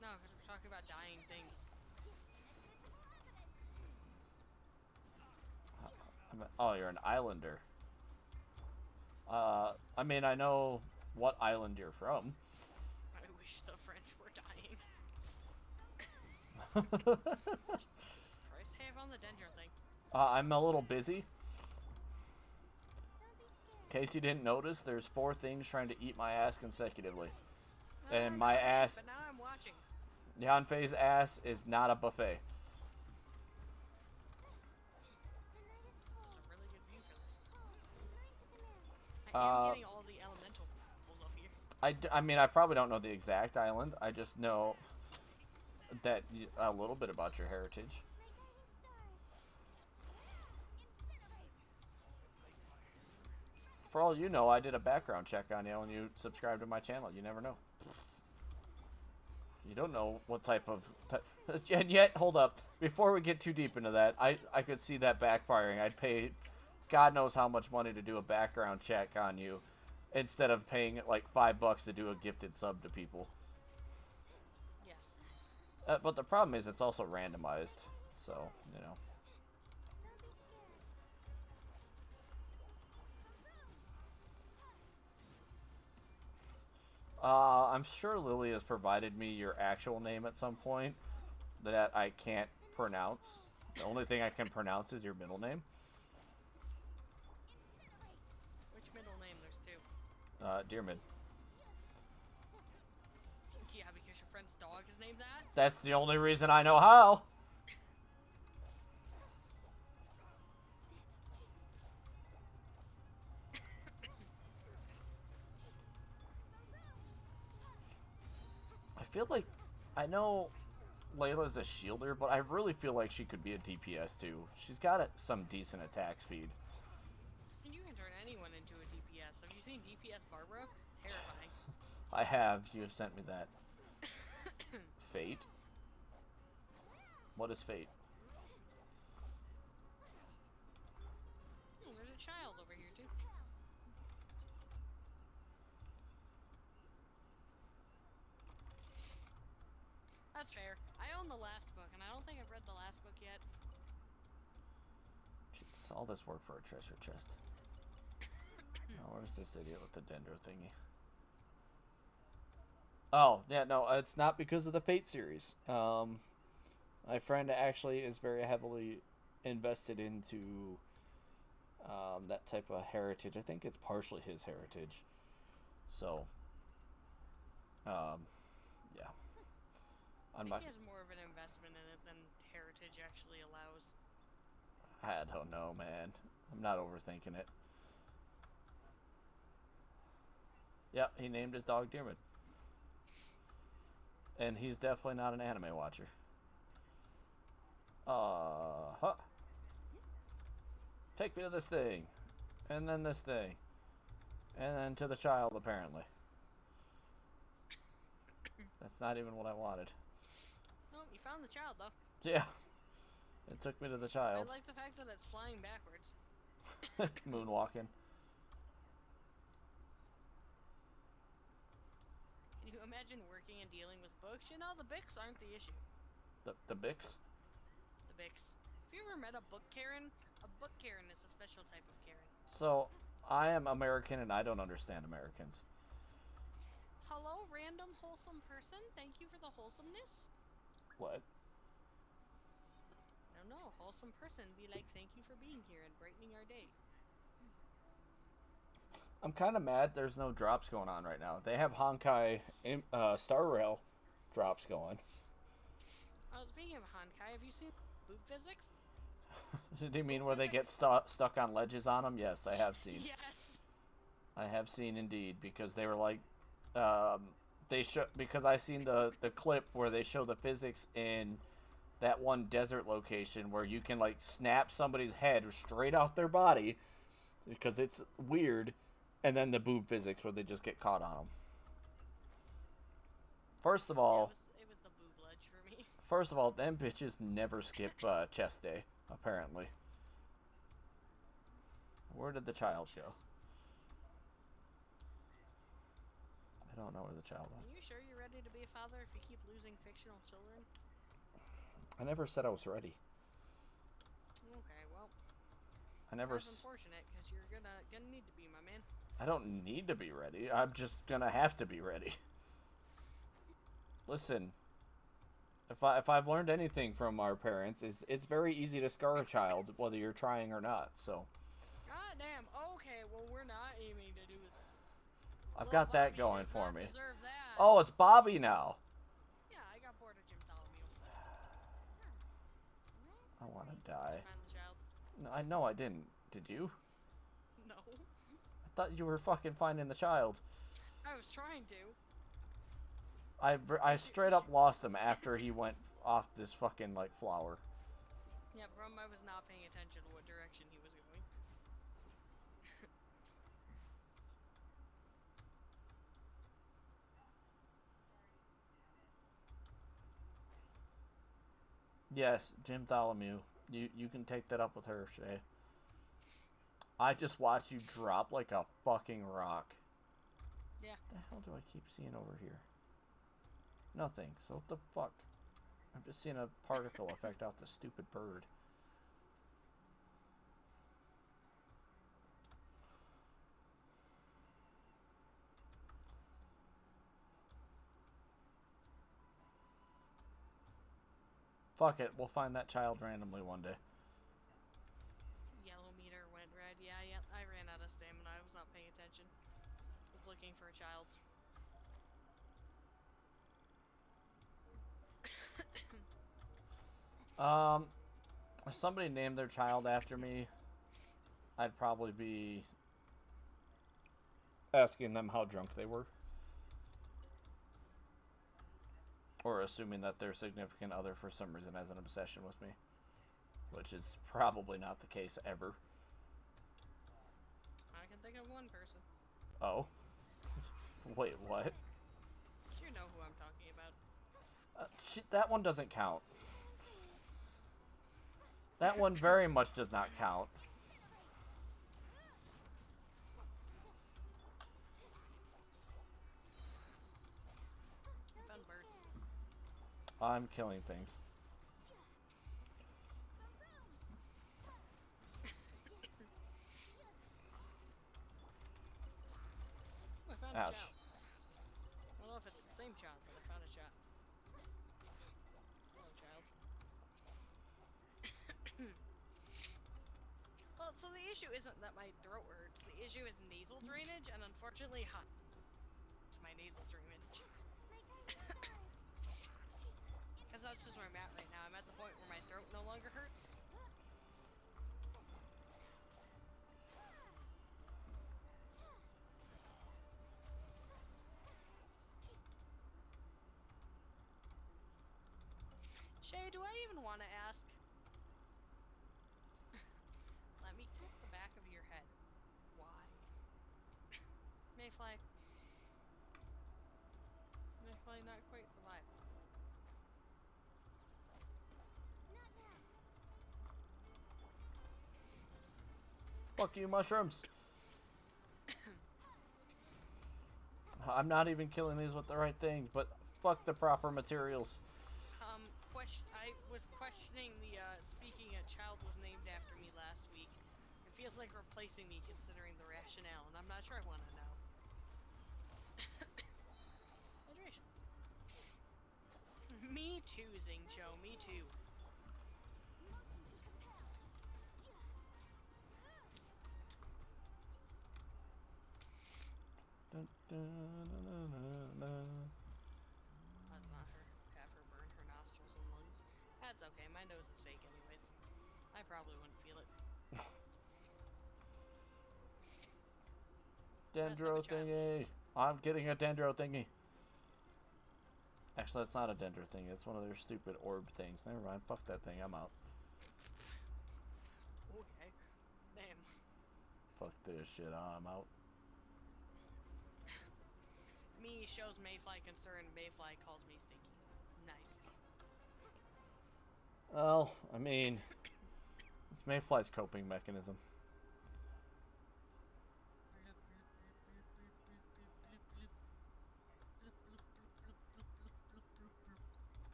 No, because we're talking about dying things. Oh, you're an islander. I mean, I know what island you're from. I wish the French were dying. Jesus Christ. Hey, I found the Dendro thing. I'm a little busy. In case you didn't notice, there's 4 things trying to eat my ass consecutively. And my ass, But now I'm watching. Yanfei's ass is not a buffet. This is a really good view for this. I am getting all the elemental up here. I mean, I probably don't know the exact island. I just know that a little bit about your heritage. My guiding stars. Incinerate. For all you know, I did a background check on you when you subscribed to my channel. You never know. You don't know what type of... And yet, hold up. Before we get too deep into that, I could see that backfiring. I'd pay God knows how much money to do a background check on you instead of paying like $5 to do a gifted sub to people. Yes. But the problem is it's also randomized. So, you know. Don't be scared. I'm sure Lily has provided me your actual name at some point that I can't pronounce. The only thing I can pronounce is your middle name. Which middle name? There's two. Dearmid. Yeah, because your friend's dog is named that? That's the only reason I know how. I feel like I know Layla's a shielder, but I really feel like she could be a DPS too. She's got some decent attack speed. And you can turn anyone into a DPS. Have you seen DPS Barbara? Terrifying. I have. You have sent me that. Fate? What is fate? Oh, there's a child over here too. That's fair. I own the last book, and I don't think I've read the last book yet. Jesus, all this work for a treasure chest. Oh, where's this idiot with the dendro thingy? Oh, yeah, no, it's not because of the Fate series. My friend actually is very heavily invested into that type of heritage. I think it's partially his heritage. So, yeah. I think he has more of an investment in it than Heritage actually allows. I don't know, man. I'm not overthinking it. Yep, he named his dog Dearmid. And he's definitely not an anime watcher. Huh. Take me to this thing. And then this thing. And then to the child, apparently. That's not even what I wanted. Oh, you found the child, though. Yeah. It took me to the child. I like the fact that it's flying backwards. Moonwalking. Can you imagine working and dealing with books? You know, the Bics aren't the issue. The Bix? The Bics. Have you ever met a book Karen? A book Karen is a special type of Karen. So, I am American and I don't understand Americans. Hello, random wholesome person. Thank you for the wholesomeness. What? No, wholesome person be like, thank you for being here and brightening our day. I'm kind of mad there's no drops going on right now. They have Honkai Star Rail drops going. Oh, speaking of Honkai, have you seen boob physics? Do you mean where they get stuck on ledges on them? Yes, I have seen. Yes. I have seen indeed, because they were like, because I seen the clip where they show the physics in that one desert location where you can like snap somebody's head straight off their body because it's weird, and then the boob physics where they just get caught on them. First of all, it was the boob ledge for me. First of all, them bitches never skip chest day, apparently. Where did the child go? I don't know where the child went. Are you sure you're ready to be a father if you keep losing fictional children? I never said I was ready. Okay, well. I never. That's unfortunate because you're gonna need to be, my man. I don't need to be ready. I'm just gonna have to be ready. Listen, if I've learned anything from our parents, is it's very easy to scar a child whether you're trying or not. So. God damn. Okay, well we're not aiming to do it. I've got that going for me. That. Oh, it's Bobby now. Yeah, I got bored of Jim Ptolemy. I want to die. Find the child. No, I know I didn't. Did you? No. I thought you were fucking finding the child. I was trying to. I straight up lost him after he went off this fucking, like, flower. Yeah, Brum, I was not paying attention to what direction he was going. Yes, Jim Tholomew. You can take that up with her, Shay. I just watched you drop like a fucking rock. Yeah. What the hell do I keep seeing over here? Nothing. So what the fuck? I'm just seeing a particle affect out the stupid bird. Fuck it, we'll find that child randomly one day. Yellow meter went red. Yeah, I ran out of stamina. I was not paying attention. I was looking for a child. If somebody named their child after me, I'd probably be asking them how drunk they were. Or assuming that their significant other for some reason has an obsession with me. Which is probably not the case ever. I can think of one person. Oh. Wait, what? You know who I'm talking about. Shit, that one doesn't count. That one very much does not count. I found birds. I'm killing things. I found Ouch. a child. I don't know if it's the same child, but I found a child. Hello, child. Well, so the issue isn't that my throat hurts. The issue is nasal drainage, and unfortunately, it's my nasal drainage. Because that's just where I'm at right now. I'm at the point where my throat no longer hurts. Shay, do I even want to ask? Let me kick the back of your head. Why? Mayfly. Mayfly, not quite the vibe. Fuck you, mushrooms. I'm not even killing these with the right things, but fuck the proper materials. I was questioning the, speaking a child was named after me last week. It feels like replacing me considering the rationale, and I'm not sure I want to know. Hydration. Me too, Zingcho, me too. Dun, dun, dun, dun, dun, dun. Let's not have her burn her nostrils and lungs. That's okay, my nose is fake anyways. I probably wouldn't feel it. Dendro thingy. I'm getting a dendro thingy. Actually, that's not a dendro thingy. It's one of their stupid orb things. Never mind. Fuck that thing. I'm out. Okay. Damn. Fuck this shit. I'm out. Me shows Mayfly concern, Mayfly calls me stinky. Nice. Well, I mean, it's Mayfly's coping mechanism.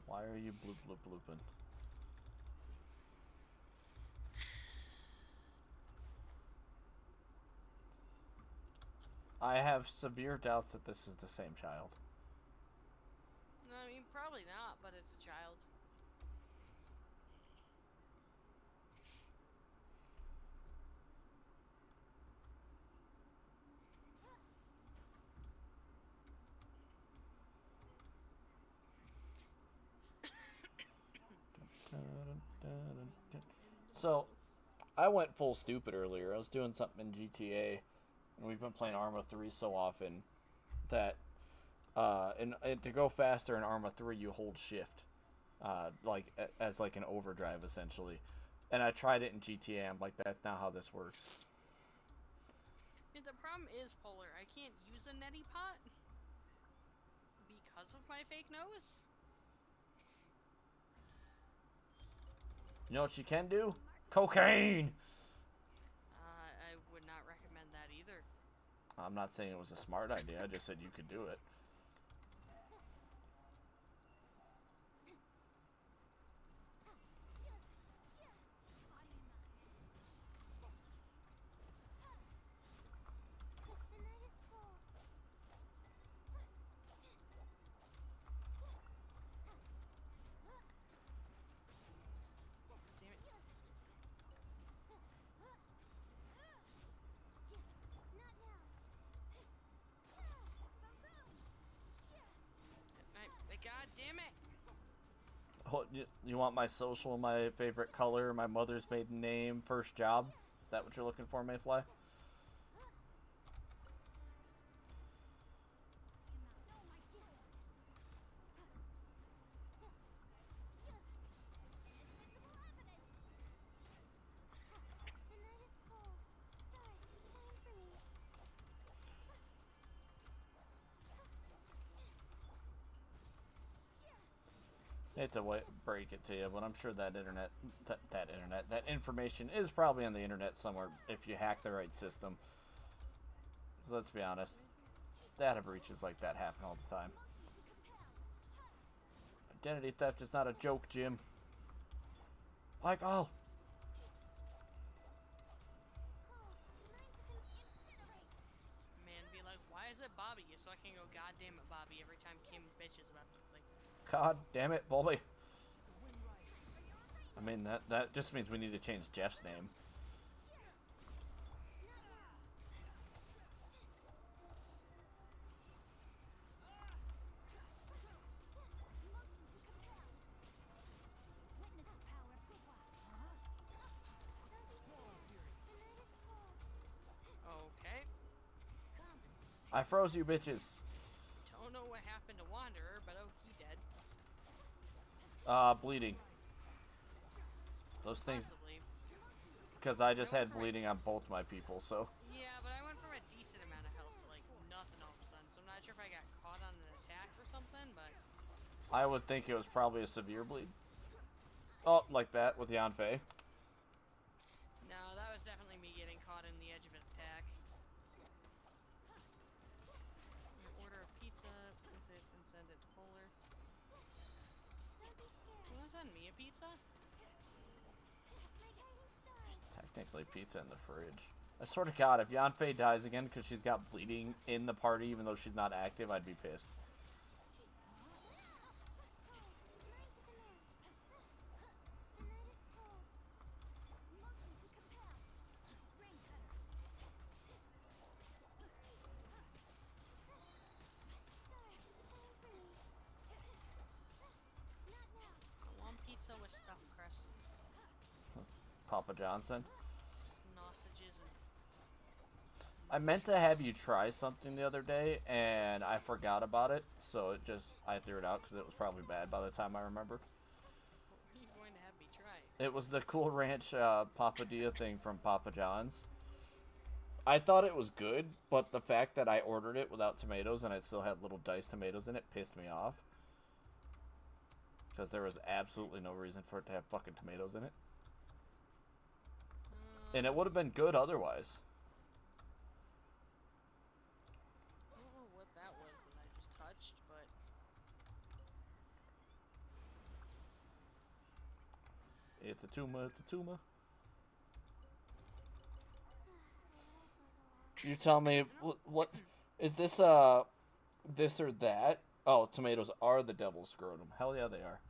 Why are you bloop bloop blooping? I have severe doubts that this is the same child. No, I mean, probably not, but it's a child. So, I went full stupid earlier. I was doing something in GTA, and we've been playing Arma 3 so often that and to go faster in Arma 3, you hold shift, as like an overdrive essentially. And I tried it in GTA. I'm like, that's not how this works. I mean, the problem is, Polar, I can't use a neti pot because of my fake nose. You know what you can do? Cocaine! I would not recommend that either. I'm not saying it was a smart idea. I just said you could do it. The night is cold. Damn it. Not now. God damn it! Oh, you want my social, my favorite color, my mother's maiden name, first job? Is that what you're looking for, Mayfly? Invisible evidence. The night is cold. Stars, shine for me. Hate to break it to you, but I'm sure that that information is probably on the internet somewhere if you hack the right system. 'Cause let's be honest, data breaches like that happen all the time. Identity theft is not a joke, Jim. Like, oh. Man, be like, why is it Bobby? So I can go, God damn it, Bobby, every time Kim bitches about something. God damn it, Bobby. I mean, that just means we need to change Jeff's name. Okay. I froze you bitches. Don't know what happened to Wanderer, but oh, he dead. Bleeding. Those things, Possibly. because I just had bleeding on both my people, so. Yeah, but I went from a decent amount of health to like nothing all of a sudden, so I'm not sure if I got caught on an attack or something, but... I would think it was probably a severe bleed. Oh, like that with Yanfei. No, that was definitely me getting caught in the edge of an attack. Order a pizza with it and send it to Polar. You want to send me a pizza? Technically pizza in the fridge. I swear to God, if Yanfei dies again because she's got bleeding in the party even though she's not active, I'd be pissed. I want pizza with stuffed crust, Papa Johnson. sausages, and... I meant to have you try something the other day, and I forgot about it, so I threw it out because it was probably bad by the time I remembered. What were you going to have me try? It was the Cool Ranch Papadilla thing from Papa John's. I thought it was good, but the fact that I ordered it without tomatoes and it still had little diced tomatoes in it pissed me off. Because there was absolutely no reason for it to have fucking tomatoes in it. And it would have been good otherwise. I don't know what that was that I just touched, but... It's a tumor, it's a tumor. You tell me, what is this, this or that? Oh, tomatoes are the devil's scrotum. Hell yeah, they are.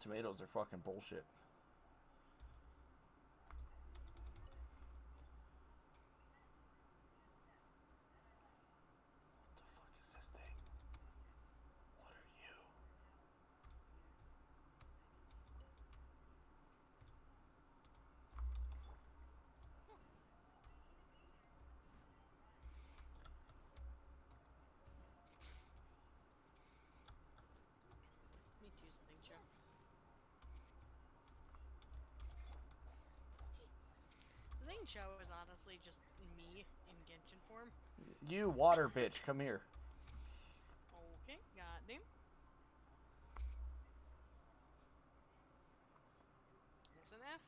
Tomatoes are fucking bullshit. What the fuck is this thing? What are you? Canadian show is honestly just me in Genshin form. You water bitch, come here. Okay, got him. There's an F.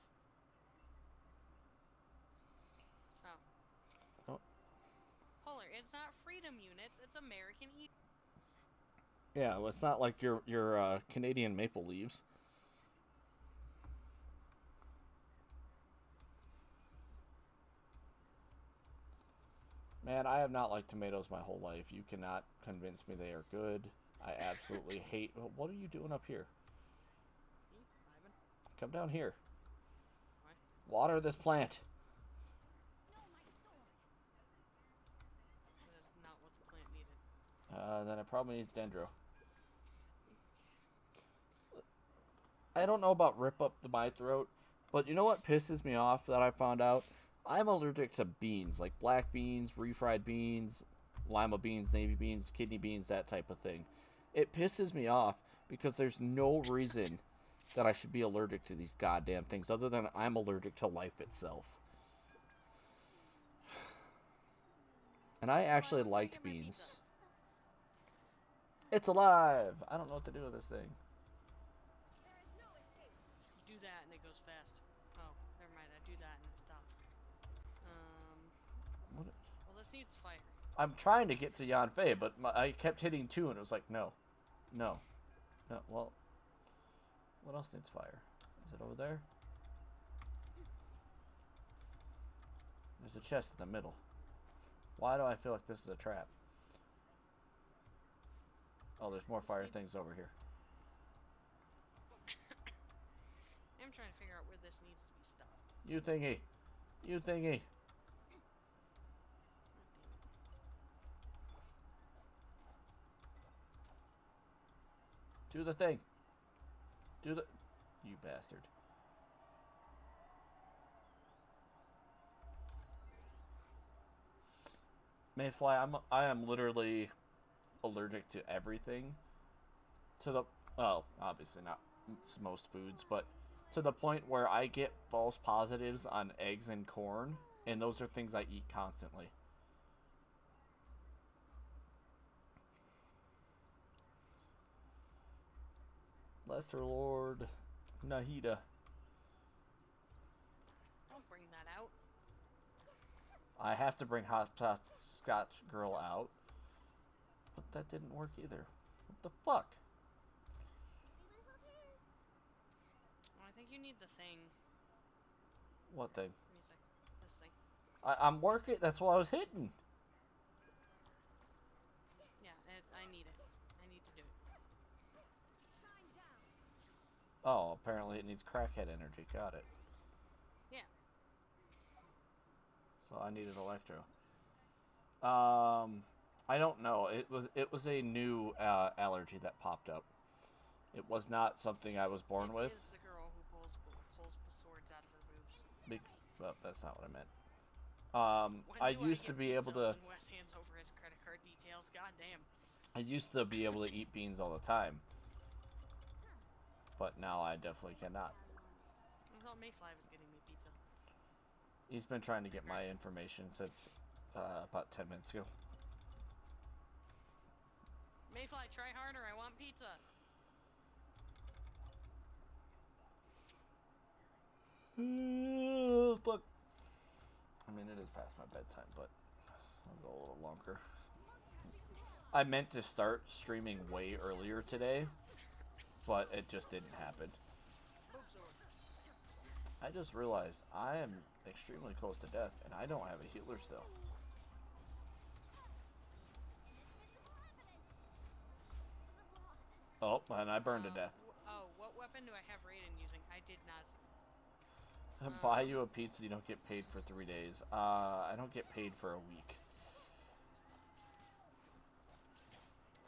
Oh. Oh. Polar, it's not freedom units, it's American Yeah, well, it's not like your Canadian maple leaves. Man, I have not liked tomatoes my whole life. You cannot convince me they are good. I absolutely hate... What are you doing up here? Come down here. Why? Water this plant. No, my sword. That is not what the plant needed. Then it probably needs dendro. I don't know about rip up my throat, but you know what pisses me off that I found out? I'm allergic to beans, like black beans, refried beans, lima beans, navy beans, kidney beans, that type of thing. It pisses me off because there's no reason that I should be allergic to these goddamn things other than I'm allergic to life itself. And I actually Well, I liked get my beans. pizza. It's alive! I don't know what to do with this thing. There is no escape. You do that and it goes fast. Oh, never mind. I do that and it stops. What? Well, this needs fire. I'm trying to get to Yanfei, but I kept hitting 2 and it was like, no. No. No, well... What else needs fire? Is it over there? There's a chest in the middle. Why do I feel like this is a trap? Oh, there's more fire things over here. I'm trying to figure out where this needs to be stopped. You thingy. You thingy. Do the thing. Do the... You bastard. Mayfly, I am literally allergic to everything. To the... Well, obviously not most foods, but to the point where I get false positives on eggs and corn, and those are things I eat constantly. Lesser Lord Nahida. Don't bring that out. I have to bring Hopscotch Girl out. But that didn't work either. What the fuck? Anyone hold hands? Oh, I think you need the thing. What thing? Give me a sec. This thing. I'm working. That's what I was hitting. Yeah, I need it. I need to do it. Shine down. Oh, apparently it needs crackhead energy. Got it. Yeah. So I needed electro. I don't know. It was a new allergy that popped up. It was not something I was born with. It is the girl who pulls swords out of her boobs. Well, that's not what I meant. When I do used to get be able pizza to. when Wes hands over his credit card details. God damn. I used to be able to eat beans all the time, but now I definitely cannot. I thought Mayfly was getting me pizza. He's been trying to get my information since about 10 minutes ago. Mayfly, try harder. I want pizza. Fuck. I mean, it is past my bedtime, but I'll go a little longer. I meant to start streaming way earlier today, but it just didn't happen. Boob sword. I just realized I am extremely close to death, and I don't have a healer still. Oh, and I burned to death. Oh, what weapon do I have Raiden using? I did not. Buy you a pizza, you don't get paid for 3 days. I don't get paid for a week.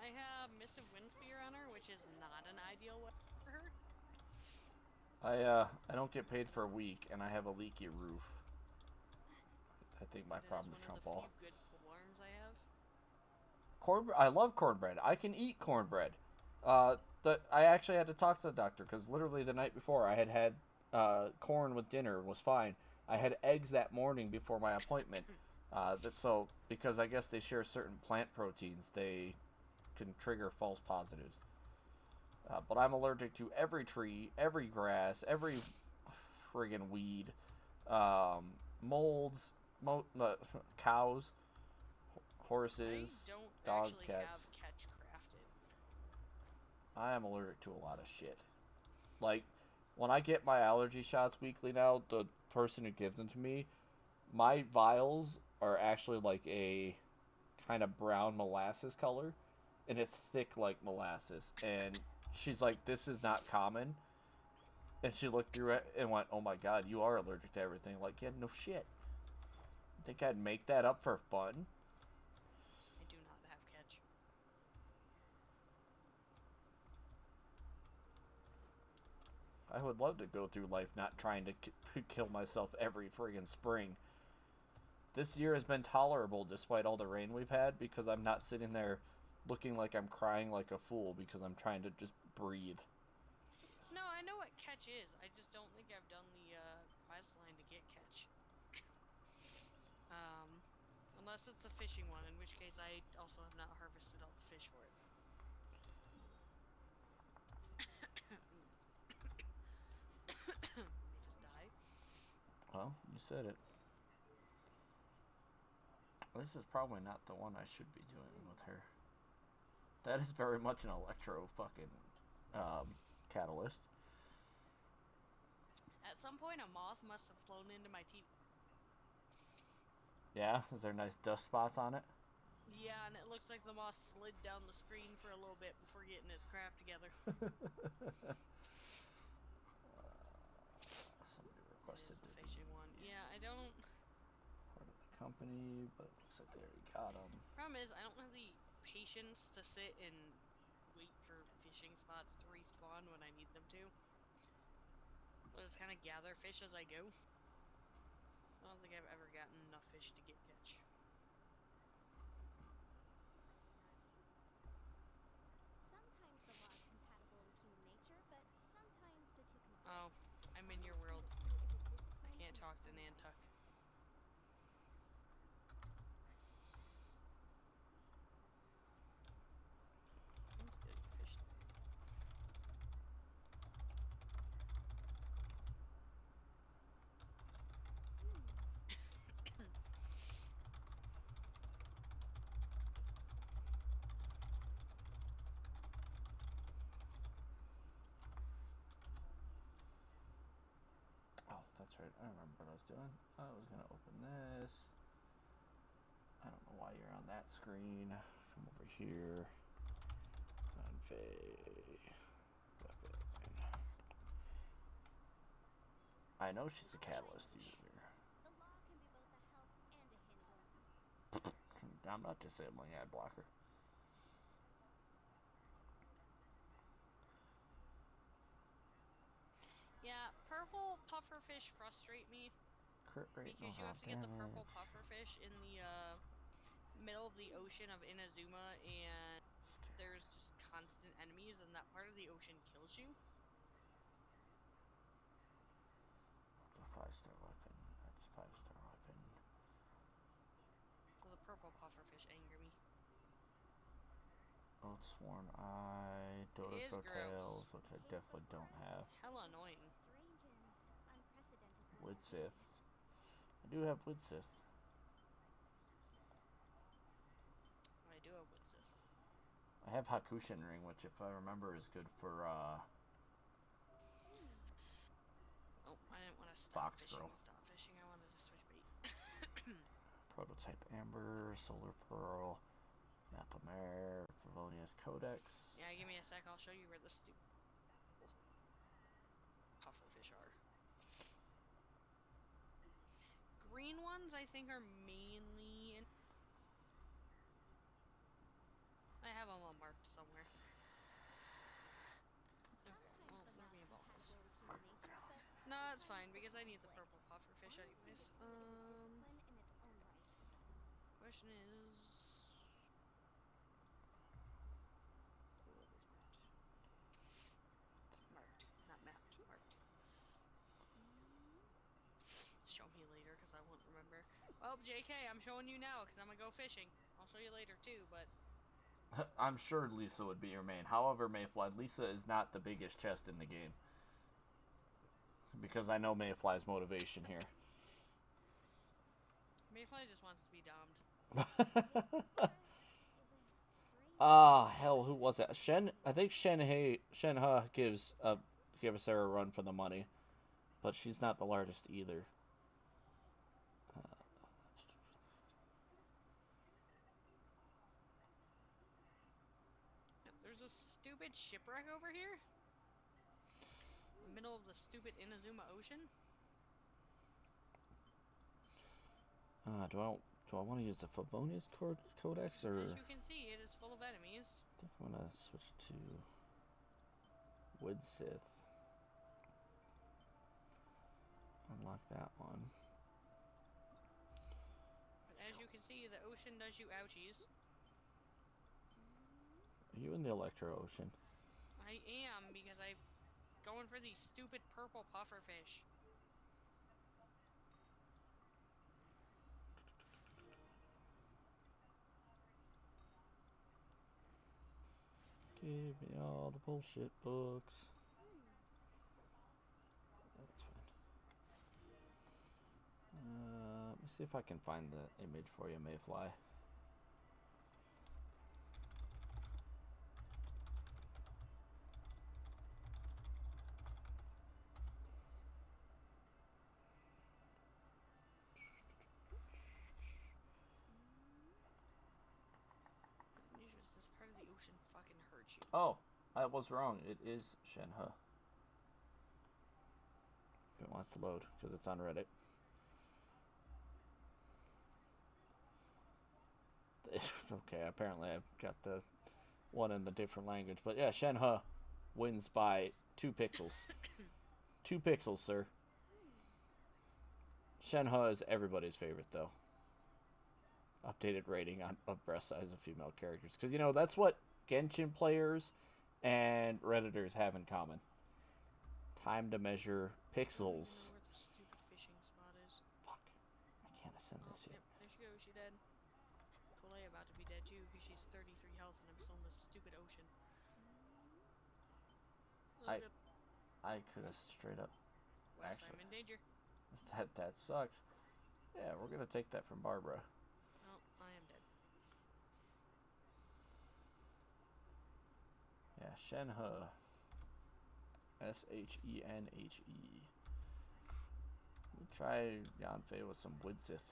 I have Missive Windspear on her, which is not an ideal weapon for her. I don't get paid for a week, and I have a leaky roof. I think my That is problem is one Trump of the Ball. few good polearms I have. Cornbread. I love cornbread. I can eat cornbread. I actually had to talk to the doctor because literally the night before I had corn with dinner was fine, I had eggs that morning before my appointment. So because I guess they share certain plant proteins, they can trigger false positives. But I'm allergic to every tree, every grass, every friggin' weed, molds, cows, horses, I don't dogs, actually cats. have catch crafted. I am allergic to a lot of shit. Like, when I get my allergy shots weekly now, the person who gives them to me, my vials are actually like a kind of brown molasses color, and it's thick like molasses. And she's like, "This is not common." And she looked through it and went, "Oh my god, you are allergic to everything." Like, yeah, no shit. Think I'd make that up for fun? I do not have catch. I would love to go through life not trying to kill myself every friggin' spring. This year has been tolerable despite all the rain we've had because I'm not sitting there looking like I'm crying like a fool because I'm trying to just breathe. No, I know what catch is. I just don't think I've done the quest line to get catch. Unless it's the fishing one, in which case I also have not harvested all the fish for it. Let me just die. Well, you said it. This is probably not the one I should be doing with her. That is very much an electro fucking catalyst. At some point, a moth must have flown into my TV. Yeah, is there nice dust spots on it? Yeah, and it looks like the moth slid down the screen for a little bit before getting its crap together. Somebody It requested is to the be fishing one. Yeah, I don't. part of the company, but it looks like they already got them. Problem is, I don't have the patience to sit and wait for fishing spots to respawn when I need them to. So I just kind of gather fish as I go. I don't think I've ever gotten enough fish to get catch. Sometimes the law is compatible with human nature, but sometimes the two conflict. Oh, I'm in your world. I can't talk to Nantuck. I'm still your fish. Oh, that's right. I remember what I was doing. I was gonna open this. I don't know why you're on that screen. Come over here. Convey. Weapon. I know she's a catalyst user. The law can be both a help and a hindrance. I'm not disabling ad blocker. Yeah, purple pufferfish frustrate me Crit rate, because you overall have to get the purple damage. pufferfish in the middle of the ocean of Inazuma, and there's just constant enemies, and that part of the ocean kills you. It's a 5-star weapon. That's a 5-star weapon. So the purple pufferfish anger me. Old Sworn Eye, Dota It is Pro Tails, gross. which I definitely don't have. It's hella annoying. Strange and unprecedented. Widsith. I do have Widsith. I do have Winsith. I have Hakushin Ring, which if I remember is good for Oh, I didn't want to stop Fox fishing. Girl. Stop fishing. I wanted to switch bait. Prototype Amber, Solar Pearl, Mathomare, Favonius Codex. Yeah, give me a sec. I'll show you where the stupid pufferfish are. Green ones, I think, are mainly in. I have them all marked somewhere. Okay, well, Sometimes the they're law being is balls. compatible with human nature, but No, it's fine sometimes because they I need the conflict. purple pufferfish Balancing anyways. the two is a discipline in its own right. Question is. What is marked? Marked, not mapped. Marked. Show me Oh, JK, I'm showing you now because I'm gonna go fishing. I'll show you later too, but I'm sure Lisa would be your main. However, Mayfly, Lisa is not the biggest chest in the game. Because I know Mayfly's motivation here. Mayfly just wants to be domed. Ah, hell, who was it? Shen. I think Shenhe gives us a run for the money, but she's not the largest either. Yep, there's a stupid shipwreck over here. In the middle of the stupid Inazuma Ocean. Do I want to use the Favonius Codex or? As you can see, it is full of enemies. I think I'm gonna switch to Wood Sith. Unlock that one. But as you can see, the ocean does you ouchies. Are you in the Electro Ocean? I am, because I'm going for these stupid purple pufferfish. Give me all the bullshit books. That's fine. Let me see if I can find the image for you, Mayfly. This part of the ocean fucking hurts you. Oh, I was wrong. It is Shenhe. If it wants to load, because it's on Reddit. Okay, apparently I've got the one in the different language. But yeah, Shenhe wins by 2 pixels. 2 pixels, sir. Shenhe is everybody's favorite, though. Updated rating of breast size of female characters. Because, you know, that's what Genshin players and Redditors have in common. Time to measure pixels. I don't know where the stupid fishing spot is. Fuck. I can't ascend this yet. Yep, there she goes, she dead. Kolei about to be dead too, because she's 33 health and I'm still in this stupid ocean. I could have straight up. Wes, Actually, I'm in danger. that sucks. Yeah, we're gonna take that from Barbara. Oh, I am dead. Yeah, Shenhe. Shenhe. Let me try Yanfei with some Woodsith.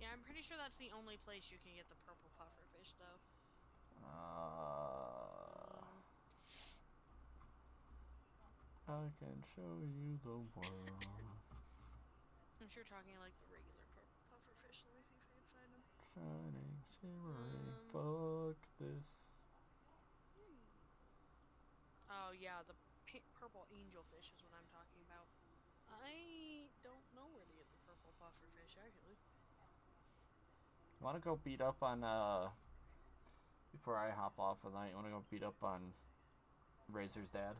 Yeah, I'm pretty sure that's the only place you can get the purple pufferfish, though. I can show you the world. I'm sure talking like the regular purple pufferfish. Let me see if I can find them. Shining, shimmering, fuck this. Oh yeah, the purple angelfish is what I'm talking about. I don't know where to get the purple pufferfish, actually. You wanna go beat up on, before I hop off for the night, you wanna go beat up on Razor's dad?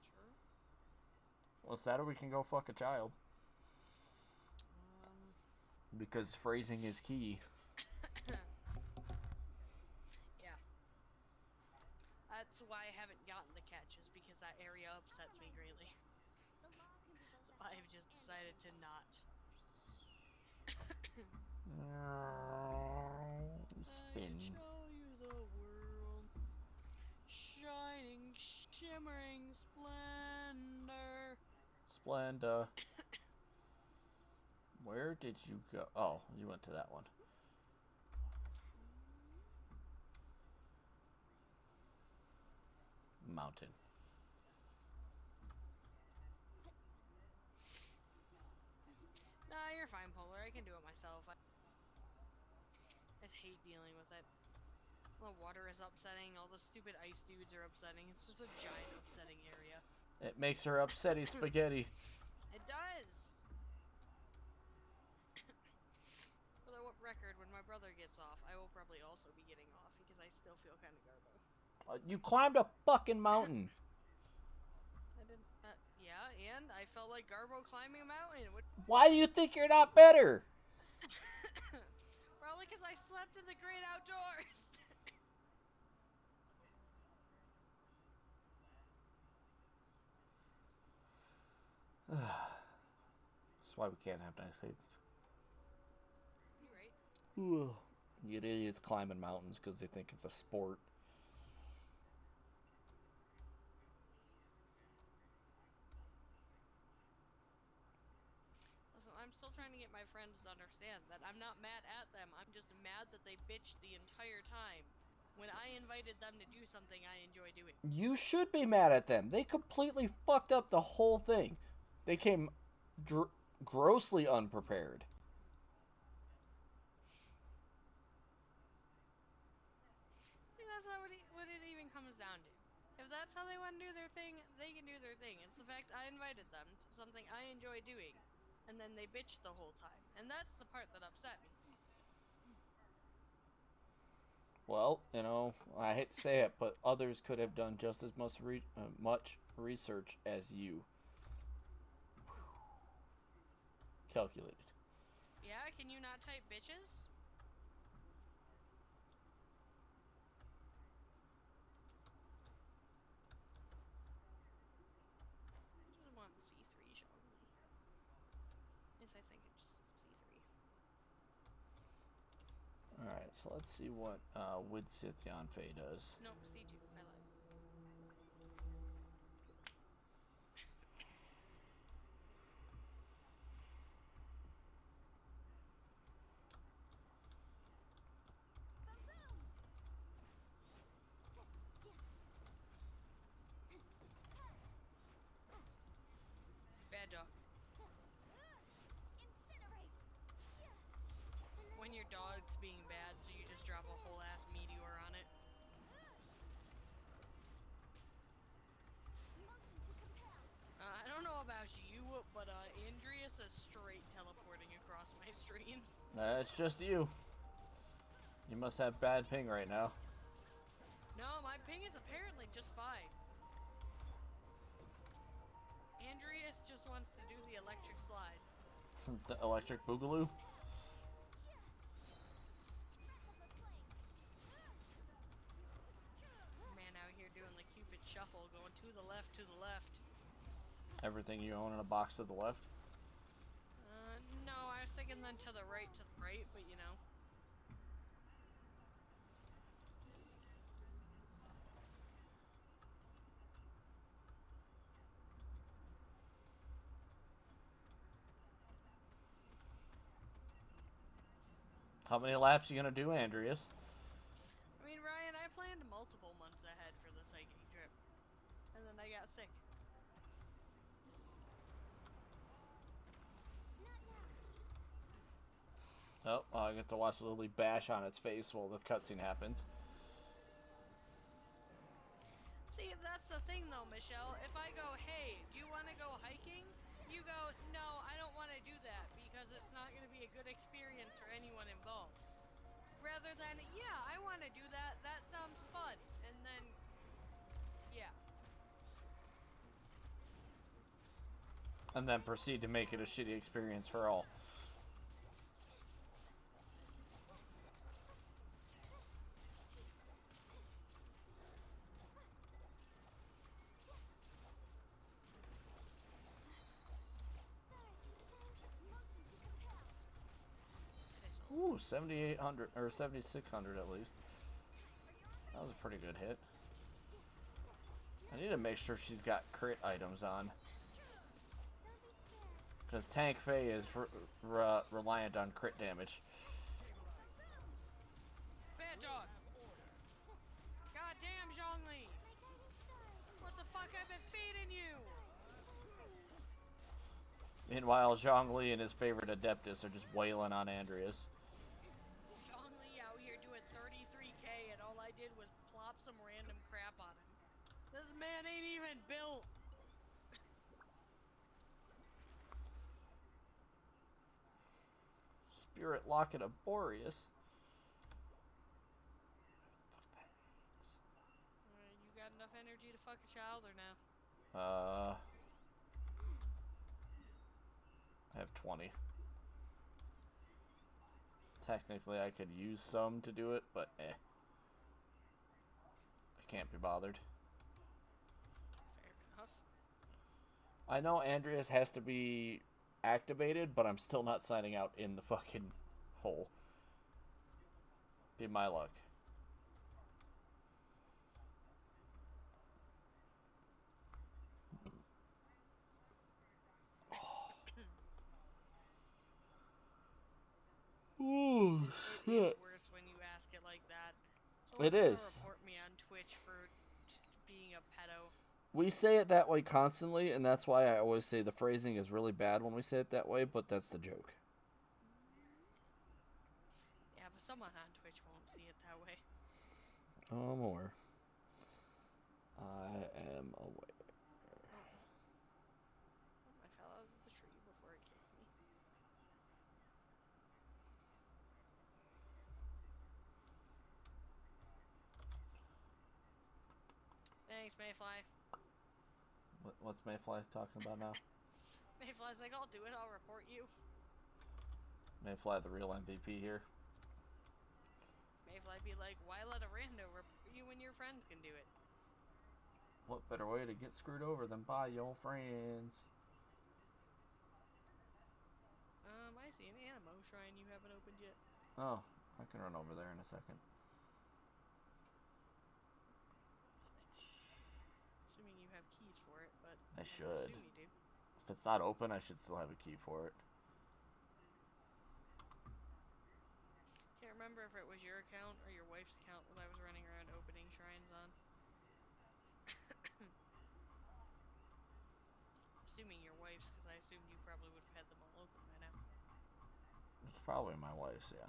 Sure. Well, it's that or we can go fuck a child. Because phrasing is key. Yeah. That's why I haven't gotten the catches, because that area upsets me greatly. So I've just decided to not. Spin. I show you the world. Shining, shimmering splendor. Splenda. Where did you go? Oh, you went to that one. Mountain. Nah, you're fine, Polar. I can do it myself. I just hate dealing with it. The water is upsetting. All the stupid ice dudes are upsetting. It's just a giant upsetting area. It makes her upsetty spaghetti. It does! For the record, when my brother gets off, I will probably also be getting off because I still feel kind of garbo. You climbed a fucking mountain. understand. I felt like Garbo climbing a mountain. Why do you think you're not better? Probably because I slept in the great outdoors. That's why we can't have nice things. Right. You idiots climbing mountains because they think it's a sport. Listen, I'm still trying to get my friends to understand that I'm not mad at them. I'm just mad that they bitched the entire time when I invited them to do something I enjoy doing. You should be mad at them. They completely fucked up the whole thing. They came grossly unprepared. I think that's not what it even comes down to. If that's how they want to do their thing, they can do their thing. It's the fact I invited them to something I enjoy doing, and then they bitched the whole time. And that's the part that upset me. Well, you know, I hate to say it, but others could have done just as much research as you. Calculated. Yeah, can you not type bitches? I just want C3 Zhongli. Yes, I think it's C3. Alright, so let's see what Wid Sith Yanfei does. No, C2. I lied. Bad dog. Incinerate. When your dog's being bad, so you just drop a whole ass meteor on it. Motion to compel. I don't know about you, but Andreas is straight teleporting across my stream. It's just you. You must have bad ping right now. No, my ping is apparently just fine. Andreas just wants to do the electric slide. The electric boogaloo? Man out here doing the Cupid shuffle, going to the left, to the left. Everything you own in a box to the left? No, I was thinking then to the right, but you know. How many laps are you gonna do, Andreas? I mean, Ryan, I planned multiple months ahead for this hiking trip. And then I got sick. Oh, I get to watch Lily bash on its face while the cutscene happens. See, that's the thing though, Michelle. If I go, hey, do you want to go hiking? You go, no, I don't want to do that because it's not going to be a good experience for anyone involved. Rather than, yeah, I want to do that. That sounds fun. And then, yeah. And then proceed to make it a shitty experience for all. Ooh, 7,800 or 7,600 at least. That was a pretty good hit. I need to make sure she's got crit items on. Because Tank Faye is reliant on crit damage. Bad dog. Goddamn, Zhongli. What the fuck? I've been feeding you. Meanwhile, Zhongli and his favorite Adeptus are just wailing on Andreas. Zhongli out here doing 33k and all I did was plop some random crap on him. This man ain't even built. Spirit Locket of Boreas. You got enough energy to fuck a child or no? I have 20. Technically, I could use some to do it, but I can't be bothered. Fair enough. I know Andreas has to be activated, but I'm still not signing out in the fucking hole. Be my luck. Oh, It is worse when you ask it like that. It Someone's is. gonna report me on Twitch for being a pedo. We say it that way constantly, and that's why I always say the phrasing is really bad when we say it that way, but that's the joke. Yeah, but someone on Twitch won't see it that way. Oh, I'm aware. I am aware. I fell out of the tree before it kicked me. Thanks, Mayfly. What's Mayfly talking about now? Mayfly's like, I'll do it, I'll report you. Mayfly, the real MVP here. Mayfly be like, why let a rando report you when your friends can do it? What better way to get screwed over than by your friends? I see an Animo shrine you haven't opened yet. Oh, I can run over there in a second. Assuming you have keys for it, but I I'm should. gonna assume you do. If it's not open, I should still have a key for it. Can't remember if it was your account or your wife's account that I was running around opening shrines on. Assuming your wife's, because I assumed you probably would have had them all open by now. It's probably my wife's, yeah.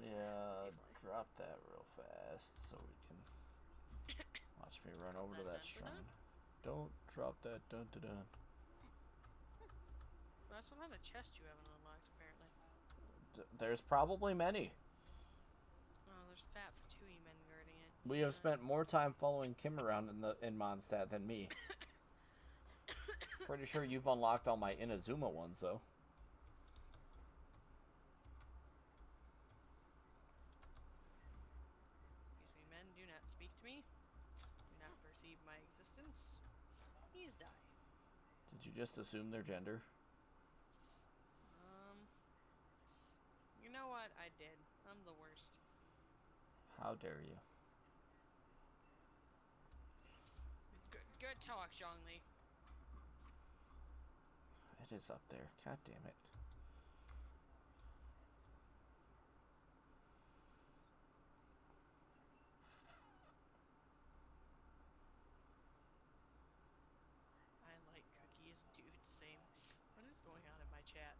Yeah, drop that real fast so we can watch me run over to that shrine. Don't drop that dun-dun-dun. That's some kind of chest you haven't unlocked, apparently. There's probably many. Oh, there's fat Fatui men guarding it. We have spent more time following Kim around in Mondstadt than me. Pretty sure you've unlocked all my Inazuma ones, though. Excuse me, men, do not speak to me. Do not perceive my existence. Please die. Did you just assume their gender? You know what? I did. I'm the worst. How dare you? Good talk, Zhongli. It is up there. God damn it. I like cookies, dude. Same. What is going on in my chat?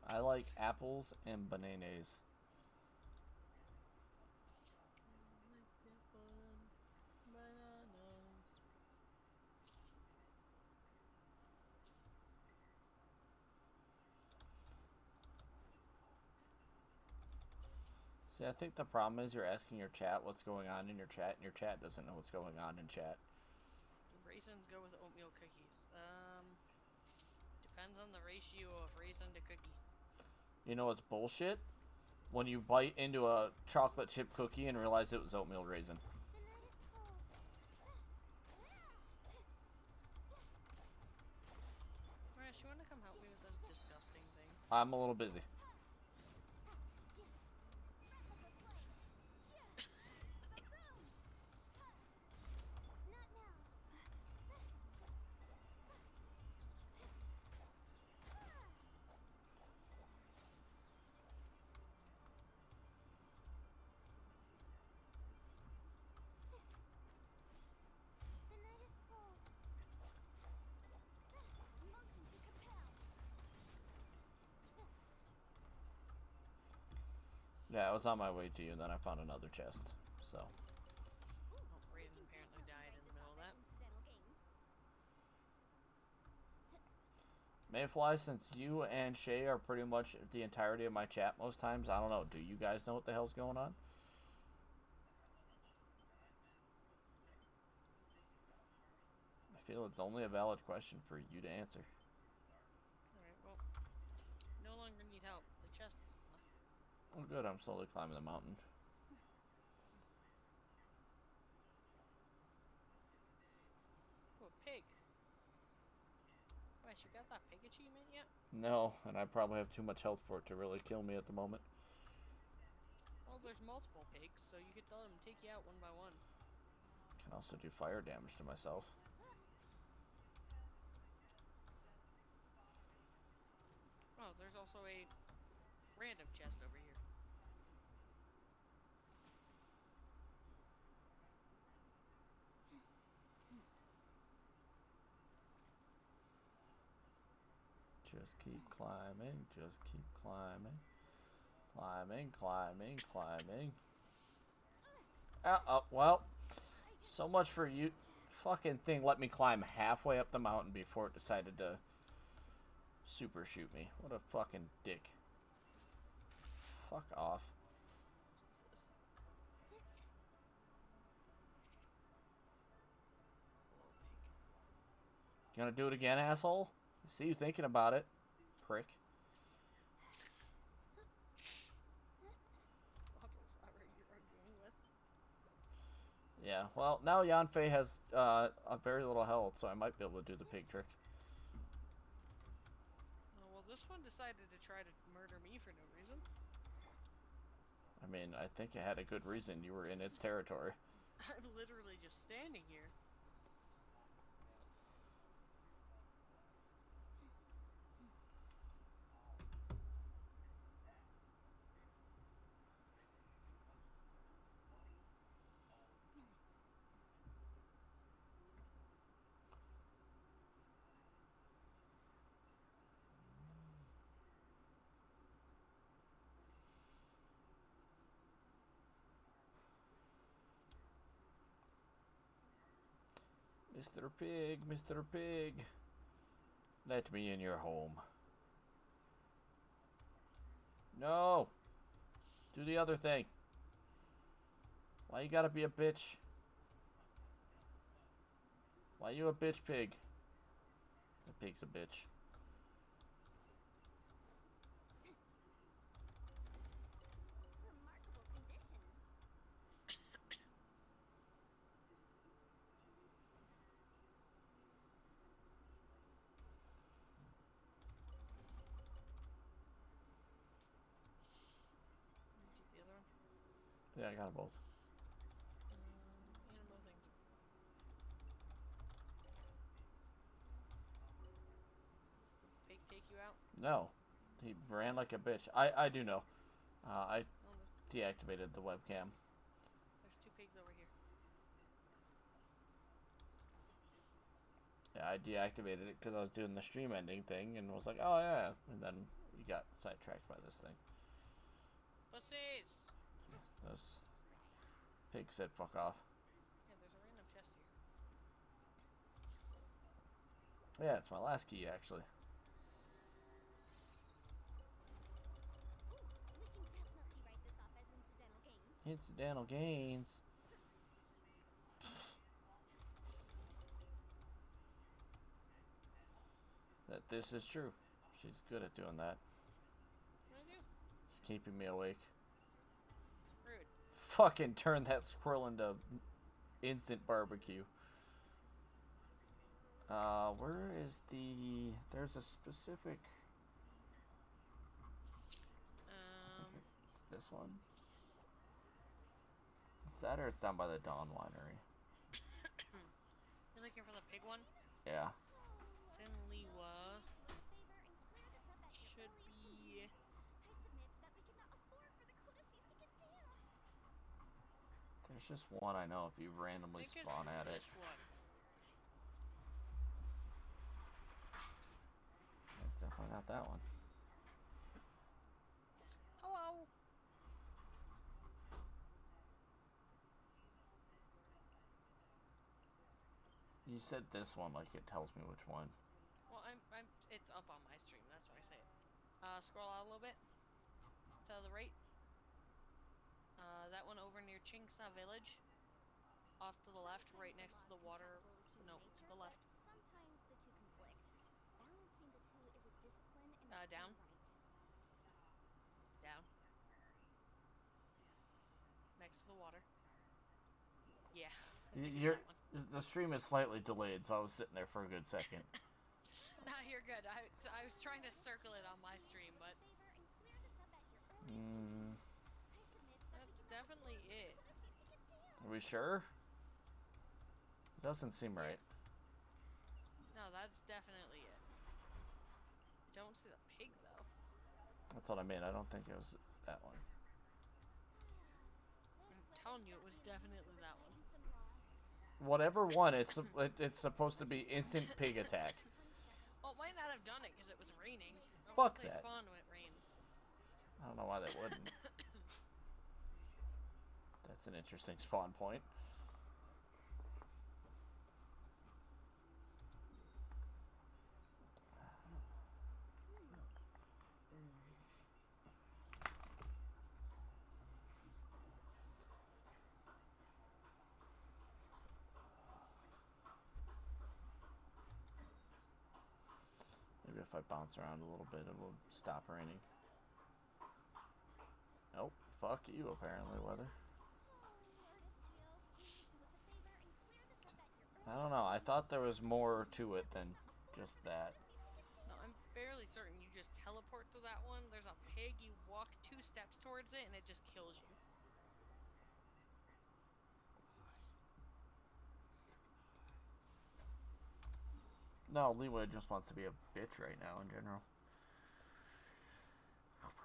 I like apples and bananas. Bananas. See, I think the problem is you're asking your chat what's going on in your chat, and your chat doesn't know what's going on in chat. Raisins go with oatmeal cookies. Depends on the ratio of raisin to cookie. You know what's bullshit? When you bite into a chocolate chip cookie and realize it was oatmeal raisin. The night is cold. Rash, you wanna come help me with this disgusting thing? I'm a little busy. Not now. Yeah, I was on my way to you, and then I found another chest. So. Oh, Raven apparently died in the middle of that. Mayfly, since you and Shay are pretty much the entirety of my chat most times, I don't know. Do you guys know what the hell's going on? I feel it's only a valid question for you to answer. Alright, well, no longer need help. The chest is unlocked. Oh, good. I'm slowly climbing the mountain. Oh, a pig. Wait, you got that pig achievement yet? No, and I probably have too much health for it to really kill me at the moment. Well, there's multiple pigs, so you could let them take you out one by one. Can also do fire damage to myself. Oh, there's also a random chest over here. Just keep climbing, just keep climbing. Climbing, climbing, climbing. Oh, well, so much for you. Fucking thing let me climb halfway up the mountain before it decided to super shoot me. What a fucking dick. Fuck off. Jesus. Hello, pig. You gonna do it again, asshole? I see you thinking about it, prick. Whoever you're arguing with. Yeah, well, now Yanfei has a very little health, so I might be able to do the pig trick. Oh, well, this one decided to try to murder me for no reason. I mean, I think it had a good reason. You were in its territory. I'm literally just standing here. Mr. Pig, Mr. Pig. Let me in your home. No! Do the other thing. Why you gotta be a bitch? Why you a bitch pig? The pig's a bitch. Remarkable condition. Get the other one. Yeah, I got them both. Animal things. Did the pig take you out? No. He ran like a bitch. I do know. I Oh, deactivated the webcam. there's two pigs over here. Yeah, I deactivated it because I was doing the stream ending thing and was like, oh yeah. And then we got sidetracked by this thing. Pussies! This pig said fuck off. Yeah, there's a random chest here. Yeah, it's my last key actually. We can definitely write this off as incidental gains. Incidental gains. That this is true. She's good at doing that. What do I do? She's keeping me awake. Rude. Fucking turn that squirrel into instant barbecue. Where is the... There's a specific... This one? It's that or it's down by the Dawn Winery? You're looking for the pig one? Yeah. It's in Liwa. Favor and clear this up at your Should earliest be... convenience. I submit that we cannot afford for the codices to get down. There's just one I know if you I randomly think spawn it's at it. this one. It's definitely not that one. Hello! You said this one like it tells me which one. Well, it's up on my stream. That's why I say it. Scroll out a little bit. To the right. That one over near Chingsa Village. Off to the left, right Sometimes next to the laws can water. have a role in human No, nature, to the left. but sometimes the two conflict. Balancing the two is a discipline in its Down. own right. Down. Next to the water. Yeah. I think it's that one. The stream is slightly delayed, so I was sitting there for a good second. Nah, you're good. I was trying to circle it on my stream, but Favor and clear this up at your earliest convenience. I submit that that's we can definitely it. this needs to get down. Are we sure? Doesn't seem right. No, that's definitely it. I don't see the pig though. That's what I mean. I don't think it was that one. I'm telling you, it was definitely that one. Some laws. Whatever one, it's supposed to be instant pig attack. Well, it might not have done it because it was raining. Fuck They that. spawn when it rains. I don't know why they wouldn't. That's an interesting spawn point. Maybe if I bounce around a little bit, it will stop raining. Nope. Fuck you, apparently, weather. I don't know. I thought there was more to it than just that. No, I'm fairly certain you just teleport to that one. There's a pig, you walk 2 steps towards it, and it just kills you. No, Leeway just wants to be a bitch right now in general. I'll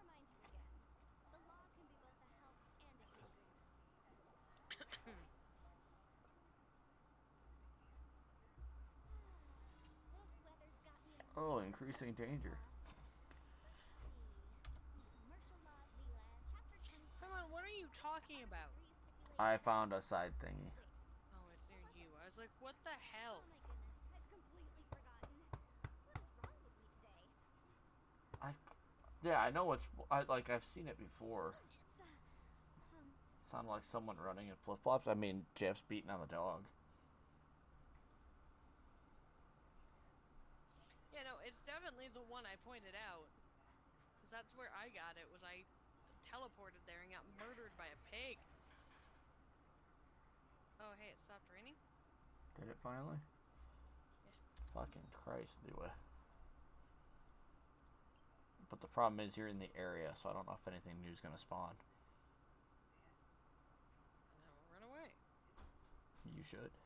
remind you again. The law can be both a help and a hindrance. This weather's got me in a Oh, mood. increasing danger. Commercial law Leela, chapter 26. Come on, what are you talking about? I found a side thingy. Oh, it's near you. I was like, what the hell? Oh my goodness, I've completely forgotten. What is wrong with me today? Yeah, I know I've seen it before. It's Sounded like someone running in flip flops. I mean, Jeff's beating on the dog. Yeah, no, it's definitely the one I pointed out. Because that's where I got it, was I teleported there and got murdered by a pig. Oh, hey, it stopped raining? Did it finally? Yeah. Fucking Christ, Leeway. But the problem is you're in the area, so I don't know if anything new is going to spawn. And now we'll run away. You should.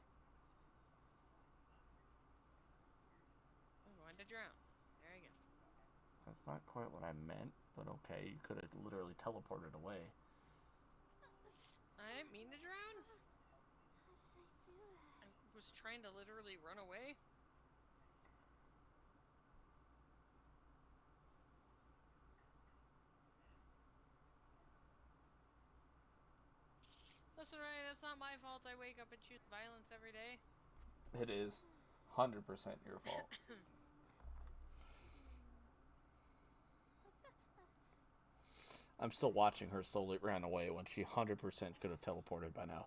I'm going to drown. There you go. That's not quite what I meant, but okay, you could have literally teleported away. I didn't mean to drown. I was trying to literally run away. Listen, Ryan, it's not my fault I wake up and choose violence every day. It is 100% your fault. I'm still watching her slowly run away when she 100% could have teleported by now.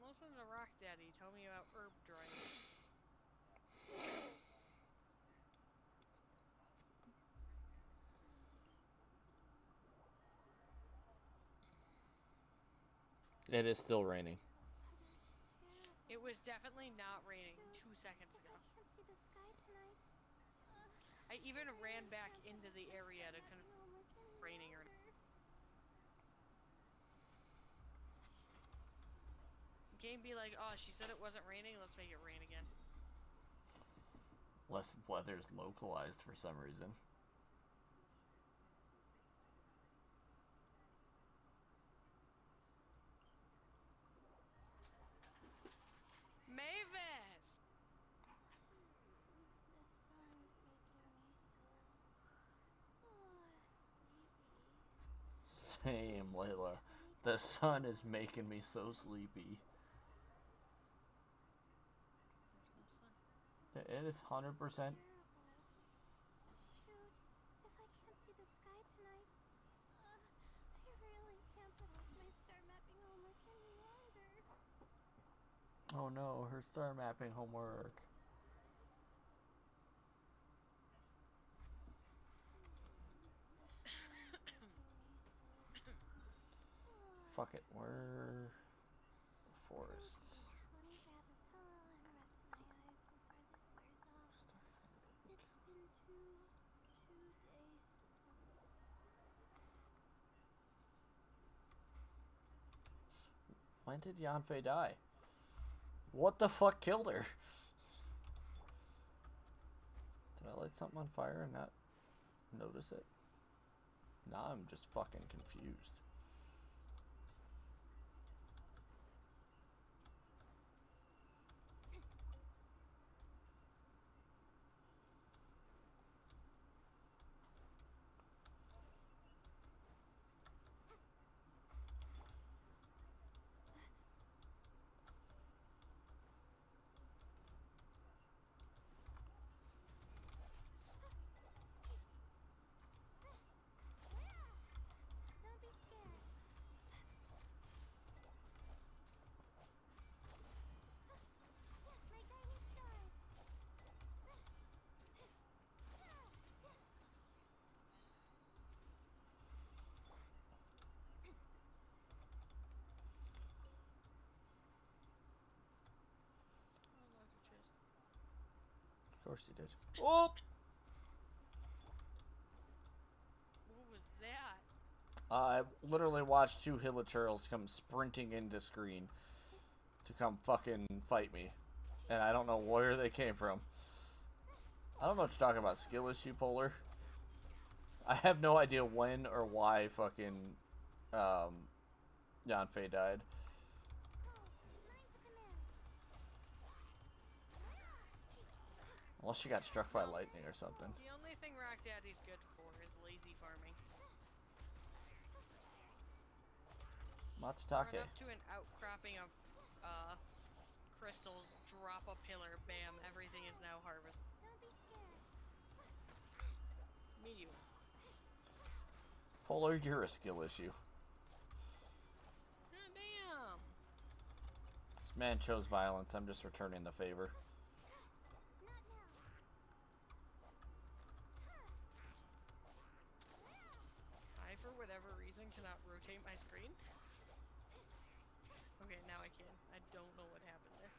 Listen to Rock Daddy tell me about herb drying. It is still raining. It was definitely not raining 2 seconds ago. I can't see the sky tonight. I even ran back into the area to raining or game be like, oh, she said it wasn't raining, let's make it rain again. Less weather's localized for some reason. Mavis! The sun's Same, Layla. The sun is making me so sleepy. There's no sun. It is 100%. Shoot, if I can't see the sky tonight, I really can't put off my star mapping homework any longer. Oh no, her star mapping homework. Fuck it, we're the forests. Let me grab a pillow and rest my eyes before this wears off. It's been two days since When did Yanfei die? What the fuck killed her? Did I light something on fire and not notice it? Now I'm just fucking confused. Don't be scared. My guiding stars. Oh, lots of chest. Of course he did. Oh! What was that? I literally watched two Hilichurls come sprinting into screen to come fucking fight me. And I don't know where they came from. I don't know what you're talking about. Skill issue, Polar? I have no idea when or why fucking Yanfei died. Mine's a command. Unless she got struck by lightning or something. The only thing Rock Daddy's good for is lazy farming. Matsutake. Run up to an outcropping of crystals, drop a pillar, bam, everything is now harvested. Don't be scared. Me you. Polar, you're a skill issue. God damn. This man chose violence. I'm just returning the favor. Not now. I, for whatever reason, cannot rotate my screen. Okay, now I can. I don't know what happened there.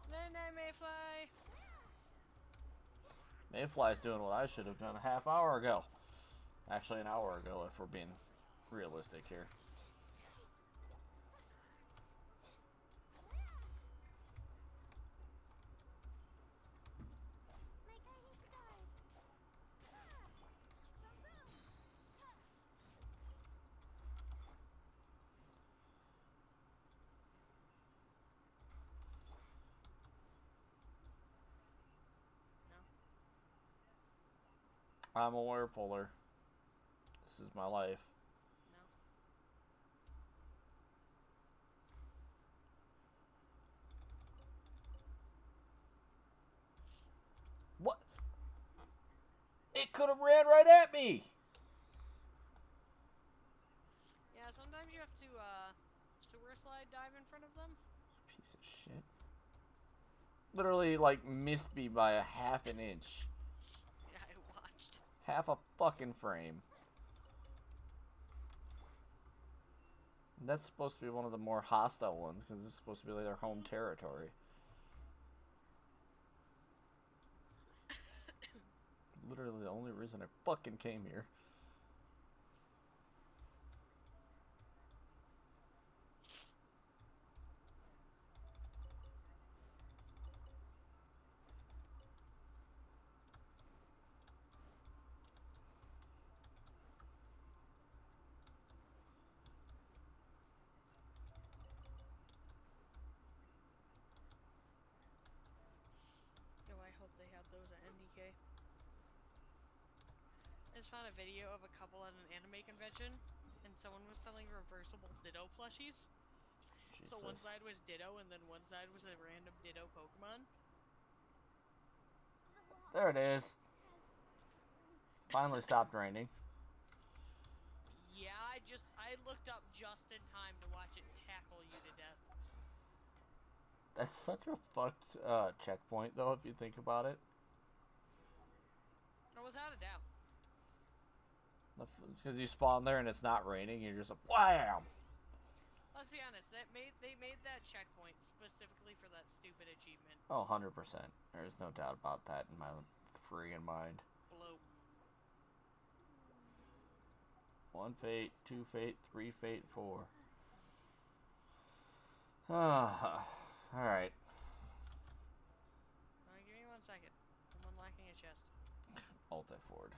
Night night, Mayfly! Mayfly's doing what I should have done a half hour ago. Actually, an hour ago, if we're being realistic here. My guiding stars. No, I'm aware, Polar. This is my life. no. What? It could have ran right at me! Yeah, sometimes you have to, sewer slide dive in front of them. Piece of shit. Literally, like, missed me by a half an inch. Yeah, I watched. Half a fucking frame. And that's supposed to be one of the more hostile ones, because this is supposed to be like their home territory. Literally the only reason I fucking came here. just found a video of a couple at an anime convention, and someone was selling reversible Ditto plushies. So one Jesus. side was Ditto, and then one side was a random Ditto Pokemon. There it is. Finally stopped raining. Yeah, I looked up just in time to watch it tackle you to death. That's such a fucked checkpoint, though, if you think about it. Oh, without a doubt. Because you spawn there and it's not raining, you're just like, wham! Let's be honest, they made that checkpoint specifically for that stupid achievement. Oh, 100%. There's no doubt about that in my friggin' mind. Blow. 1 fate, 2 fate, 3 fate, 4. Ah, alright. Give me 1 second. I'm unlocking a chest. Alt F4'd.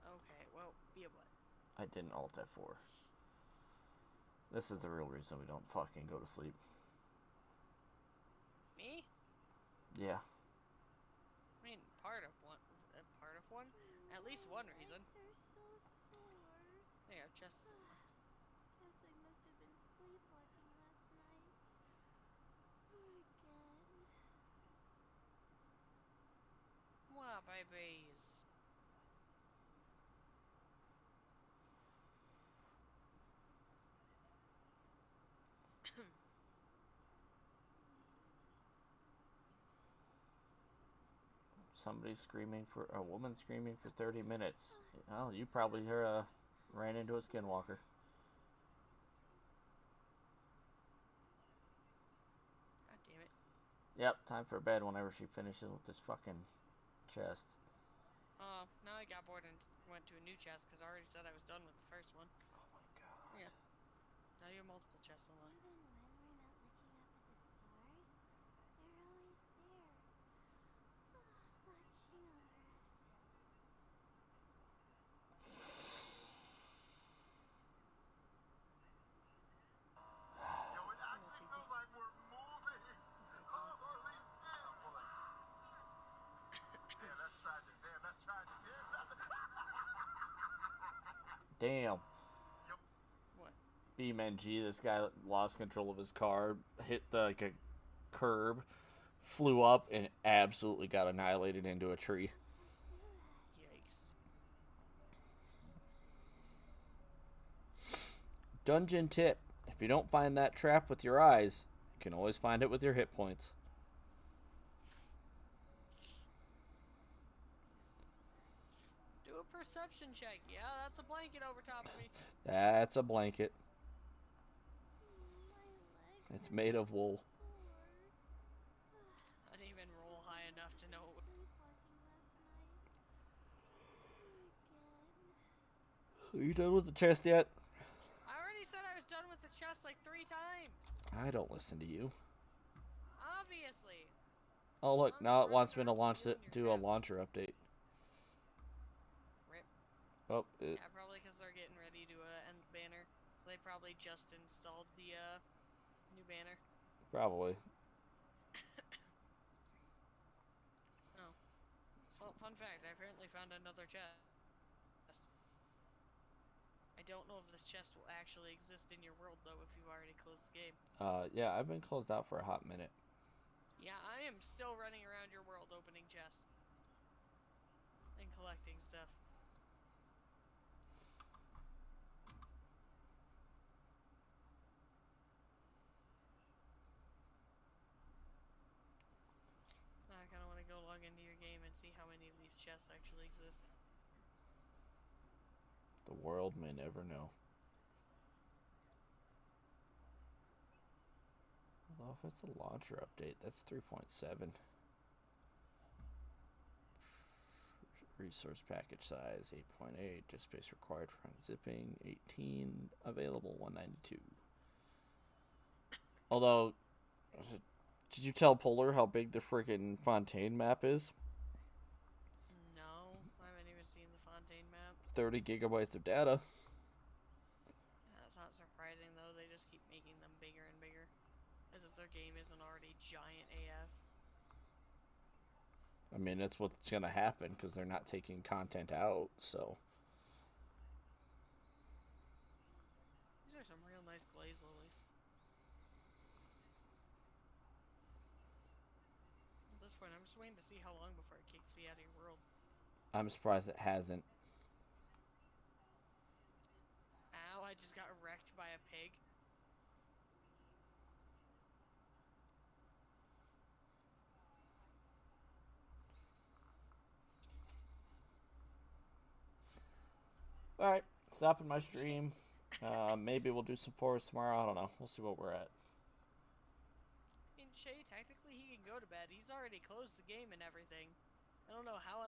Okay, well, be a butt. I didn't Alt F4. This is the real reason we don't fucking go to sleep. Me? Yeah. I mean, part of one. At least one reason. My legs are so sore. There you go, chest is unlocked. Guess I must have been sleepwalking last night. Again. Wow, babies. Somebody screaming for a woman screaming for 30 minutes. Well, you probably ran into a skinwalker. God damn it. Yep, time for bed whenever she finishes with this fucking chest. Now I got bored and went to a new chest because I already said I was done with the first one. Oh my god. Yeah. Now you have multiple chests unlocked. Even when we're not looking up at the stars, they're always there. Watching over us. Yo, it actually feels like we're moving. Holy shit. Damn, that's tragic. Damn, that's tragic. Damn. What? BeamNG, this guy lost control of his car, hit like a curb, flew up, and absolutely got annihilated into a tree. Yikes. Dungeon tip. If you don't find that trap with your eyes, you can always find it with your hit points. Do a perception check. Yeah, that's a blanket over top of me. That's a blanket. My legs It's are made of wool. sore. I didn't even roll high enough to know. Sleepwalking last night. Again. Are you done with the chest yet? I already said I was done with the chest like 3 times. I don't listen to you. Obviously. Oh look, I'm now just it wants me running to around launch it, stealing your do a crap. launcher update. Rip. Oh, it, Yeah, probably because they're getting ready to end the banner. So they probably just installed the new banner. probably. Oh. Well, fun fact, I apparently found another chest. I don't know if this chest will actually exist in your world, though, if you've already closed the game. Yeah, I've been closed out for a hot minute. Yeah, I am still running around your world opening chests. And collecting stuff. Now I kind of want to go log into your game and see how many of these chests actually exist. The world may never know. Well, if it's a launcher update, that's 3.7. Resource package size 8.8. Disk space required for unzipping 18. Available 192. Although, did you tell Polar how big the freaking Fontaine map is? No, I haven't even seen the Fontaine map. 30 gigabytes of data. That's not surprising though, they just keep making them bigger and bigger. As if their game isn't already giant AF. I mean, that's what's gonna happen because they're not taking content out. So These are some real nice glazed lilies. At this point, I'm just waiting to see how long before it kicks me out of your world. I'm surprised it hasn't. Ow, I just got wrecked by a pig. All right, stopping my stream. Maybe we'll do some forest tomorrow. I don't know. We'll see what we're at. I mean, Shay, technically he can go to bed. He's already closed the game and everything. I don't know how